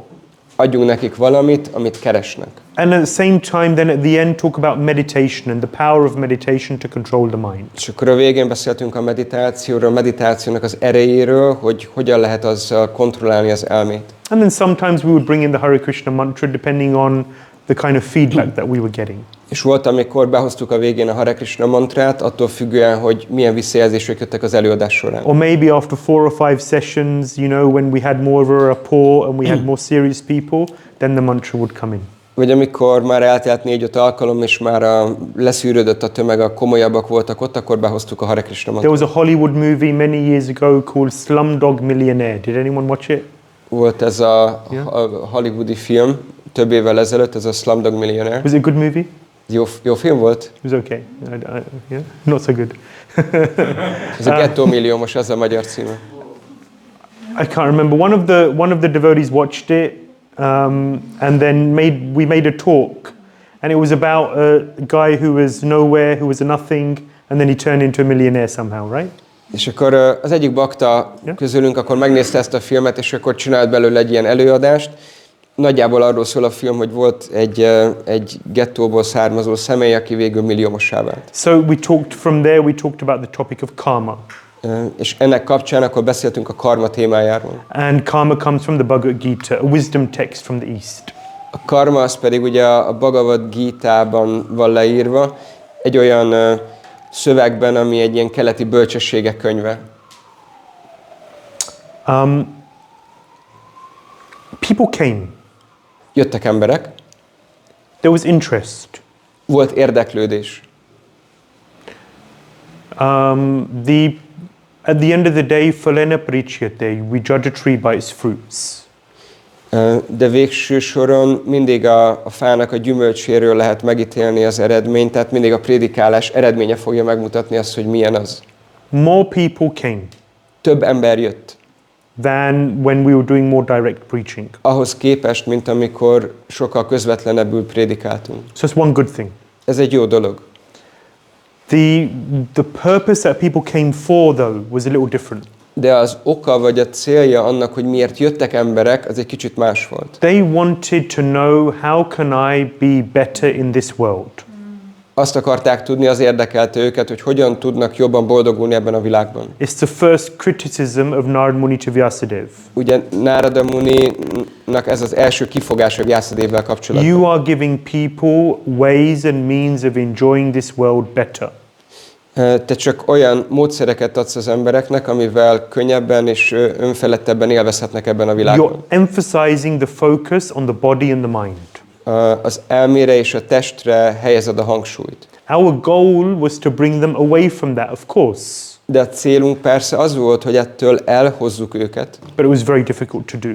Adjunk nekik valamit, amit keresnek. And at the same time, then at the end, talk about meditation and the power of meditation to control the mind. És akkor a végén beszéltünk a meditációról, a meditációnak az erejéről, hogy hogyan lehet azzal kontrollálni az elmét. And then sometimes we would bring in the Hare Krishna mantra depending on the kind of feedback that we were getting. És volt, amikor behoztuk a végén a Hare Krishna mantrát, attól függően, hogy milyen visszajelzések jöttek az előadás során. Or maybe after 4 or 5 sessions, you know, when we had more of a rapport and we had more serious people, then the mantra would come in. Vagy amikor már eltelt 4-5 alkalom, és már leszűrődött a tömeg, a komolyabbak voltak ott, akkor behoztuk a Hare Krishna mantrát. There was a Hollywood movie many years ago called Slumdog Millionaire. Did anyone watch it? Volt ez a hollywoodi film, több évvel ezelőtt, ez a Slumdog Millionaire. Was it a good movie? Jó film volt? It was okay. Yeah? Not so good. Ez a Gettó Milliómos, az a magyar címe. I can't remember. One of the devotees watched it, and then we made a talk, and it was about a guy who was nowhere, who was a nothing, and then he turned into a millionaire somehow, right? És akkor az egyik bakta közülünk akkor megnézte ezt a filmet, és akkor csinált belőle egy ilyen előadást. Nagyjából arról szól a film, hogy volt egy gettóból származó személy, aki végül milliómossá vált. So from there we talked about the topic of karma. És ennek kapcsán akkor beszéltünk a karma témájáról. And karma comes from the Bhagavad Gita, a wisdom text from the East. A karma az pedig ugye a Bhagavad Gitában van leírva, egy olyan szövegben, ami egy ilyen keleti bölcsességek könyve. People came. Jöttek emberek. There was interest. Volt érdeklődés. At the end of the day, phalena parīkṣite, we judge a tree by its fruits. De végső soron mindig a fának a gyümölcséről lehet megítélni az eredményt, tehát mindig a prédikálás eredménye fogja megmutatni azt, hogy milyen az. More people came. Több ember jött. Than when we were doing more direct preaching. Ahhoz képest, mint amikor sokkal közvetlenebbül prédikáltunk. So it's one good thing. Ez egy jó dolog. The purpose that people came for, though, was a little different. De az oka vagy a célja annak, hogy miért jöttek emberek, az egy kicsit más volt. They wanted to know how can I be better in this world. Azt akarták tudni, az érdekelte őket, hogy hogyan tudnak jobban boldogulni ebben a világban. It's the first criticism of Nārada Muni to Vyāsadeva. Ugye Nārada Muninak ez az első kifogása Vyāsadevvel kapcsolatban. You are giving people ways and means of enjoying this world better. Te csak olyan módszereket adsz az embereknek, amivel könnyebben és önfeledtebben élvezhetnek ebben a világban. You're emphasizing the focus on the body and the mind. Az elmére és a testre helyezed a hangsúlyt. Our goal was to bring them away from that, of course. De a célunk persze az volt, hogy ettől elhozzuk őket. But it was very difficult to do.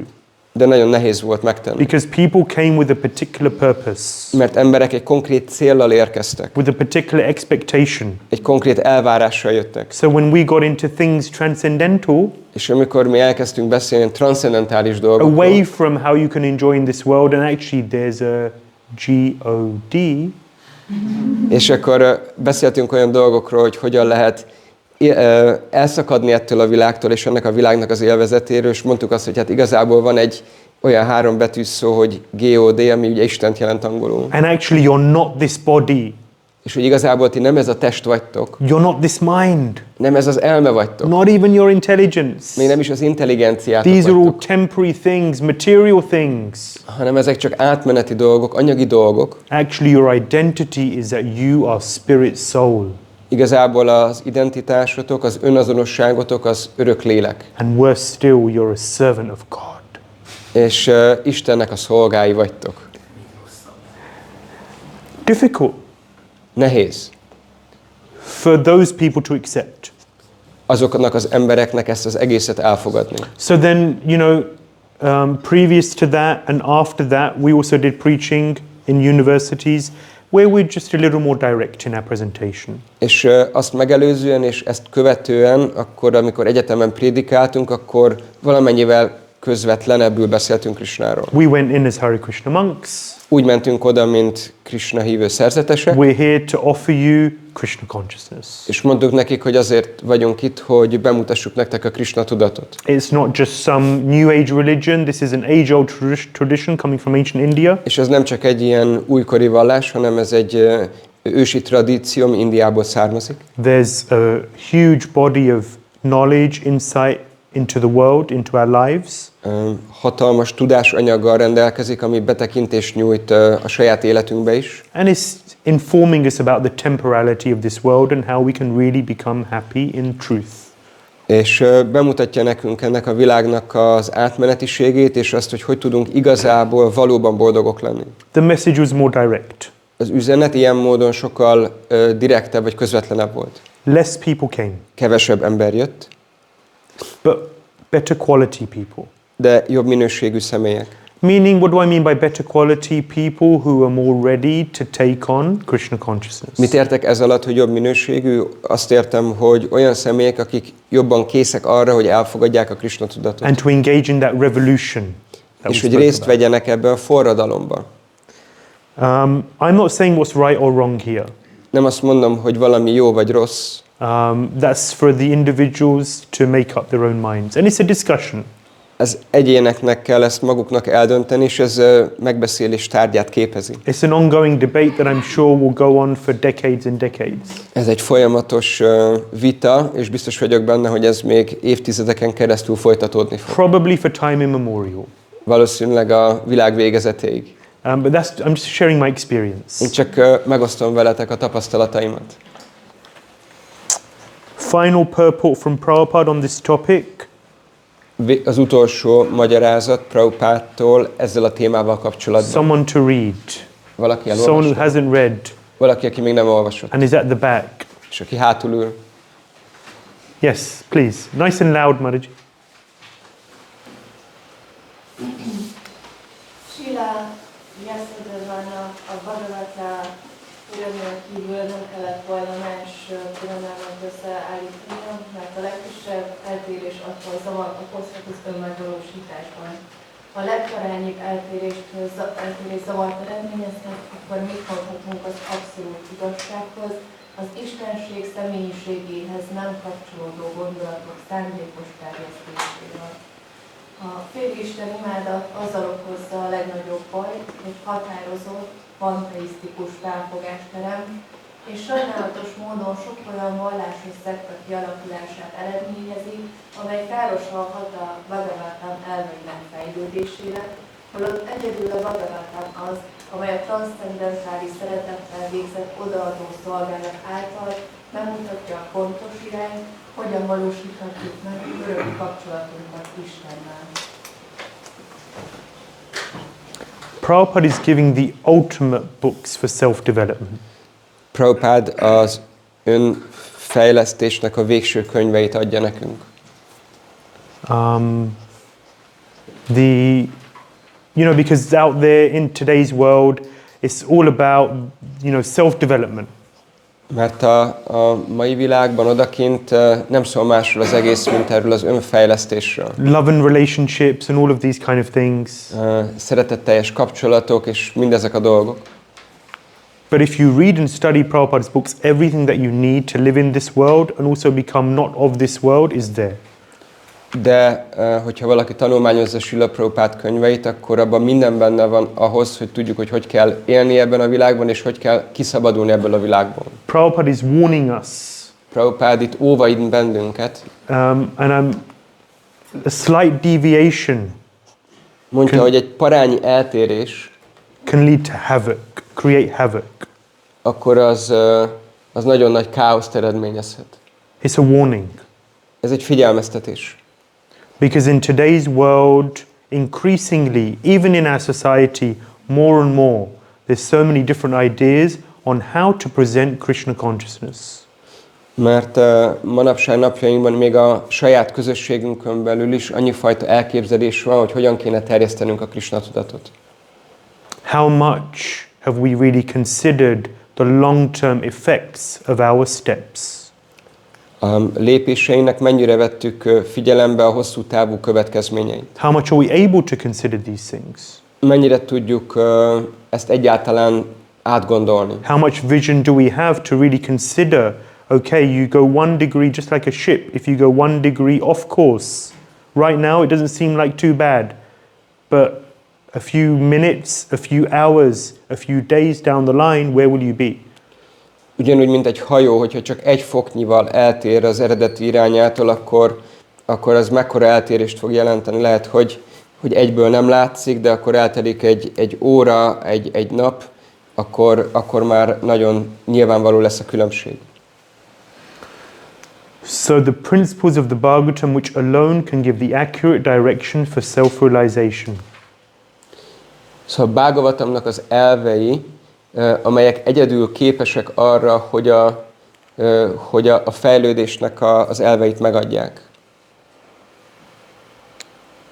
De nagyon nehéz volt megtenni. Because people came with a particular purpose. Mert emberek egy konkrét céllal érkeztek. With a particular expectation. Egy konkrét elvárással jöttek. So when we got into things transcendental, és amikor mi elkezdtünk beszélni transzcendentális dolgokról, away from how you can enjoy in this world, and actually there's a G-O-D. És akkor beszéltünk olyan dolgokról, hogy hogyan lehet elszakadni ettől a világtól és ennek a világnak az élvezetéről, és mondtuk azt, hogy hát igazából van egy olyan 3 betűs szó, hogy G-O-D, ami ugye Istent jelent angolul. And actually you're not this body. És hogy igazából ti nem ez a test vagytok. You're not this mind. Nem ez az elme vagytok. Not even your intelligence. Még nem is az intelligenciátok These are all vagytok. temporary things, material things. Hanem ezek csak átmeneti dolgok, anyagi dolgok. Actually your identity is that you are spirit soul. Igazából az identitásotok, az önazonosságotok az örök lélek. And worse still, you're a servant of God. És Istennek a szolgái vagytok. Difficult. Nehéz. For those people to accept. Azoknak az embereknek ezt az egészet elfogadni. So then, you know, previous to that and after that, we also did preaching in universities, where we're just a little more direct in our presentation. És azt megelőzően és ezt követően, akkor amikor egyetemen prédikáltunk, akkor valamennyivel közvetlenebbül beszéltünk Krisnáról. We went in as Hare Krishna monks. Úgy mentünk oda, mint Krisna hívő szerzetesek. We're here to offer you Krishna consciousness. És mondtuk nekik, hogy azért vagyunk itt, hogy bemutassuk nektek a Krishna tudatot. It's not just some new age religion, this is an age-old tradition coming from ancient India. És ez nem csak egy ilyen újkori vallás, hanem ez egy ősi tradíció, ami Indiából származik. There's a huge body of knowledge, insight into the world, into our lives. Hatalmas tudásanyaggal rendelkezik, ami betekintést nyújt a saját életünkbe is. And it's informing us about the temporality of this world and how we can really become happy in truth. És bemutatja nekünk ennek a világnak az átmenetiségét, és azt, hogy tudunk igazából valóban boldogok lenni. The message was more direct. Az üzenet ilyen módon sokkal direktebb vagy közvetlenebb volt. Less people came. Kevesebb ember jött. But better quality people. De jobb minőségű személyek. Meaning, what do I mean by better quality? People who are more ready to take on Krishna consciousness. Mit értek ez alatt, hogy jobb minőségű? Azt értem, hogy olyan személyek, akik jobban készek arra, hogy elfogadják a Krishna tudatot. And to engage in that revolution. És hogy részt vegyenek ebben a forradalomban. I'm not saying what's right or wrong here. Nem azt mondom, hogy valami jó vagy rossz. That's for the individuals to make up their own minds. And it's a discussion. Ez egyéneknek kell ezt maguknak eldönteni, és ez megbeszélés tárgyát képezi. It's an ongoing debate that I'm sure will go on for decades and decades. Ez egy folyamatos vita, és biztos vagyok benne, hogy ez még évtizedeken keresztül folytatódni fog. Probably for time immemorial. Valószínűleg a világ végezetéig. But I'm just sharing my experience. Én csak megosztom veletek a tapasztalataimat. Final purport from Prabhupada on this topic. Az utolsó magyarázat Prabhupádtól ezzel a témával kapcsolatban. Someone to read. Valaki Someone who elolvasta. hasn't read. Valaki, aki még nem olvasott. And is at the back. És aki hátul ül. Yes, please. Nice and loud, Mahārāja. Vyāsadevának a Bhāgavatam íromán kívül nem kellett volna más különelmet összeállítania, mert a legkisebb eltérés attól okozhat az önmegvalósításban. Ha a legparányibb eltérés zavart eredményezhet, akkor mit mondhatunk az abszolút igazsághoz, az Istenség személyiségéhez nem kapcsolódó gondolatok szándékos terjesztéséről. A félisten imádat azzal okozza a legnagyobb bajt, hogy határozott, panteisztikus felfogást terem, és sajnálatos módon sok olyan vallásos szekta kialakulását eredményezi, amely károsan hat a Bhāgavatam elveinek fejlődésére, holott egyedül a Bhāgavatam az, amely a transzcendentális szeretettel végzett odaadó szolgálat által megmutatja a pontos irányt, hogyan valósíthatjuk meg örökké kapcsolatunkat Istennel. Prabhupada is giving the ultimate books for self-development. Prabhupada az önfejlesztésnek a végső könyveit adja nekünk. Because out there in today's world, it's all about, self-development. Mert a mai világban odakint nem szól másról az egész, mint erről az önfejlesztésről. Love and relationships and all of these kind of things. Szeretetteljes kapcsolatok és mindezek a dolgok. But if you read and study Prabhupada's books, everything that you need to live in this world and also become not of this world is there. De hogyha valaki tanulmányozza Srila Prabhupád könyveit, akkor abban minden benne van ahhoz, hogy tudjuk, hogy kell élni ebben a világban, és hogy kell kiszabadulni ebből a világból. Prabhupada is warning us. Prabhupád itt óvaid bennünket. And a slight deviation mondja, hogy egy parányi eltérés can lead to havoc, create havoc. Akkor az nagyon nagy káoszt eredményezhet. It's a warning. Ez egy figyelmeztetés. Because in today's world, increasingly, even in our society, more and more, there's so many different ideas on how to present Krishna consciousness. Mert manapság napjainkban még a saját közösségünkön belül is annyifajta elképzelés van, hogy hogyan kéne terjesztenünk a Krishna tudatot. How much have we really considered the long-term effects of our steps? Lépéseinek mennyire vettük figyelembe a hosszú távú következményeit? How much are we able to consider these things? Mennyire tudjuk ezt egyáltalán átgondolni? How much vision do we have to really consider, okay, you go 1 degree just like a ship, if you go 1 degree off course, right now it doesn't seem like too bad, but a few minutes, a few hours, a few days down the line, where will you be? Ugyanúgy, mint egy hajó, hogyha csak egy foknyival eltér az eredeti irányától, akkor az mekkora eltérést fog jelenteni. Lehet, hogy egyből nem látszik, de akkor eltelik egy óra, egy nap, akkor már nagyon nyilvánvaló lesz a különbség. So the principles of the Bhāgavatam which alone can give the accurate direction for self-realization. Szóval a Bhāgavatamnak az elvei, amelyek egyedül képesek arra, hogy a fejlődésnek az elveit megadják.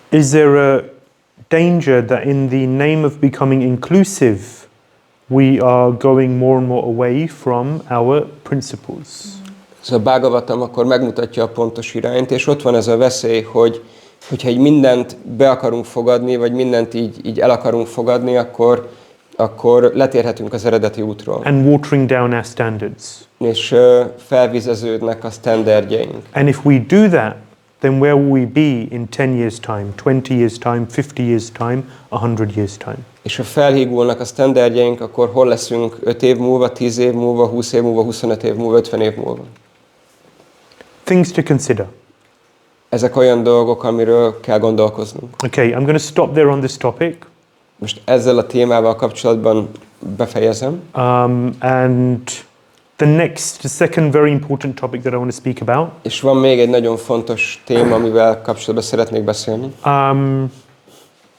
Is there danger that in the name of becoming inclusive, we are going more and more away from our principles. Ez a Bhágavatam akkor megmutatja a pontos irányt, és ott van ez a veszély, hogyha így mindent be akarunk fogadni, vagy mindent így el akarunk fogadni, akkor letérhetünk az eredeti útról. And watering down our standards. És felvizeződnek a sztenderdjeink. And if we do that, then where will we be in 10 years' time, 20 years' time, 50 years' time, 100 years' time? És ha felhígulnak a sztenderdjeink, akkor hol leszünk 5 év múlva, 10 év múlva, 20 év múlva, 25 év múlva, 50 év múlva? Things to consider. Ezek olyan dolgok, amiről kell gondolkoznunk. Okay, I'm going to stop there on this topic. Most ezzel a témával kapcsolatban befejezem. And the second very important topic that I want to speak about. És van még egy nagyon fontos téma, amivel kapcsolatban szeretnék beszélni.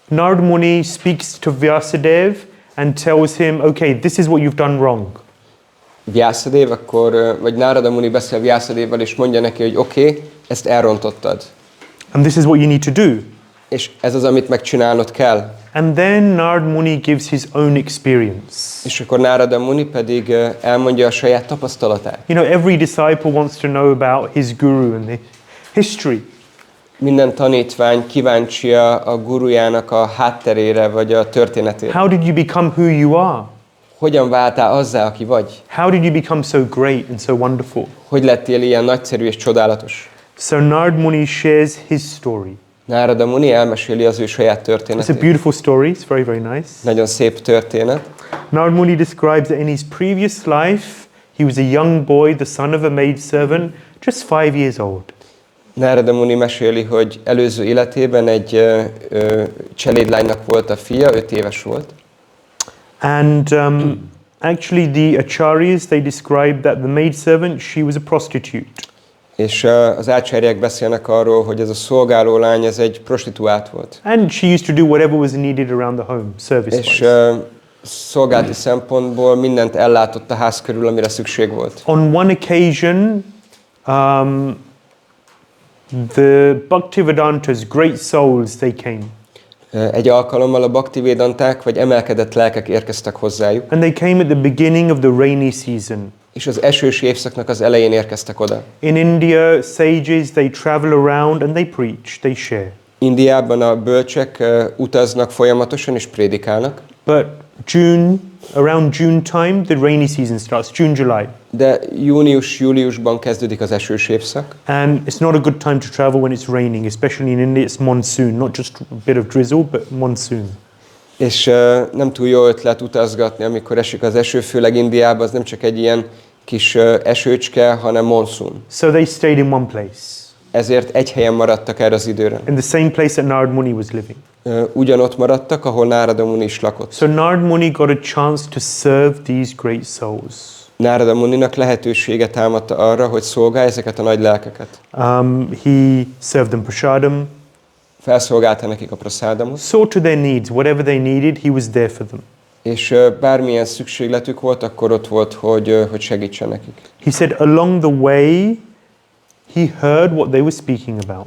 Nārada Muni speaks to Vyāsadeva and tells him, okay, this is what you've done wrong. Vyāsadeva vagy Nārada Muni beszél Vyāsadevval, és mondja neki, hogy oké, ezt elrontottad. And this is what you need to do. És ez az, amit megcsinálnod kell. And then Nārada Muni gives his own experience. És akkor Nārada Muni pedig elmondja a saját tapasztalatát. You know, every disciple wants to know about his guru and the history. Minden tanítvány kíváncsi a gurujának a hátterére, vagy a történetére. How did you become who you are? Hogyan váltál azzá, aki vagy? How did you become so great and so wonderful? Hogy lettél ilyen nagyszerű és csodálatos? So Nārada Muni shares his story. Nārada Muni elmeséli az ő saját történetét. It's a beautiful story. It's very, very nice. Nagyon szép történet. Nārada Muni describes that in his previous life, he was a young boy, the son of a maidservant, just 5 years old. Nārada Muni meséli, hogy előző életében egy cselédlánynak volt a fia, 5 éves volt. And actually the acharyas, they describe that the maidservant, she was a prostitute. És az ácsáriák beszélnek arról, hogy ez a szolgálólány, ez egy prostituált volt. And she used to do whatever was needed around the home, service-wise. És szolgálati szempontból mindent ellátott a ház körül, amire szükség volt. On one occasion, the Bhaktivedantas, great souls, they came. Egy alkalommal a Bhaktivedanták, vagy emelkedett lelkek érkeztek hozzájuk. And they came at the beginning of the rainy season. És az esős évszaknak az elején érkeztek oda. In India, sages, they travel around and they preach, they share. Indiában a bölcsek utaznak folyamatosan és prédikálnak. But around June time, the rainy season starts, June, July. De június-júliusban kezdődik az esős évszak. And it's not a good time to travel when it's raining, especially in India, it's monsoon, not just a bit of drizzle, but monsoon. És nem túl jó ötlet utazgatni, amikor esik az eső, főleg Indiában, az nem csak egy ilyen kis esőcske, hanem monszun. So they stayed in one place. Ezért egy helyen maradtak erre az időre. In the same place that Nārada Muni was living. Ugyanott maradtak, ahol Nārada Muni is lakott. So Nārada Muni got a chance to serve these great souls. Nārada Muninak lehetősége támadta arra, hogy szolgálja ezeket a nagy lelkeket. He served them prasadam. Felszolgálta nekik a prasadamot. Saw to their needs, whatever they needed, he was there for them. És bármilyen szükségletük volt, akkor ott volt, hogy segítsen nekik. He said along the way, he heard what they were speaking about.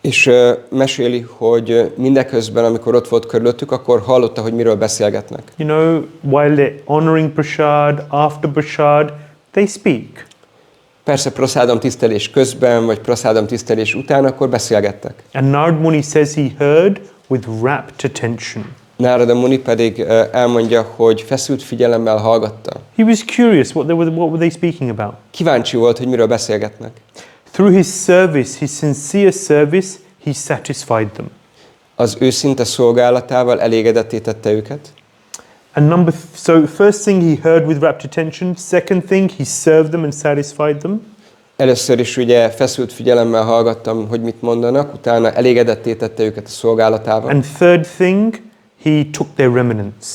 És meséli, hogy mindeközben, amikor ott volt körülöttük, akkor hallotta, hogy miről beszélgetnek. You know, while they're honoring prasad, after prasad, they speak. Persze prasádam tisztelés közben, vagy prasádam tisztelés után, akkor beszélgettek. And Nārada Muni says he heard with rapt attention. Nārada Muni pedig elmondja, hogy feszült figyelemmel hallgatta. He was curious what were they speaking about. Kíváncsi volt, hogy miről beszélgetnek. Through his service, his sincere service, he satisfied them. Az őszinte szolgálatával elégedetté tette őket. And so first thing he heard with rapt attention, second thing he served them and satisfied them. Először is ugye feszült figyelemmel hallgattam, hogy mit mondanak, utána elégedetté tette őket a szolgálatával. And third thing, he took their remnants.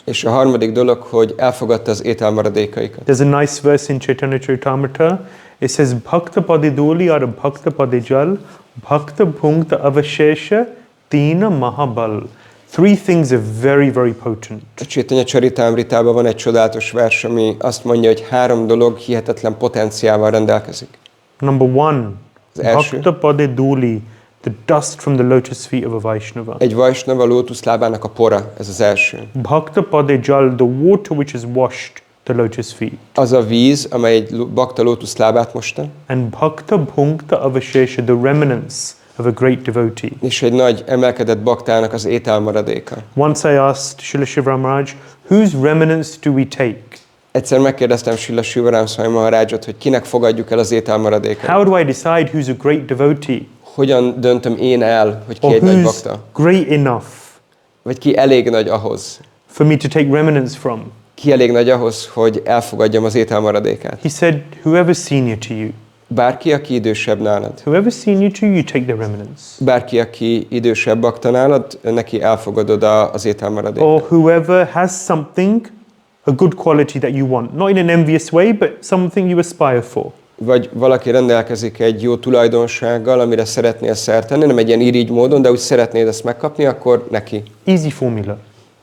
És a harmadik dolog, hogy elfogadta az ételmaradékaikat. There's a nice verse in Chaitanya Charitamrita. It says, Bhakta padiduli ar bhakta padijal, bhakta bhunkta avashesha, tina mahabal. Three things are very, very potent. A Chaitanya Charitamritában van egy csodálatos vers, ami azt mondja, hogy 3 dolog hihetetlen potenciával rendelkezik. Number 1, az első, bhakta padiduli. the dust from the lotus feet of a Vaishnava. Egy Vaishnava lótuszlábának a pora, ez az első. Bhakta pade jal, the water which has washed the lotus feet. Az a víz, amely egy bakta lótuszlábát mosta. And bhakta bhunkta avashesha, the remnants of a great devotee. És egy nagy emelkedett baktának az ételmaradéka. Once I asked Srila Shiva Maharaj, whose remnants do we take? Egyszer megkérdeztem Srila Sivaram Swami Mahārājat, hogy kinek fogadjuk el az ételmaradékát. How do I decide who's a great devotee? Hogyan döntöm én el, hogy ki Or egy nagy who's bakta? great enough Vagy ki elég nagy ahhoz? for me to take remnants from? Ki elég nagy ahhoz, hogy elfogadjam az ételmaradékát? He said, whoever's senior to you. Bárki, aki idősebb nálad. Whoever's senior to you, you take the remnants. Bárki, aki idősebb bakta nálad, neki elfogadod az ételmaradékát. Or whoever has something, a good quality that you want. Not in an envious way, but something you aspire for. Vagy valaki rendelkezik egy jó tulajdonsággal, amire szeretnél szert tenni, nem egy ilyen irigy módon, de úgy szeretnéd ezt megkapni, akkor neki. Easy formula.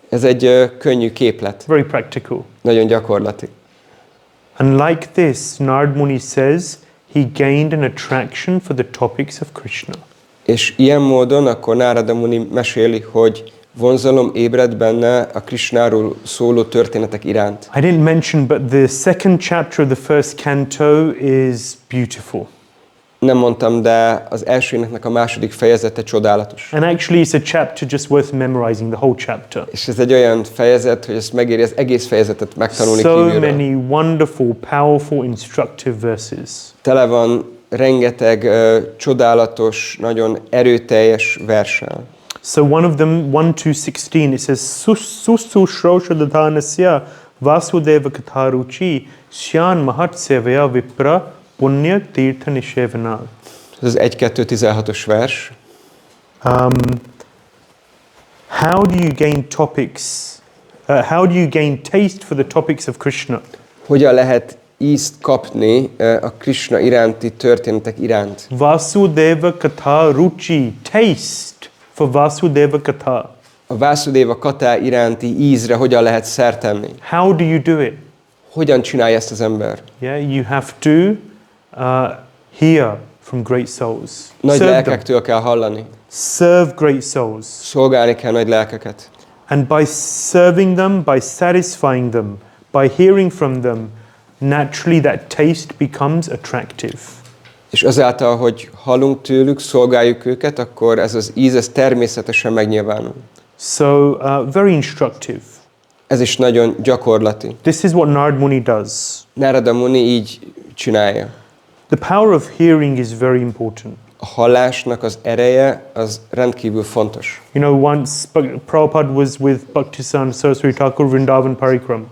Ez egy könnyű képlet. Very practical. Nagyon gyakorlati. And like this, Nārada Muni says, he gained an attraction for the topics of Krishna. És ilyen módon akkor Nārada Muni meséli, hogy vonzalom ébred benne a Krisnáról szóló történetek iránt. I didn't mention, but the second chapter of the first canto is beautiful. Nem mondtam, de az első éneknek a második fejezete csodálatos. And actually it's a chapter just worth memorizing, the whole chapter. És ez egy olyan fejezet, hogy ezt megéri az egész fejezetet megtanulni So kívülről. many wonderful, powerful, instructive verses. Tele van rengeteg csodálatos, nagyon erőteljes verssel. So one of them, 1-16, it says, Susu Shrosha Dadhanasya Vasudeva Katharuchi Shyan Mahat Sevaya Vipra Punya Tirtha Nishevana. Ez az 1-2-16-os vers. How do you gain topics? How do you gain taste for the topics of Krishna? Hogyan lehet ízt kapni a Kṛṣna iránti történetek iránt? Vasudeva Katharuchi, taste for Vasudeva Katha. A Vyāsadeva katá iránti ízre hogyan lehet szert tenni? How do you do it? Hogyan csinálja ezt az ember? Yeah, you have to hear from great souls. Nagy Serve lelkektől kell hallani. Serve great souls. Szolgálni kell nagy lelkeket. And by serving them, by satisfying them, by hearing from them, naturally that taste becomes attractive. És azáltal, hogy hallunk tőlük, szolgáljuk őket, akkor ez az íz, ez természetesen megnyilvánul. So, very instructive. Ez is nagyon gyakorlati. This is what Nārada Muni does. Nārada Muni így csinálja. The power of hearing is very important. A hallásnak az ereje az rendkívül fontos. You know, once Prabhupada was with Bhaktisiddhanta Saraswati Thakur Vrindavan Parikram.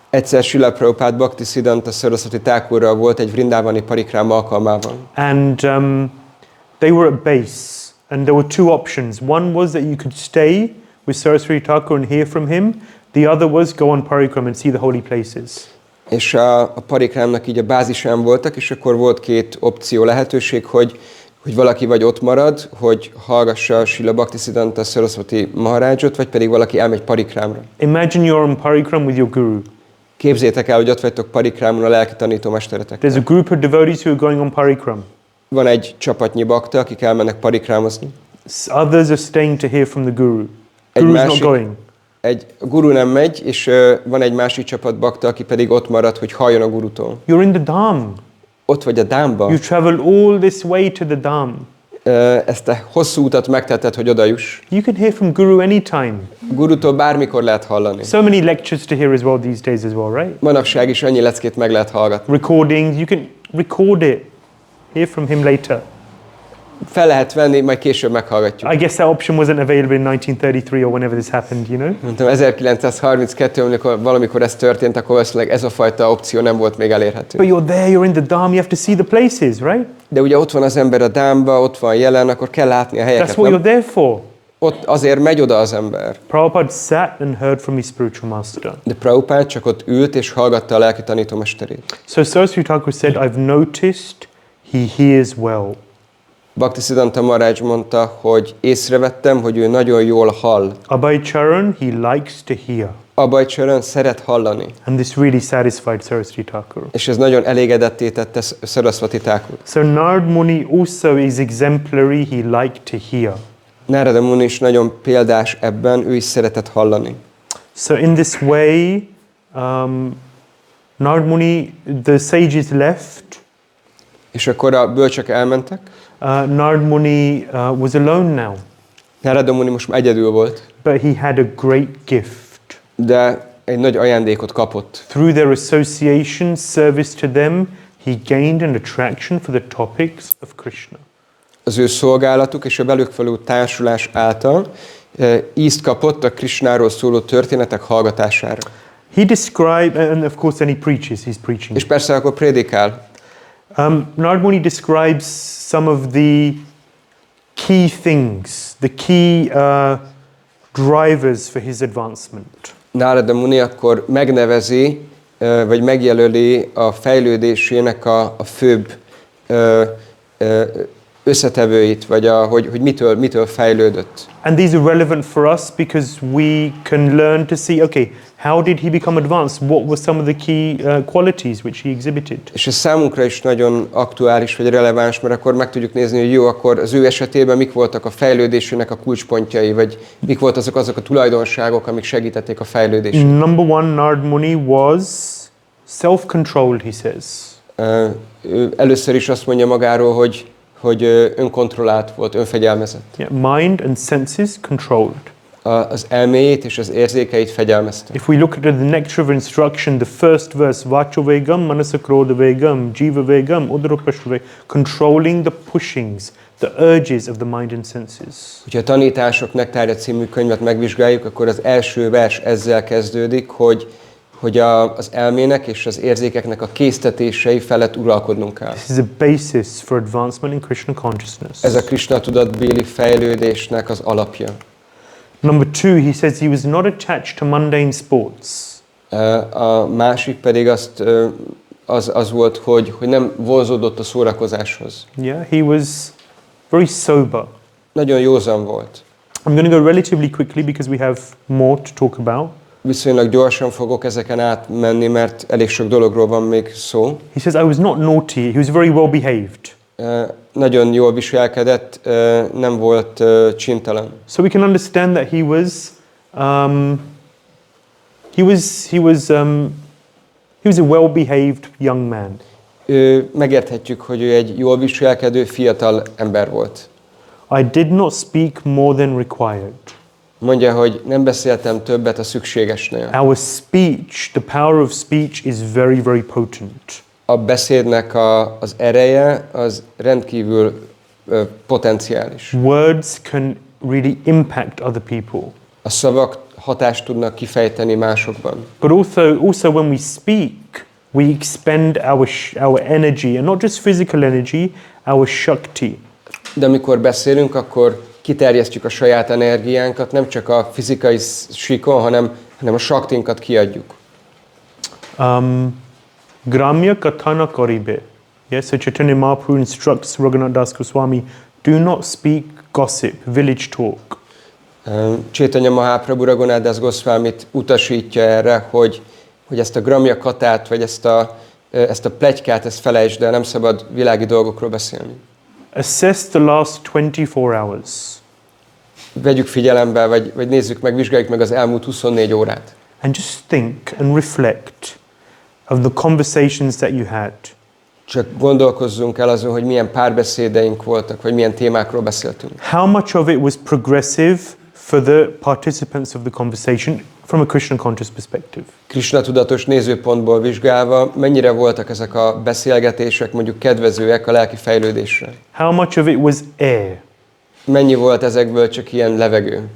Egyszer Srila Prabhupád Bhaktisiddhanta Saraswati Thakurral volt egy vrindávani parikrám alkalmával. And they were at base. And there were two options. One was that you could stay with Saraswati Thakur and hear from him. The other was go on parikram and see the holy places. És a parikrámnak így a bázisán voltak, és akkor volt két opció lehetőség, hogy valaki vagy ott marad, hogy hallgassa Srila Bhaktisiddhanta Saraswati Mahārājot, vagy pedig valaki elmegy parikrámra. Imagine you're on parikram with your guru. Képzétek el, hogy ott vagytok parikrámon a lelki tanítómesteretekkel. There's a group of devotees who are going on parikram. Van egy csapatnyi bakta, akik elmennek parikrámozni. Others are staying to hear from the guru. Guru's not going. A guru nem megy, és van egy másik csapat bakta, aki pedig ott marad, hogy halljon a gurutól. You're in the dham. Ott vagy a dámban. You travel all this way to the dham. Ezt a hosszú utat megtetted, hogy oda juss. You can hear from guru anytime. Gurutól bármikor lehet hallani. So many lectures to hear as well these days as well, right? Manapság is annyi leckét meg lehet hallgatni. Recordings, you can record it. Hear from him later. Fel lehet venni, majd később meghallgatjuk. I guess that option wasn't available in 1933 or whenever this happened, you know? Mondtam, 1932, amikor valamikor ez történt, akkor valószínűleg ez a fajta opció nem volt még elérhető. But you're there, you're in the dham, you have to see the places, right? De ugye ott van az ember a dámba, ott van jelen, akkor kell látni a helyeket. That's what you're there for. Ott azért megy oda az ember. Prabhupada sat and heard from his spiritual master. De Prabhupada csak ott ült és hallgatta a lelki tanítómesterét. So Saraswati Thakur said, I've noticed he hears well. Bhaktisiddhanta Mahārāja mondta, hogy észrevettem, hogy ő nagyon jól hall. Abhay Charan, he likes to hear. a bajcsörön szeret hallani. And this really satisfied Saraswati Thakur. És ez nagyon elégedetté tette Saraswati Thakurt. So Nārada Muni also is exemplary, he liked to hear. Nārada Muni is nagyon példás ebben, ő is szeretett hallani. So in this way, Nārada Muni, the sages left. És akkor a bölcsök elmentek. Nārada Muni was alone now. Nārada Muni most egyedül volt. But he had a great gift. De egy nagy ajándékot kapott. Through their association, service to them, he gained an attraction for the topics of Krishna. Az ő szolgálatuk és a velük való társulás által ízt kapott a Krishnáról szóló történetek hallgatására. He described, and of course then he preaches, he's preaching. És persze akkor prédikál. Nārada Muni describes some of the key things, the key drivers for his advancement. Nārada Muni akkor megnevezi, vagy megjelöli a fejlődésének a főbb összetevőit, vagy hogy mitől fejlődött. And these are relevant for us because we can learn to see, okay, how did he become advanced? What were some of the key qualities which he exhibited? És ez számunkra is nagyon aktuális, vagy releváns, mert akkor meg tudjuk nézni, hogy jó, akkor az ő esetében mik voltak a fejlődésének a kulcspontjai, vagy mik voltak azok a tulajdonságok, amik segítették a fejlődését. Number one, Nārada Muni was self-controlled, he says. Először is azt mondja magáról, hogy önkontrollált volt, önfegyelmezett. Yeah, mind and senses controlled. Az elméjét és az érzékeit fegyelmezte. If we look at the nectar of instruction, the first verse, Vacho Vegam, Manasakroda Vegam, Jiva Vegam, Udarapashva Vegam, controlling the pushings, the urges of the mind and senses. Hogyha a Tanítások Nektárja című könyvet megvizsgáljuk, akkor az első vers ezzel kezdődik, hogy az elmének és az érzékeknek a késztetései felett uralkodnunk kell. This is a basis for advancement in Krishna consciousness. Ez a Krishna tudatbéli fejlődésnek az alapja. Number two, he says he was not attached to mundane sports. A másik pedig az volt, hogy nem vonzódott a szórakozáshoz. Yeah, he was very sober. Nagyon józan volt. I'm going to go relatively quickly because we have more to talk about. Viszonylag gyorsan fogok ezeken átmenni, mert elég sok dologról van még szó. He says, I was not naughty. He was very well behaved. Nagyon jól viselkedett, nem volt csintalan. So we can understand that he was a well-behaved young man. Megérthetjük, hogy ő egy jól viselkedő fiatal ember volt. I did not speak more than required. Mondja, hogy nem beszéltem többet a szükségesnél. Our speech, the power of speech is very, very potent. A beszédnek az ereje az rendkívül potenciális. Words can really impact other people. A szavak hatást tudnak kifejteni másokban. But also when we speak, we expend our energy, and not just physical energy, our shakti. De amikor beszélünk, akkor kiterjesztjük a saját energiánkat, nem csak a fizikai síkon, hanem a saktinkat kiadjuk. Gramya kathana karibe. Yes, so Chaitanya Mahaprabhu instructs Raghunath Das Goswami, do not speak gossip, village talk. Chaitanya Mahaprabhu Raghunath Das Goswamit utasítja erre, hogy ezt a gramya katát, vagy ezt a pletykát, ezt felejtsd el, nem szabad világi dolgokról beszélni. Assess the last 24 hours. Vegyük figyelembe, vagy nézzük meg, vizsgáljuk meg az elmúlt 24 órát. And just think and reflect of the conversations that you had. Csak gondolkozzunk el azon, hogy milyen párbeszédeink voltak, vagy milyen témákról beszéltünk. How much of it was progressive for the participants of the conversation from a Krishna conscious perspective? Krishna tudatos nézőpontból vizsgálva, mennyire voltak ezek a beszélgetések mondjuk kedvezőek a lelki fejlődésre? How much of it was air? Mennyi volt ezekből csak ilyen levegő?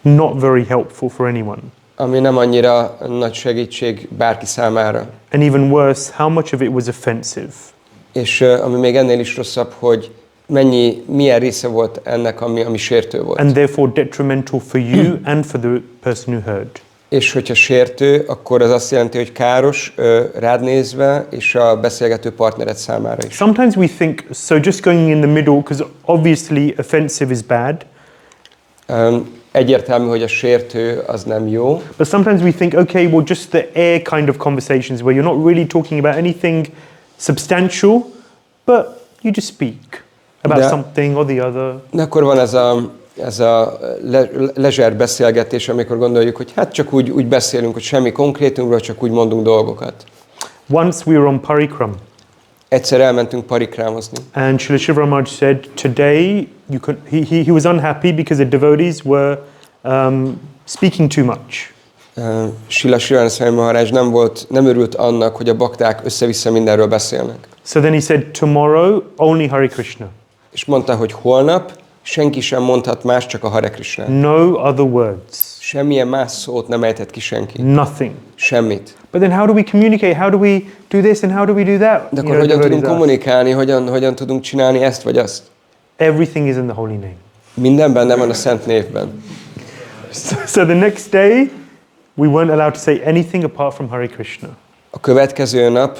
Not very helpful for anyone. Ami nem annyira nagy segítség bárki számára. And even worse, how much of it was offensive? És ami még ennél is rosszabb, hogy milyen része volt ennek, ami sértő volt. And therefore detrimental for you and for the person who heard. És hogyha sértő, akkor az azt jelenti, hogy káros rád nézve, és a beszélgető partnered számára is. Sometimes we think, so just going in the middle, because obviously offensive is bad. egyértelmű, hogy a sértő az nem jó. But sometimes we think, okay, well, just the air kind of conversations where you're not really talking about anything substantial, but you just speak about something or the other. De akkor van ez a lezser beszélgetés, amikor gondoljuk, hogy hát csak úgy beszélünk, hogy semmi konkrétumról, csak úgy mondunk dolgokat. Once we were on Parikram. Egyszer elmentünk parikrámozni. And Srila Shiva Maharaj said, today he was unhappy because the devotees were speaking too much. Srila Shiva Maharaj nem örült annak, hogy a bakták össze-vissza mindenről beszélnek. So then he said, tomorrow only Hare Krishna. És mondta, hogy holnap senki sem mondhat más, csak a Hare Krishna. No other words. Semmilyen más szót nem ejtett ki senki. Nothing. Semmit. But then how do we communicate? How do we do this and how do we do that? De akkor hogyan tudunk kommunikálni, hogyan tudunk csinálni ezt vagy azt? Everything is in the holy name. Minden benne van a szent névben. So the next day we weren't allowed to say anything apart from Hare Krishna. A következő nap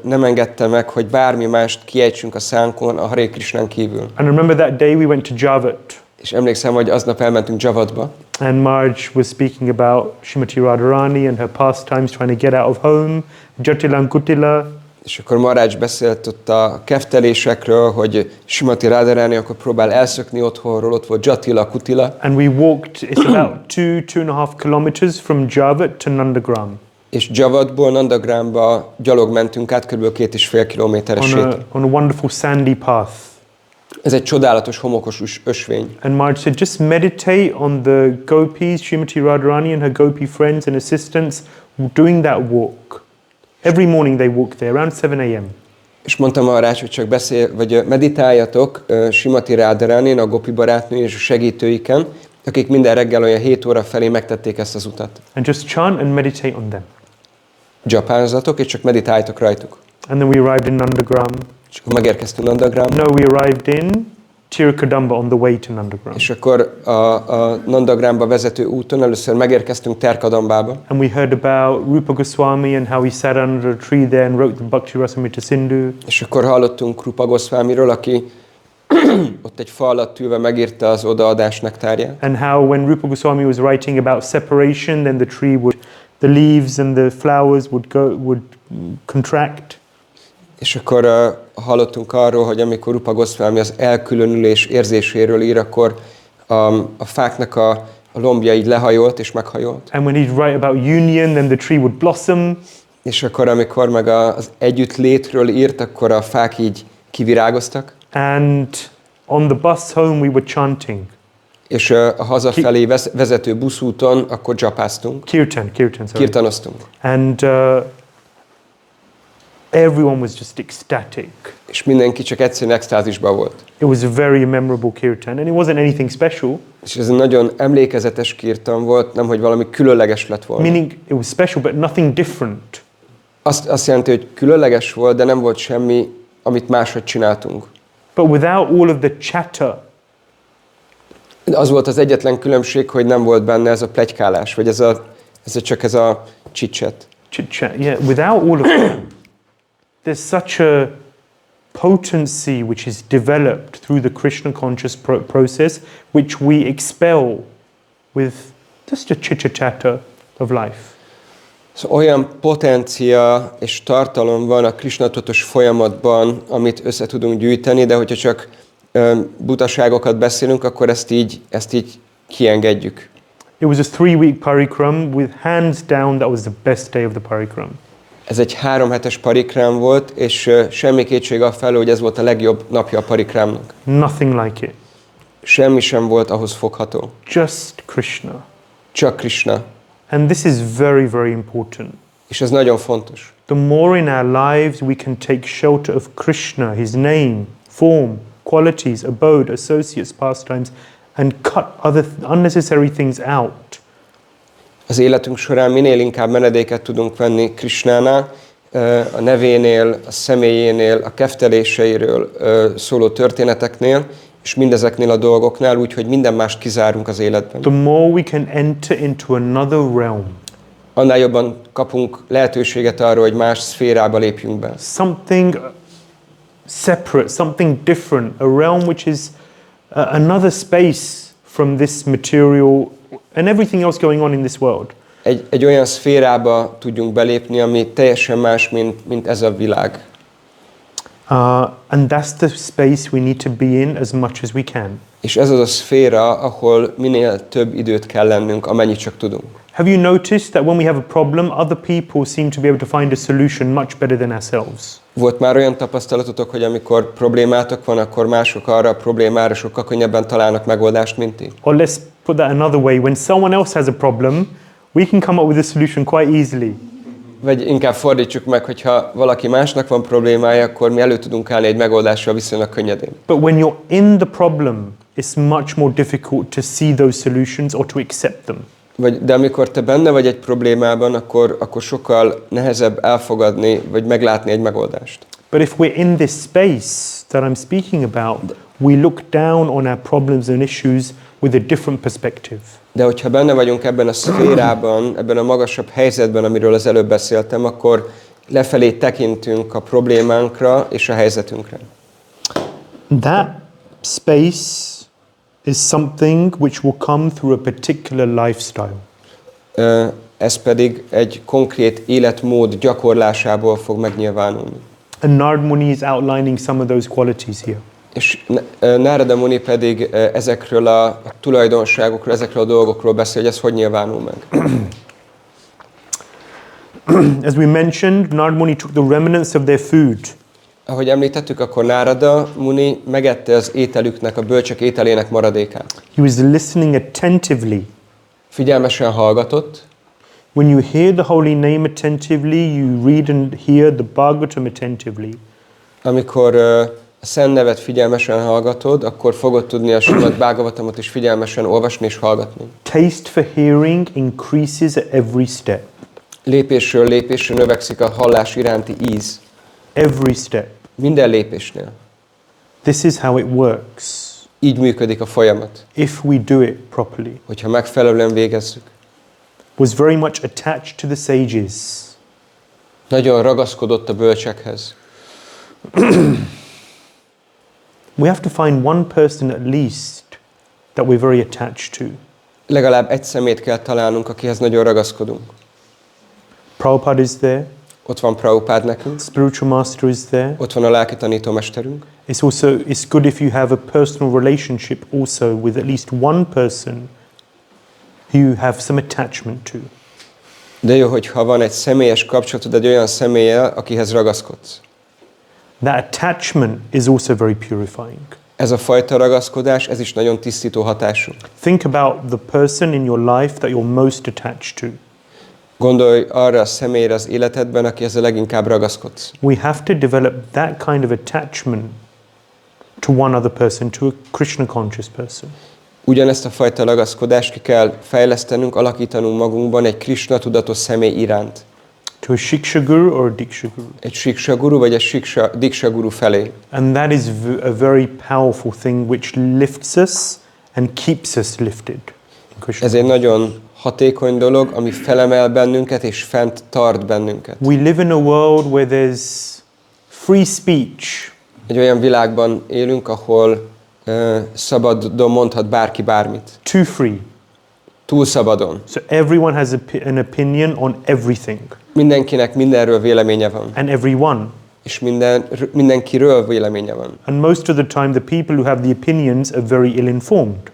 nem engedte meg, hogy bármi mást kiejtsünk a szánkon a Hare Krishnán kívül. And I remember that day we went to Javat. És emlékszem, hogy aznap elmentünk Javatba. And Marge was speaking about Srimati Radharani and her pastimes trying to get out of home, Jatila and Kutila. És akkor Mahārāja beszélt ott a keftelésekről, hogy Srimati Radharani akkor próbál elszökni otthonról, ott volt Jatila, Kutila. And we walked, it's about 2.5 kilometers from Javat to Nandagram. És Javatból Nandagramba gyalog mentünk át, kb. 2,5 kilométeres séta. On a wonderful sandy path. Ez egy csodálatos homokos ösvény. And Marge said, just meditate on the gopis, Srimati Radharani and her gopi friends and assistants doing that walk. Every morning they walk there, around 7 a.m. És mondtam Mahārāja, hogy csak meditáljatok Srimati Radharani, a gopi barátnő és a segítőiken, akik minden reggel olyan 7 óra felé megtették ezt az utat. And just chant and meditate on them. Japánzatok, és csak meditáljatok rajtuk. And then we arrived in Nandagram. És akkor megérkeztünk Nandagramba. No, we arrived in Tirukadamba on the way to Nandagram. És akkor a Nandagramba vezető úton először megérkeztünk Terkadambába. And we heard about Rupa Goswami and how he sat under a tree there and wrote the Bhakti Rasamrita Sindhu. És akkor hallottunk Rupa Goswamiról, aki ott egy fa alatt ülve megírta az odaadás nektárját. And how when Rupa Goswami was writing about separation, then the leaves and the flowers would contract. És akkor hallottunk arról, hogy amikor Rupa Goswami az elkülönülés érzéséről ír, akkor a fáknak a lombja így lehajolt és meghajolt. And when he'd write about union, then the tree would blossom. És akkor amikor meg az együttlétről írt, akkor a fák így kivirágoztak. And on the bus home we were chanting. És a hazafelé vezető buszúton akkor japáztunk. Kirtanoztunk. And everyone was just ecstatic. És mindenki csak egyszerűen extázisban volt. It was a very memorable kirtan, and it wasn't anything special. És ez egy nagyon emlékezetes kirtan volt, nem hogy valami különleges lett volna. Meaning it was special, but nothing different. Azt jelenti, hogy különleges volt, de nem volt semmi, amit máshogy csináltunk. But without all of the chatter. Az volt az egyetlen különbség, hogy nem volt benne ez a pletykálás, vagy ez a chit-chat. Chit-chat, yeah. Without all of that, there's such a potency which is developed through the Krishna conscious process, which we expel with just a chit-chatter of life. Szóval olyan potencia és tartalom van a Krishna tudatos folyamatban, amit össze tudunk gyűjteni, de hogyha csak butaságokat beszélünk, akkor ezt így kiengedjük. It was a 3-week parikram with hands down that was the best day of the parikram. Ez egy 3 hetes parikrám volt, és semmi kétség afelől, hogy ez volt a legjobb napja a parikrámnak. Nothing like it. Semmi sem volt ahhoz fogható. Just Krishna. Csak Krishna. And this is very, very important. És ez nagyon fontos. The more in our lives we can take shelter of Krishna, his name, form, qualities, abode, associates, pastimes, and cut other unnecessary things out. Az életünk során minél inkább menedéket tudunk venni Krishnánál, a nevénél, a személyénél, a kefteléseiről szóló történeteknél, és mindezeknél a dolgoknál, úgyhogy minden mást kizárunk az életben. The more we can enter into another realm. Annál jobban kapunk lehetőséget arra, hogy más szférába lépjünk be. Something separate, something different, a realm which is another space from this material and everything else going on in this world. Egy olyan szférába tudjunk belépni, ami teljesen más, mint ez a világ. And that's the space we need to be in as much as we can. És ez az a szféra, ahol minél több időt kell lennünk, amennyit csak tudunk. Have you noticed that when we have a problem, other people seem to be able to find a solution much better than ourselves? Volt már olyan tapasztalatotok, hogy amikor problémátok van, akkor mások arra a problémára sokkal könnyebben találnak megoldást, mint ti? Or let's put that another way, when someone else has a problem, we can come up with a solution quite easily. Vagy inkább fordítsuk meg, hogyha valaki másnak van problémája, akkor mi elő tudunk állni egy megoldással viszonylag könnyedén. But when you're in the problem, it's much more difficult to see those solutions or to accept them. De amikor te benne vagy egy problémában, akkor sokkal nehezebb elfogadni, vagy meglátni egy megoldást. But if we're in this space that I'm speaking about, we look down on our problems and issues with a different perspective. De hogyha benne vagyunk ebben a szférában, ebben a magasabb helyzetben, amiről az előbb beszéltem, akkor lefelé tekintünk a problémánkra és a helyzetünkre. That space is something which will come through a particular lifestyle. Ez pedig egy konkrét életmód gyakorlásából fog megnyilvánulni. And Nārada Muni is outlining some of those qualities here. És Nārada Muni pedig ezekről a tulajdonságokról, ezekről a dolgokról beszél, hogy ez hogy nyilvánul meg. As we mentioned, Nārada Muni took the remnants of their food. Ahogy említettük, akkor Nārada Muni megette az ételüknek, a bölcsek ételének maradékát. He was listening attentively. Figyelmesen hallgatott. When you hear the holy name attentively, you read and hear the Bhāgavatam attentively. Amikor a szent nevet figyelmesen hallgatod, akkor fogod tudni a Śrīmad-Bhāgavatamot is figyelmesen olvasni és hallgatni. Taste for hearing increases at every step. Lépésről lépésre növekszik a hallás iránti íz. Every step. Minden lépésnél. This is how it works. Így működik a folyamat. If we do it properly. Hogyha megfelelően végezzük. Was very much attached to the sages. Nagyon ragaszkodott a bölcsekhez. We have to find one person at least that we're very attached to. Legalább egy szemét kell találnunk, akihez nagyon ragaszkodunk. Prabhupada is there. Ott van Prabhupád nekünk. Spiritual master is there. Ott van a lelki tanítómesterünk. It's good if you have a personal relationship also with at least one person who you have some attachment to. De jó, hogyha van egy személyes kapcsolatod egy olyan személlyel, akihez ragaszkodsz. That attachment is also very purifying. Ez a fajta ragaszkodás, ez is nagyon tisztító hatású. Think about the person in your life that you're most attached to. Gondolj arra a személyre az életedben, akihez a leginkább ragaszkodsz. We have to develop that kind of attachment to one other person, to a Krishna conscious person. Ugyanezt a fajta ragaszkodást ki kell fejlesztenünk, alakítanunk magunkban egy Krisna tudatos személy iránt. To a Shiksha Guru or a Diksha Guru. Egy Shiksha Guru vagy egy Diksha Guru felé. And that is a very powerful thing which lifts us and keeps us lifted. Ez egy nagyon hatékony dolog, ami felemel bennünket és fent tart bennünket. We live in a world where there's free speech. Egy olyan világban élünk, ahol szabadon mondhat bárki bármit. Too free. Túl szabadon. So everyone has an opinion on everything. Mindenkinek mindenről véleménye van. And everyone. És mindenkiről véleménye van. And most of the time the people who have the opinions are very ill-informed.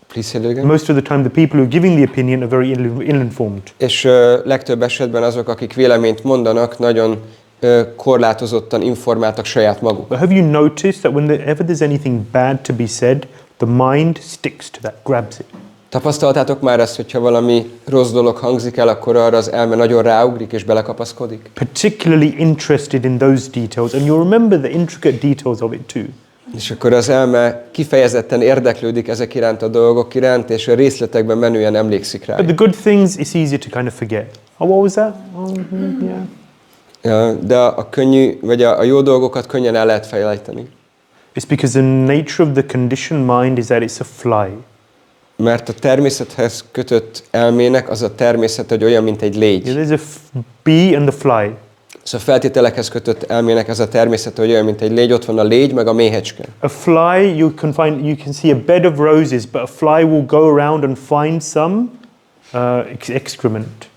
Please say that again. Most of the time the people who are giving the opinion are very ill-informed. És legtöbb esetben azok, akik véleményt mondanak, nagyon korlátozottan informáltak saját maguk. But have you noticed that whenever there's anything bad to be said, the mind sticks to that, grabs it? Tapasztaltátok már ezt, hogyha valami rossz dolog hangzik el, akkor arra az elme nagyon ráugrik és belekapaszkodik? Particularly interested in those details, and you'll remember the intricate details of it too. És akkor az elme kifejezetten érdeklődik ezek iránt a dolgok iránt, és a részletekben menően emlékszik rá. But the good things, it's easier to kind of forget. Oh, what was that? Oh, yeah. De a könnyű, vagy a jó dolgokat könnyen el lehet felejteni. It's because the nature of the conditioned mind is that it's a fly. Mert a természethez kötött elmének az a természet, hogy olyan, mint egy légy. Yeah, there's a bee and the fly. Szóval feltételekhez kötött elmének ez a természet, hogy olyan, mint egy légy, ott van a légy, meg a méhecske. A fly, you can see a bed of roses, but a fly will go around and find some excrement.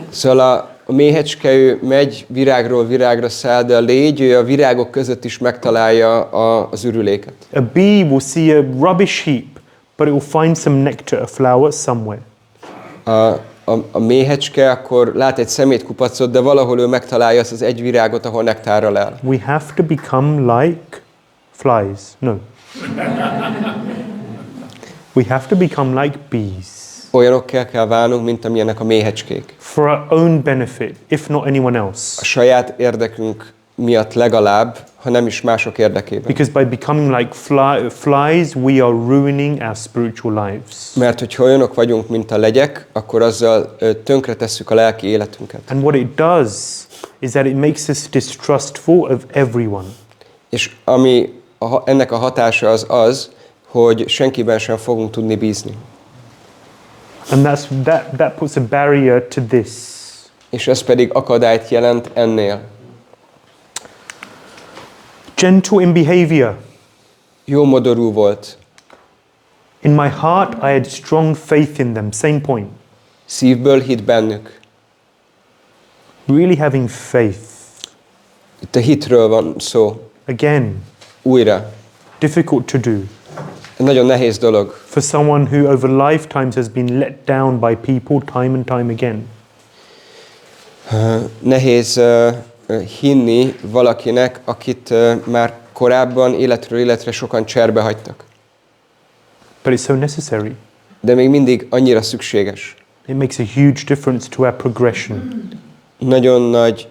Szóval a méhecske, ő megy virágról virágra száll, de a légy, ő a virágok között is megtalálja az ürüléket. A bee will see a rubbish heap, but it will find some nectar, a flower somewhere. A méhecske akkor lát egy szemétkupacot, de valahol ő megtalálja azt az egy virágot, ahol nektárral lel. We have to become like flies. No. We have to become like bees. Olyanokká kell válnunk, mint amilyenek a méhecskék. For our own benefit, if not anyone else. A saját érdekünk miatt legalább, ha nem is mások érdekében. Because by becoming like flies, we are ruining our spiritual lives. Mert hogyha olyanok vagyunk, mint a legyek, akkor azzal tönkretesszük a lelki életünket. And what it does is that it makes us distrustful of everyone. És ennek a hatása az, hogy senkiben sem fogunk tudni bízni. And that puts a barrier to this. És ez pedig akadályt jelent ennél. Gentle in behavior. Jó modorú volt. In my heart I had strong faith in them. Same point. Szívből hitt bennük. Really having faith. Itt a hitről van szó. Again. Újra. Difficult to do. Nagyon nehéz dolog. For someone who over lifetimes has been let down by people time and time again. Nehéz hinni valakinek, akit már korábban életről életre sokan cserbe hagytak. But it's so necessary. De még mindig annyira szükséges. It makes a huge difference to our progression. Nagyon nagy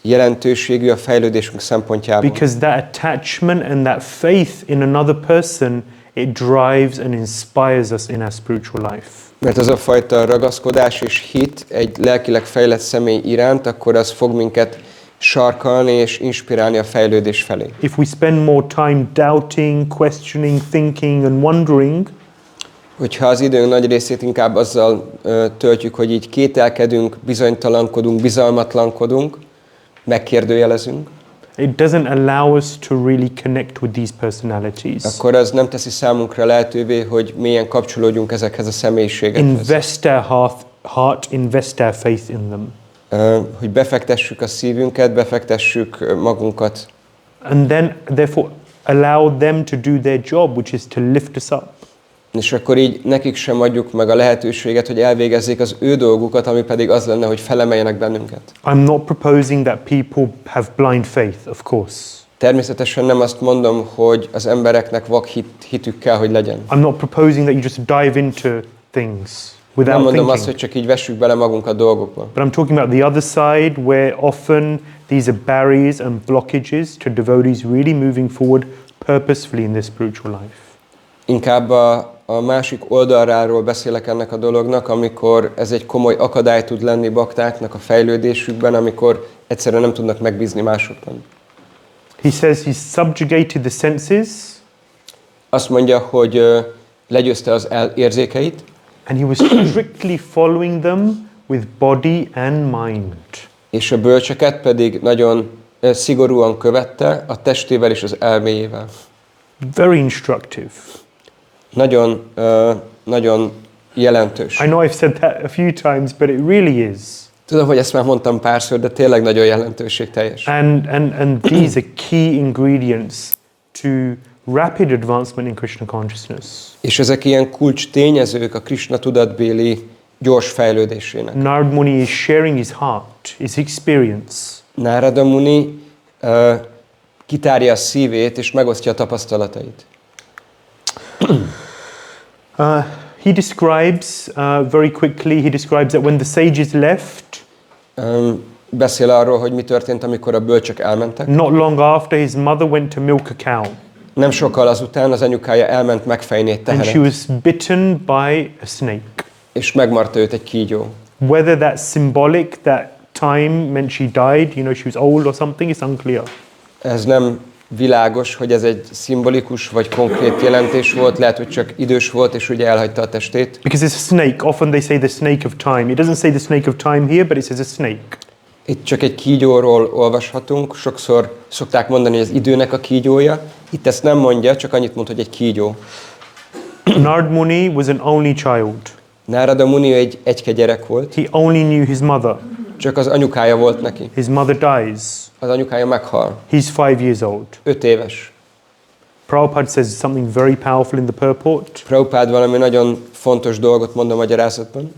jelentőségű a fejlődésünk szempontjából. Because that attachment and that faith in another person, it drives and inspires us in our spiritual life. Mert az a fajta ragaszkodás és hit egy lelkileg fejlett személy iránt, akkor az fog minket sarkalni és inspirálni a fejlődés felé. If we spend more time doubting, questioning, thinking and wondering, hogyha az időnk nagy részét inkább azzal töltjük, hogy így kételkedünk, bizonytalankodunk, bizalmatlankodunk, megkérdőjelezünk, it doesn't allow us to really connect with these personalities. Akkor az nem teszi számunkra lehetővé, hogy mélyen kapcsolódjunk ezekhez a személyiségekhez. Invest our heart, invest our faith in them. Hogy befektessük a szívünket, befektessük magunkat. And then, therefore, allow them to do their job, which is to lift us up. És akkor így nekik sem adjuk meg a lehetőséget, hogy elvégezzék az ő dolgukat, ami pedig az lenne, hogy felemeljenek bennünket. I'm not proposing that people have blind faith, of course. Természetesen nem azt mondom, hogy az embereknek vak hitük kell, hogy legyen. I'm not proposing that you just dive into things without nem mondom thinking. azt, hogy csak így vessük bele magunkat dolgokba. But I'm talking about the other side, where often these are barriers and blockages to devotees really moving forward purposefully in their spiritual life. Inkább a másik oldalráról beszélek ennek a dolognak, amikor ez egy komoly akadály tud lenni baktáknak a fejlődésükben, amikor egyszerűen nem tudnak megbízni másokban. He says he's subjugated the senses. Azt mondja, hogy legyőzte az érzékeit. And he was strictly following them with body and mind. És a bölcseket pedig nagyon szigorúan követte a testével és az elméjével. Very instructive. Nagyon jelentős. I know I've said that a few times, but it really is. Tudom, hogy ezt már mondtam párszor, de tényleg nagyon jelentőségteljes. And these are key ingredients to rapid advancement in Krishna consciousness. És ezek ilyen kulcs tényezők a Krishna tudatbéli gyors fejlődésének. Nārada Muni is sharing his heart, his experience. Nārada Muni kitárja a szívét és megosztja a tapasztalatait. He describes very quickly. He describes that when the sages left. Beszél arról, hogy mi történt, amikor a bölcsök elmentek. Not long after, his mother went to milk a cow. Nem sokkal azután az anyukája elment megfejni egy tehenet. And she was bitten by a snake. És megmarta őt egy kígyó. Whether that's symbolic, that time meant she died, you know, she was old or something, it's unclear. Ez nem világos, hogy ez egy szimbolikus vagy konkrét jelentés volt, lehet, hogy csak idős volt, és ugye elhagyta a testét. Because it's a snake. Often they say the snake of time. It doesn't say the snake of time here, but it says a snake. Itt csak egy kígyóról olvashatunk, sokszor szokták mondani, hogy az időnek a kígyója. Itt ezt nem mondja, csak annyit mond, hogy egy kígyó. Nārada Muni was an only child. Nārada Muni egy egyke gyerek volt. He only knew his mother. Csak az anyukája volt neki. His mother dies. Az anyukája meghal. He's 5 years old. 5 éves. Prabhupada says something very powerful in the purport. Prabhupada valami nagyon fontos dolgot mond a magyarázatban.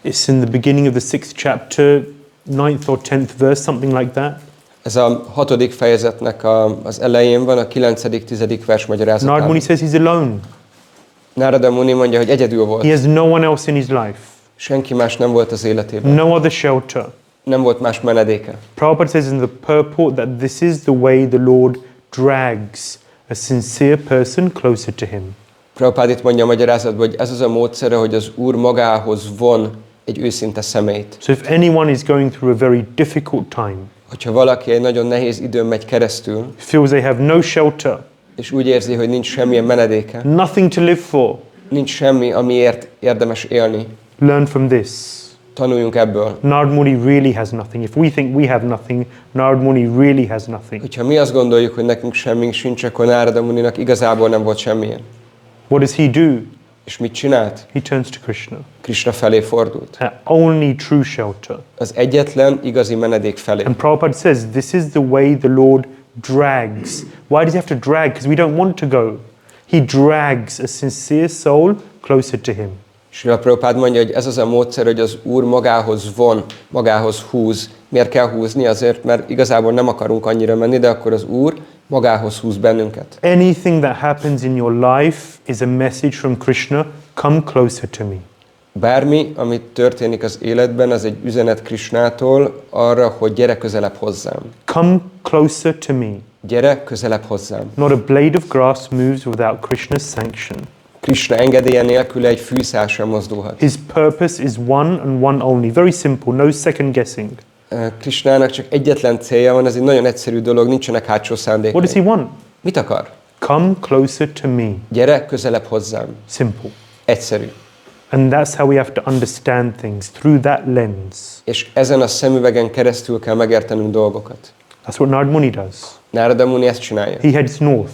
It's in the beginning of the 6th chapter, 9th or 10th verse, something like that. Ez a 6. fejezetnek az elején van, a 9.-10. vers magyarázatában. Nārada Muni says he's alone. Nārada Muni mondja, hogy egyedül volt. He has no one else in his life. Senki más nem volt az életében. No other shelter. Nem volt más menedéke. Prabhupada says in the purport that this is the way the Lord drags a sincere person closer to him. Prabhupada itt mondja a magyarázatban, hogy ez az a módszere, hogy az Úr magához von egy őszinte személyt. So if anyone is going through a very difficult time, hogyha valaki egy nagyon nehéz időn megy keresztül, feels they have no shelter, és úgy érzi, hogy nincs semmilyen menedéke, nothing to live for, nincs semmi, amiért érdemes élni, learn from this. Tanuljunk ebből. Nārada Muni really has nothing. If we think we have nothing, Nārada Muni really has nothing. Hogyha mi azt gondoljuk, hogy nekünk semmink sincs, akkor Nārada Muninak igazából nem volt semmilyen. What does he do? És mit csinált? He turns to Krishna. Krishna felé fordult. The only true shelter. Az egyetlen igazi menedék felé. And Prabhupada says this is the way the Lord drags. Why does he have to drag? Because we don't want to go. He drags a sincere soul closer to him. Srila Prabhupada mondja, hogy ez az a módszer, hogy az Úr magához von, magához húz. Miért kell húzni? Azért, mert igazából nem akarunk annyira menni, de akkor az Úr magához húz bennünket. Anything that happens in your life is a message from Krishna, come closer to me. Bármi, amit történik az életben, az egy üzenet Krishnától arra, hogy gyere közelebb hozzám. Come closer to me. Gyere közelebb hozzám. Not a blade of grass moves without Krishna's sanction. Krishna engedélye nélkül egy fűszál sem mozdulhat. His purpose is one and one only. Very simple, no second guessing. Krishnának csak egyetlen célja van, ez egy nagyon egyszerű dolog, nincsenek hátsó szándékai. What does he want? Mit akar? Come closer to me. Gyere közelebb hozzám. Simple. Egyszerű. And that's how we have to understand things, through that lens. És ezen a szemüvegen keresztül kell megértenünk dolgokat. That's what Nārada Muni does. Nārada Muni ezt csinálja. He heads north.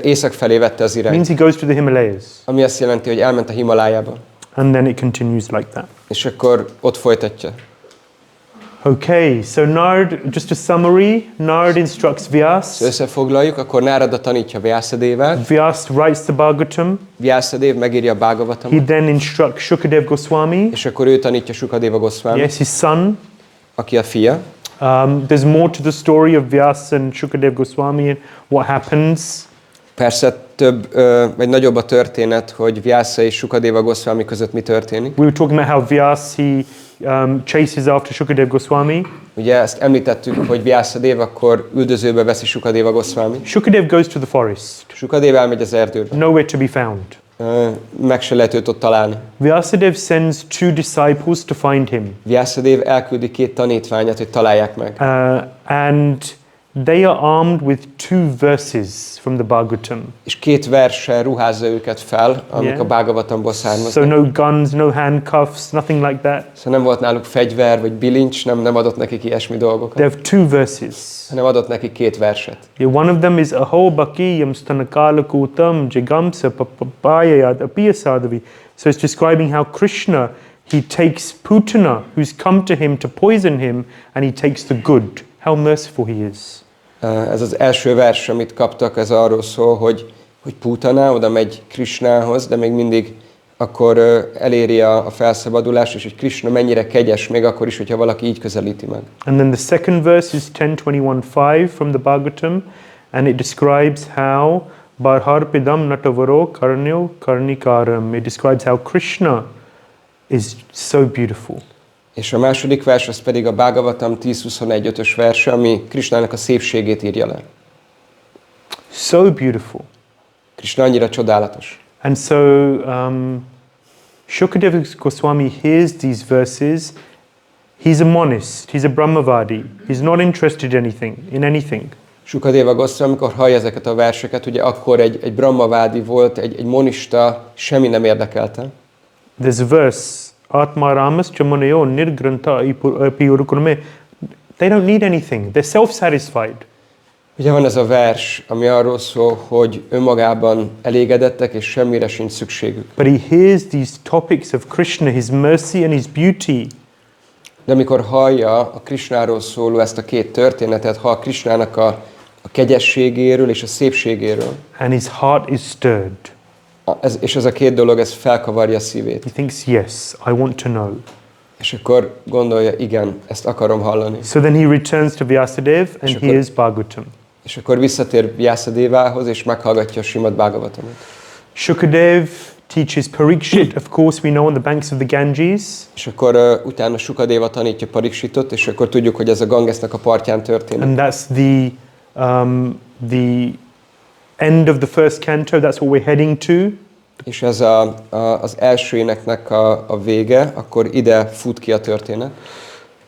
Észak felé vette az irányt. Means he goes to the Himalayas. Ami azt jelenti, hogy elment a Himalájába. And then it continues like that. És akkor ott folytatja. Okay, so Nārada, just a summary, Nārada instructs Vyāsa. Összefoglaljuk, akkor Nārada tanítja Vyāsadevát. Vyāsa writes the Bhāgavatam. Vyāsadeva megírja a He Bhāgavatamot. then instructs Shukadeva Goswami. És akkor ő tanítja Shukadeva Goswami, Yes, his son. aki a fia. There's more to the story of Vyāsa and Shukadeva Goswami and what happens. Persze több, vagy nagyobb a történet, hogy Vyāsa és Shukadeva Goswami között mi történik. We were talking about how Vyāsa chases after Shukadeva Goswami. Ugye ezt említettük, hogy Vyāsadeva akkor üldözőbe veszi Shukadeva Goswami. Shukadeva goes to the forest. Shukadeva elmegy az erdőbe. Nowhere to be found. Meg se lehet őt ott találni. Vyāsadeva sends 2 disciples to find him. Vyāsadeva elküldi 2 tanítványát, hogy találják meg. And they are armed with 2 verses from the Bhāgavatam. És 2 verssel ruházza őket fel, amik a Bhāgavatamból származnak. So no guns, no handcuffs, nothing like that. Szóval nem volt náluk fegyver vagy bilincs, nem adott nekik ilyesmi dolgokat. They have 2 verses. Hanem adott nekik 2 verset. Yeah, one of them is Aho Bakiyam Stanakala Kutam Jigamsa Papayayad Apiyasadavi. So it's describing how Krishna, he takes Putana, who's come to him to poison him, and he takes the good. How merciful he is. Ez az első vers, amit kaptak, ez arról szól, hogy Putana oda megy Krishnához, de még mindig akkor eléri a felszabadulást, és hogy Krishna mennyire kegyes, még akkor is, hogyha valaki így közelíti meg. And then the second verse is 10:21-5 from the Bhagavatam, and it describes how Barharpidam Natavaro Karnyo Karnikaram. It describes how Krishna is so beautiful. És a második vers, az pedig a Bhāgavatam 10:21-5-ös verse, ami Krishnának a szépségét írja le. So beautiful. Krishna annyira csodálatos. And so Shukadeva Goswami hears these verses. He's a monist. He's a Brahmavadi. He's not interested in anything. Shukadeva Goswami, amikor hallja ezeket a verseket, ugye akkor egy brahmavádi volt, egy monista, semmi nem érdekelte. There's a verse Atma Ramas Chamanayo Nirgranta Piurukurme. They don't need anything. They're self-satisfied. Ugye van ez a vers, ami arról szól, hogy önmagában elégedettek, és semmire sincs szükségük. But he hears these topics of Krishna, his mercy and his beauty. De amikor hallja a Kṛṣnáról szóló ezt a két történetet, hall Kṛṣnának a kegyességéről és a szépségéről. And his heart is stirred. És ez a két dolog, ez felkavarja a szívét. He thinks, yes, I want to know. És akkor gondolja, igen, ezt akarom hallani. So then he returns to Vyāsadeva and hears Bhāgavatam. És akkor visszatér Vyāsadevához, és meghallgatja a Śrīmad-Bhāgavatamot. Shukadeva teaches Parīkṣit, of course we know, on the banks of the Ganges. És akkor utána Sukadeva tanítja Parīkṣitot, és akkor tudjuk, hogy ez a Gangesnak a partján történik. And that's the end of the first canto, that's what we're heading to. És ez az első éneknek a vége, akkor ide fut ki a történet.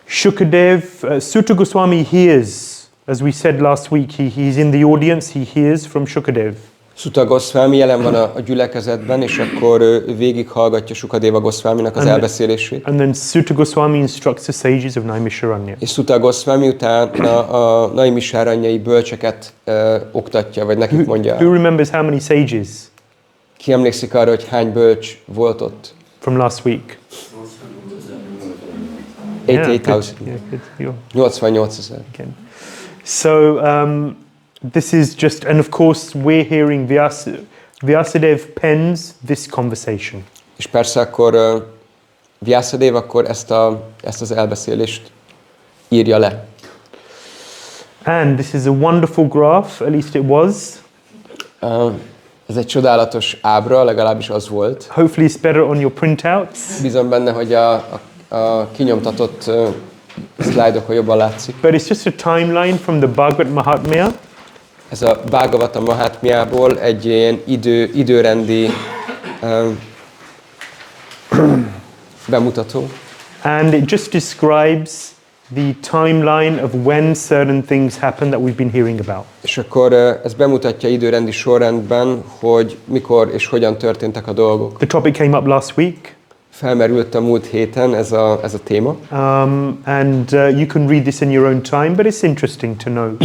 Shukadeva, Sutta Goswami hears, as we said last week, he's in the audience, he hears from Shukadeva. Sutta Goswami jelen van a gyülekezetben, és akkor ő végighallgatja Sukadeva Goswaminak az elbeszélését. And then Sutta Goswami instructs the sages of Naimisharanya. És Sutta Goswami utána a Naimisharanyai bölcseket oktatja, vagy nekik mondja. Who remembers how many sages? Ki emlékszik arra, hogy hány bölcs volt ott? From last week. 88 000. So this is just, and of course we're hearing Vyāsadeva pens this conversation. És persze akkor Vyāsadeva akkor ezt az elbeszélést írja le. And this is a wonderful graph, at least it was. Ez egy csodálatos ábra, legalábbis az volt. Hopefully it's better on your printouts. Bízom benne, hogy a kinyomtatott szlájdokon jobban látszik. But it's just a timeline from the Bhagavad Mahatmya. Ez a Bhāgavatam Mahatmjából egy ilyen időrendi bemutató. And it just describes the timeline of when certain things happen that we've been hearing about. És akkor ez bemutatja időrendi sorrendben, hogy mikor és hogyan történtek a dolgok. The topic came up last week. Felmerült a múlt héten ez a téma. And you can read this in your own time, but it's interesting to know.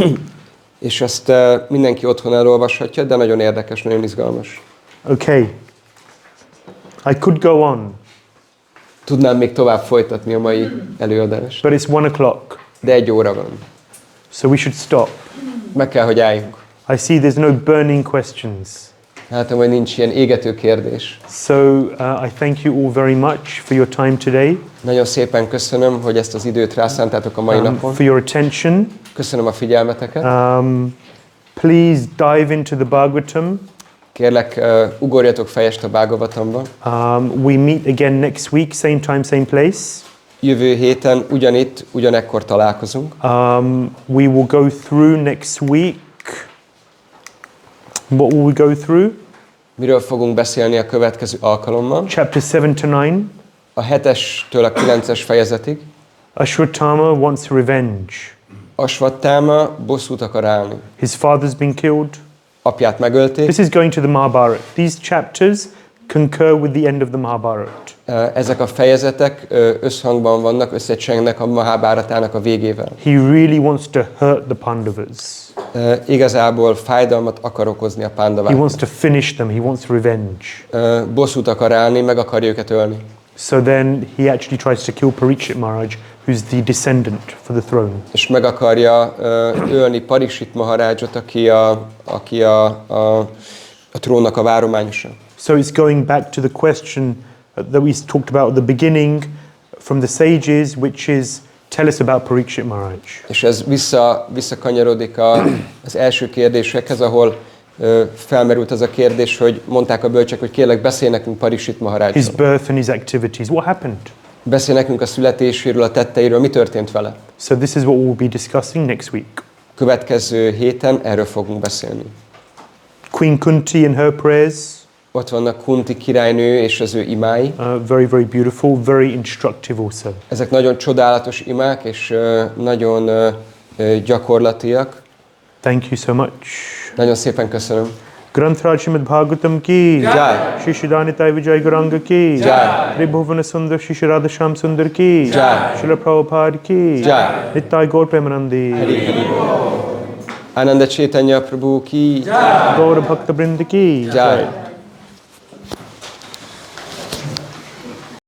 És ezt mindenki otthon elolvashatja, de nagyon érdekes, nagyon izgalmas. Okay. I could go on. Tudnám még tovább folytatni a mai előadást. But it's 1 o'clock. De 1 óra van. So we should stop. Meg kell, hogy álljunk. I see there's no burning questions. Látom, hogy nincs ilyen égető kérdés. So I thank you all very much for your time today. Nagyon szépen köszönöm, hogy ezt az időt rászántátok a mai napon. For your attention. Köszönöm a figyelmeteket. Please dive into the Bhāgavatam. Kérlek, ugorjatok fejest a Bhāgavatamban. We meet again next week, same time, same place. Jövő héten ugyanitt, ugyanekkor találkozunk. We will go through next week. What will we go through? Miről fogunk beszélni a következő alkalommal? Chapter 7 to 9. A 7-estől a 9-es fejezetig. Ashwatthama wants revenge. Ashwatthama bosszút akar állni. His father's been killed. Apját megölték. This is going to the Mahārāja. These chapters concur with the end of the Mahārāja. Ezek a fejezetek összhangban vannak, összecsengnek a Mahābháratának a végével. He really wants to hurt the Pandavas. Igazából fájdalmat akar okozni a Pándaváknak. He wants to finish them. He wants revenge. Bosszút akar állni, meg akarja őket ölni. So then he actually tries to kill Parīkṣit Maharaj, who's the descendant for the throne. És meg akarja ölni Parīkṣit Mahārājot, aki a trónnak a várományosa. So it's going back to the question that we talked about at the beginning from the sages, which is tell us about Parīkṣit Maharaj. És ez visszakanyarodik az első kérdésekhez, ahol felmerült az a kérdés, hogy mondták a bölcsek, hogy kérlek, beszélj nekünk Parīkṣit Mahārājról. His birth and his activities. What happened? Beszélj nekünk a születéséről, a tetteiről, mi történt vele. So this is what we'll be discussing next week. Következő héten erről fogunk beszélni. Queen Kunti and her prayers. Ott vannak Kunti királynő és az ő imái. Very, very beautiful, very instructive also. Ezek nagyon csodálatos imák, és nagyon gyakorlatiak. Thank you so much. Nagyon szépen köszönöm. Granth Śrīmad-Bhāgavatam ki Jai. Shri Shridhanitai Vijay Gauranga ki Jai. Tribhuvana Sundar Shri Shri Radha Shyam Sundar ki Jai. Srila Prabhupada ki Jai. Nittai Gaur Premanandi Ānanda Caitanya Prabhu ki Gaura Bhakta Brinda ki Jai.